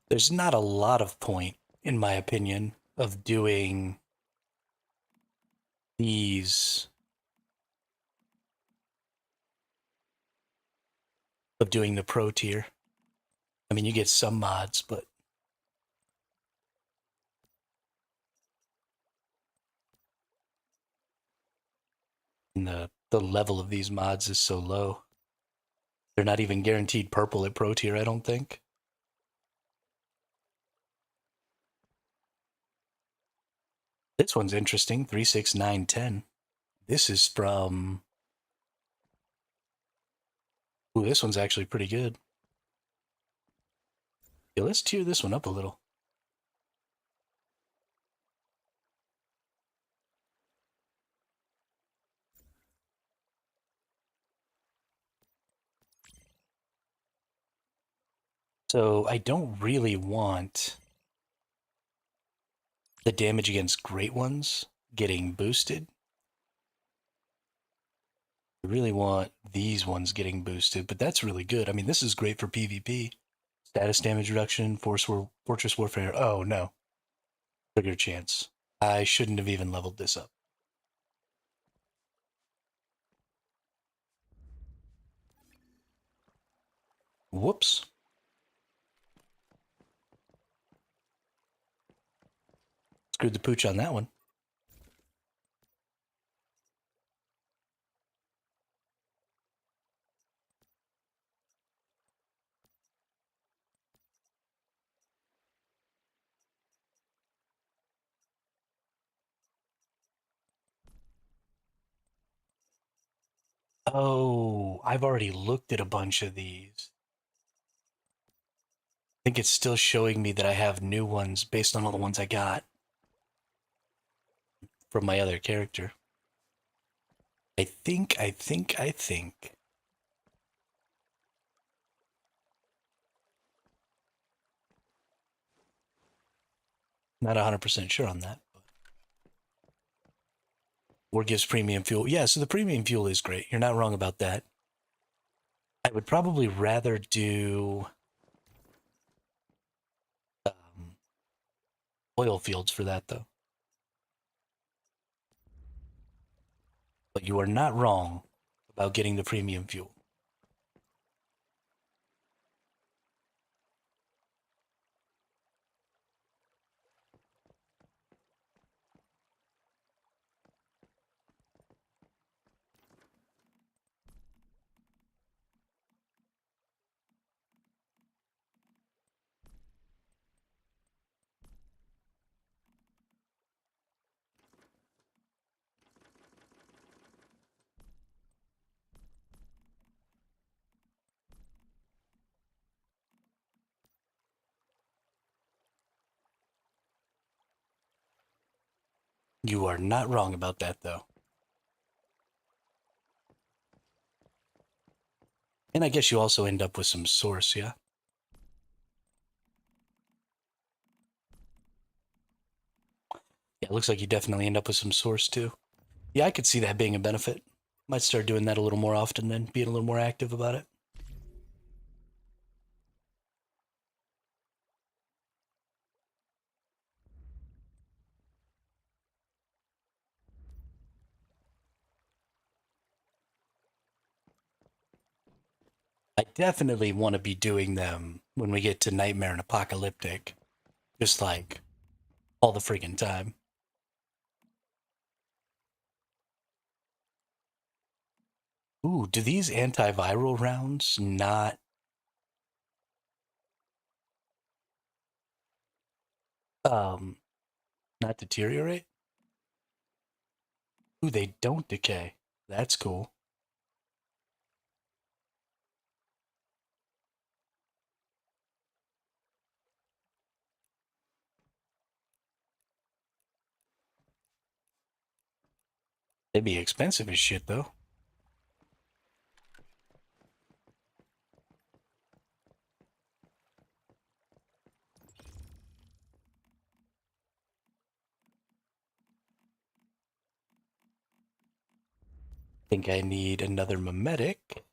There's not a lot of point, in my opinion, of doing these, of doing the pro tier. I mean, you get some mods, but the level of these mods is so low. They're not even guaranteed purple at pro tier, I don't think. This one's interesting, 36910. This is from... Ooh, this one's actually pretty good. Yeah, let's tier this one up a little. So I don't really want the damage against great ones getting boosted. I really want these ones getting boosted, but that's really good. I mean, this is great for PvP. Status damage reduction, Fortress Warfare. Oh, no. Trigger chance. I shouldn't have even leveled this up. Whoops. Screwed the pooch on that one. Oh, I've already looked at a bunch of these. I think it's still showing me that I have new ones based on all the ones I got from my other character. I think. Not 100% sure on that. Or gives premium fuel. Yeah, so the premium fuel is great. You're not wrong about that. I would probably rather do um, oil fields for that, though. But you are not wrong about getting the premium fuel. You are not wrong about that, though. And I guess you also end up with some source, yeah? Yeah, it looks like you definitely end up with some source, too. Yeah, I could see that being a benefit. Might start doing that a little more often then, being a little more active about it. I definitely want to be doing them when we get to Nightmare and Apocalyptic. Just like all the freaking time. Ooh, do these antiviral rounds um not deteriorate? Ooh, they don't decay. That's cool. They'd be expensive as shit though. Think I need another mimetic.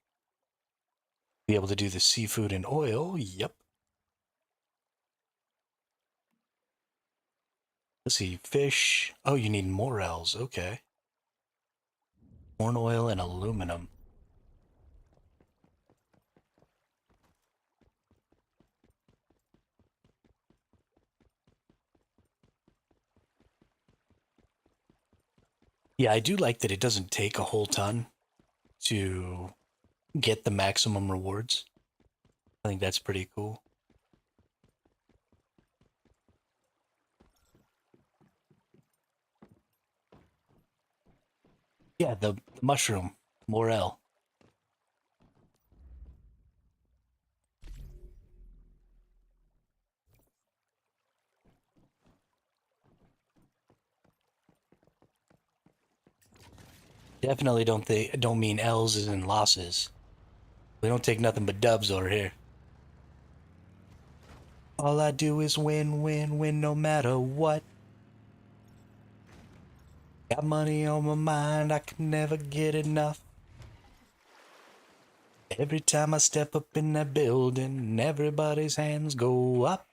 Be able to do the seafood and oil. Yep. Let's see, fish. Oh, you need morels. Okay. Corn oil and aluminum. Yeah, I do like that it doesn't take a whole ton to get the maximum rewards. I think that's pretty cool. Yeah, the mushroom, morel. Definitely don't mean L's as in losses. We don't take nothing but dubs over here. All I do is win, win, win, no matter what. Got money on my mind, I can never get enough. Every time I step up in that building, everybody's hands go up.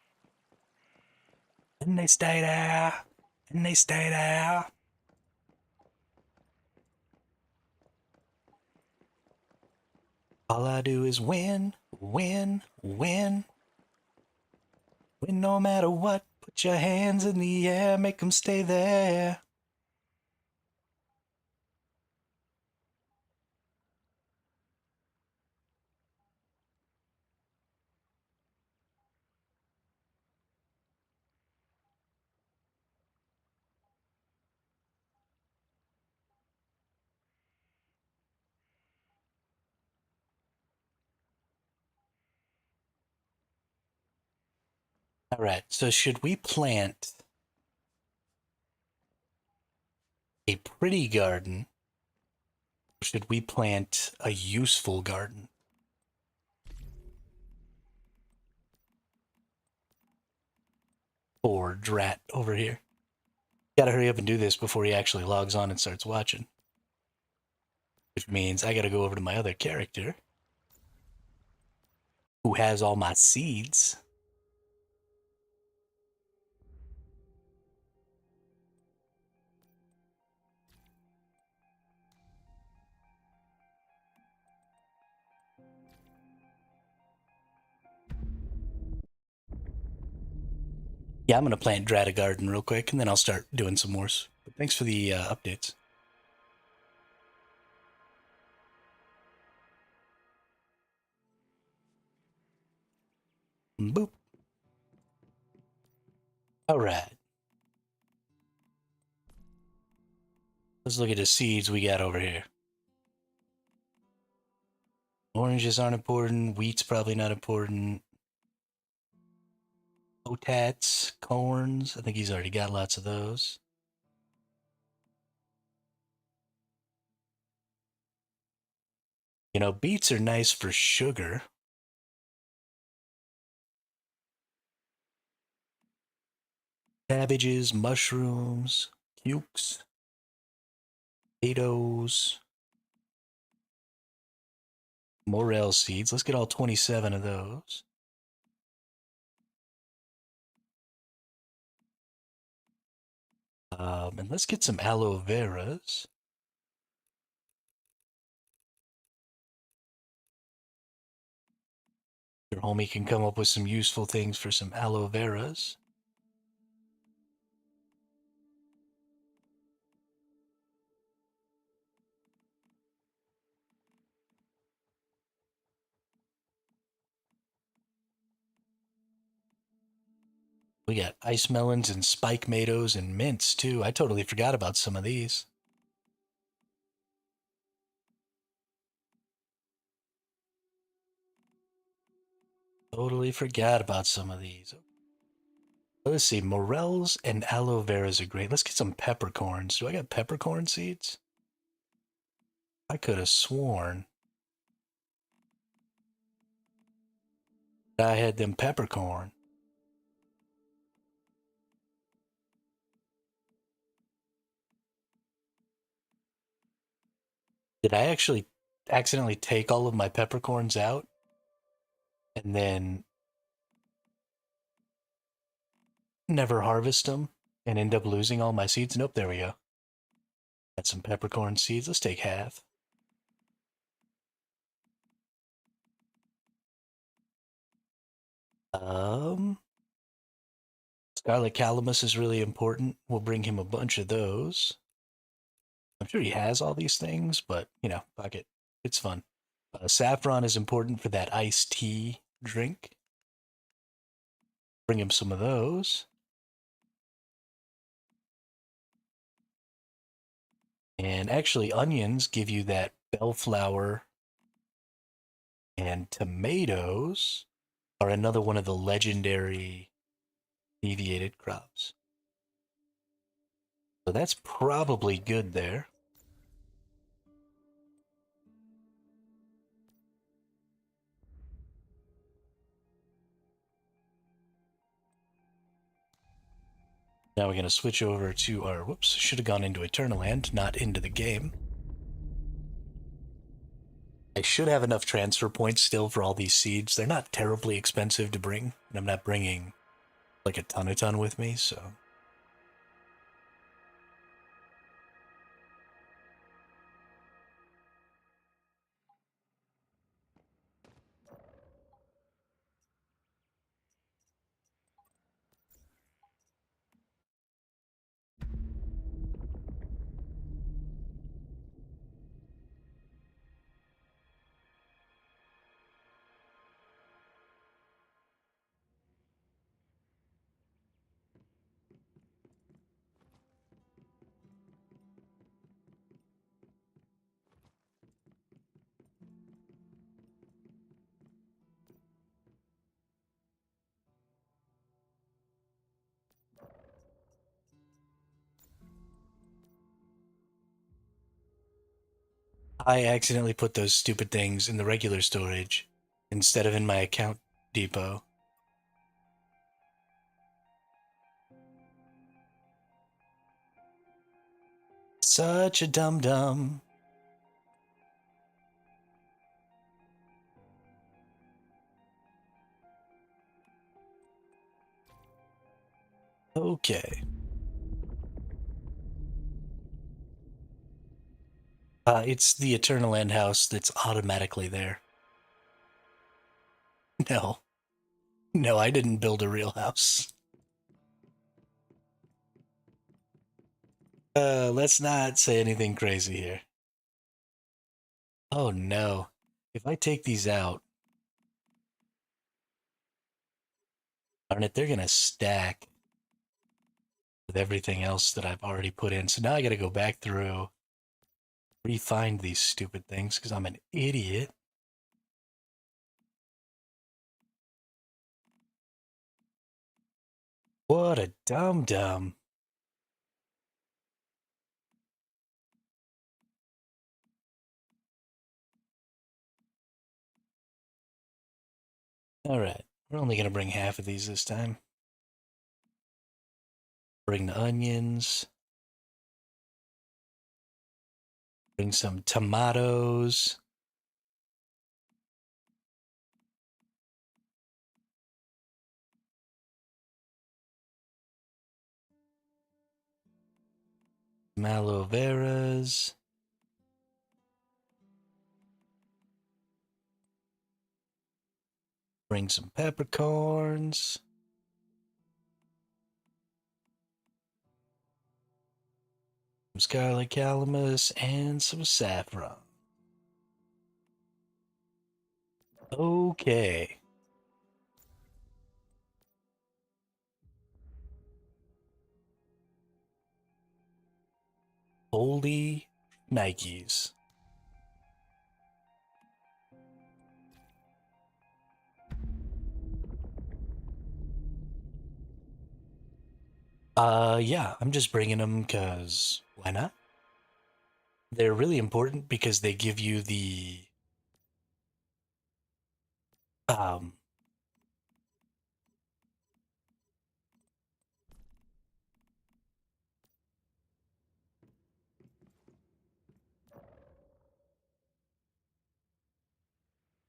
And they stay there, and they stay there. All I do is win, win, win. Win no matter what. Put your hands in the air, make them stay there. All right, so should we plant a pretty garden, or should we plant a useful garden? Or Drat over here. Gotta hurry up and do this before he actually logs on and starts watching. Which means I gotta go over to my other character, who has all my seeds. Yeah, I'm gonna plant Drat a garden real quick, and then I'll start doing some more. But thanks for the updates. Boop. All right. Let's look at the seeds we got over here. Oranges aren't important. Wheat's probably not important. Potats, corns. I think he's already got lots of those. You know, beets are nice for sugar. Cabbages, mushrooms, cukes, potatoes, morel seeds. Let's get all 27 of those. And let's get some aloe veras. Your homie can come up with some useful things for some aloe veras. We got ice melons and spike tomatoes and mints too. I totally forgot about some of these. Totally forgot about some of these. Let's see, morels and aloe veras are great. Let's get some peppercorns. Do I got peppercorn seeds? I could have sworn I had them peppercorn. Did I actually accidentally take all of my peppercorns out and then never harvest them and end up losing all my seeds? Nope, there we go. Got some peppercorn seeds. Let's take half. Um, Scarlet Calamus is really important. We'll bring him a bunch of those. I'm sure he has all these things, but fuck it. It's fun. Saffron is important for that iced tea drink. Bring him some of those. And actually, onions give you that bellflower, and tomatoes are another one of the legendary deviated crops. So that's probably good there. Now we're going to switch over to our, whoops, should have gone into Eternal Land, not into the game. I should have enough transfer points still for all these seeds. They're not terribly expensive to bring, and I'm not bringing like a ton with me, so. I accidentally put those stupid things in the regular storage instead of in my account depot. Such a dum-dum. Okay. It's the Eternal End house that's automatically there. No. No, I didn't build a real house. Let's not say anything crazy here. Oh no. If I take these out, darn it, they're gonna stack with everything else that I've already put in. So now I gotta go back through, refind these stupid things because I'm an idiot. What a dum-dum. Alright, we're only gonna bring half of these this time. Bring the onions. Bring some tomatoes. Some aloe veras. Bring some peppercorns. Some scarlet calamus and some saffron. Okay. Holy Nikes. Yeah, I'm just bringing them because why not? They're really important because they give you the um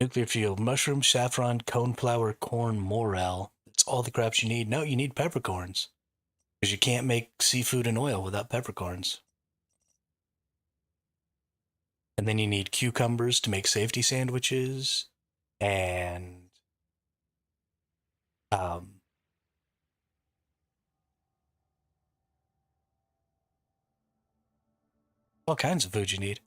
Nuclear fuel, mushroom, saffron, coneflower, corn, morel. That's all the crops you need. No, you need peppercorns. Because you can't make seafood and oil without peppercorns. And then you need cucumbers to make safety sandwiches. And um, all kinds of food you need.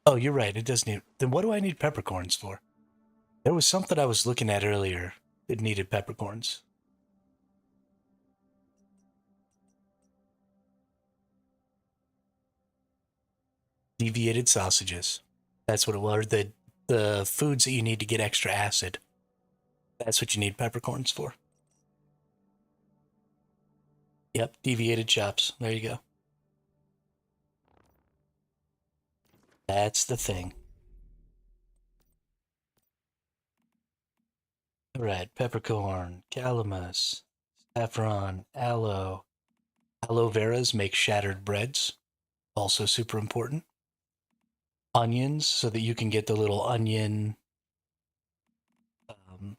Oh, you're right. It does need. Then what do I need peppercorns for? There was something I was looking at earlier that needed peppercorns. Deviated sausages. That's what it was. The foods that you need to get extra acid. That's what you need peppercorns for. Yep, deviated chops. There you go. That's the thing. All right, peppercorn, calamus, saffron, aloe. Aloe veras make shattered breads. Also super important. Onions, so that you can get the little onion um,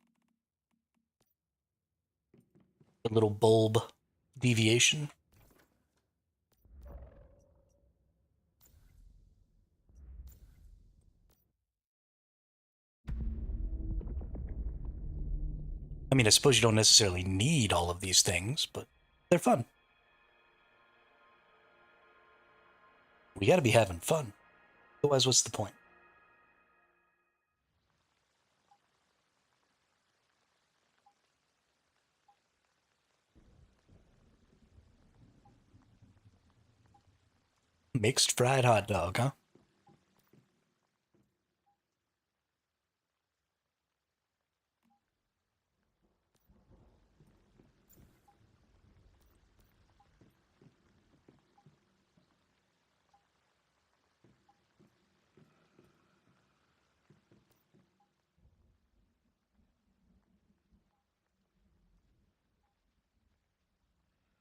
the little bulb deviation. I mean, I suppose you don't necessarily need all of these things, but they're fun. We got to be having fun. Otherwise, what's the point? Mixed fried hot dog, huh?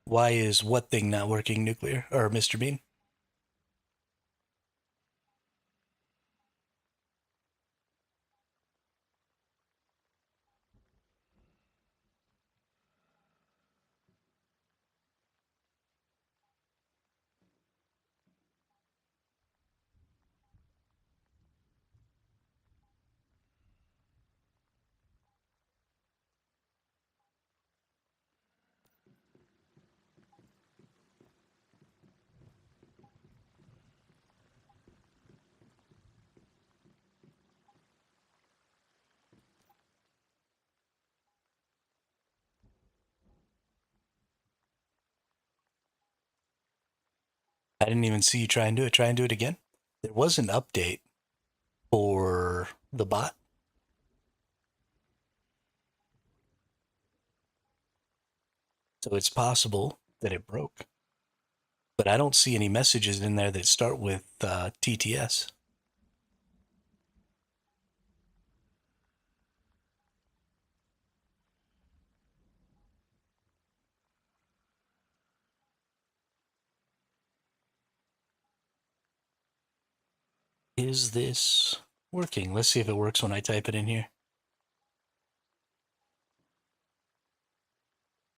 Why is what thing not working, nuclear or Mr. Bean? I didn't even see you try and do it. Try and do it again. There was an update for the bot, so it's possible that it broke. But I don't see any messages in there that start with TTS. Is this working? Let's see if it works when I type it in here.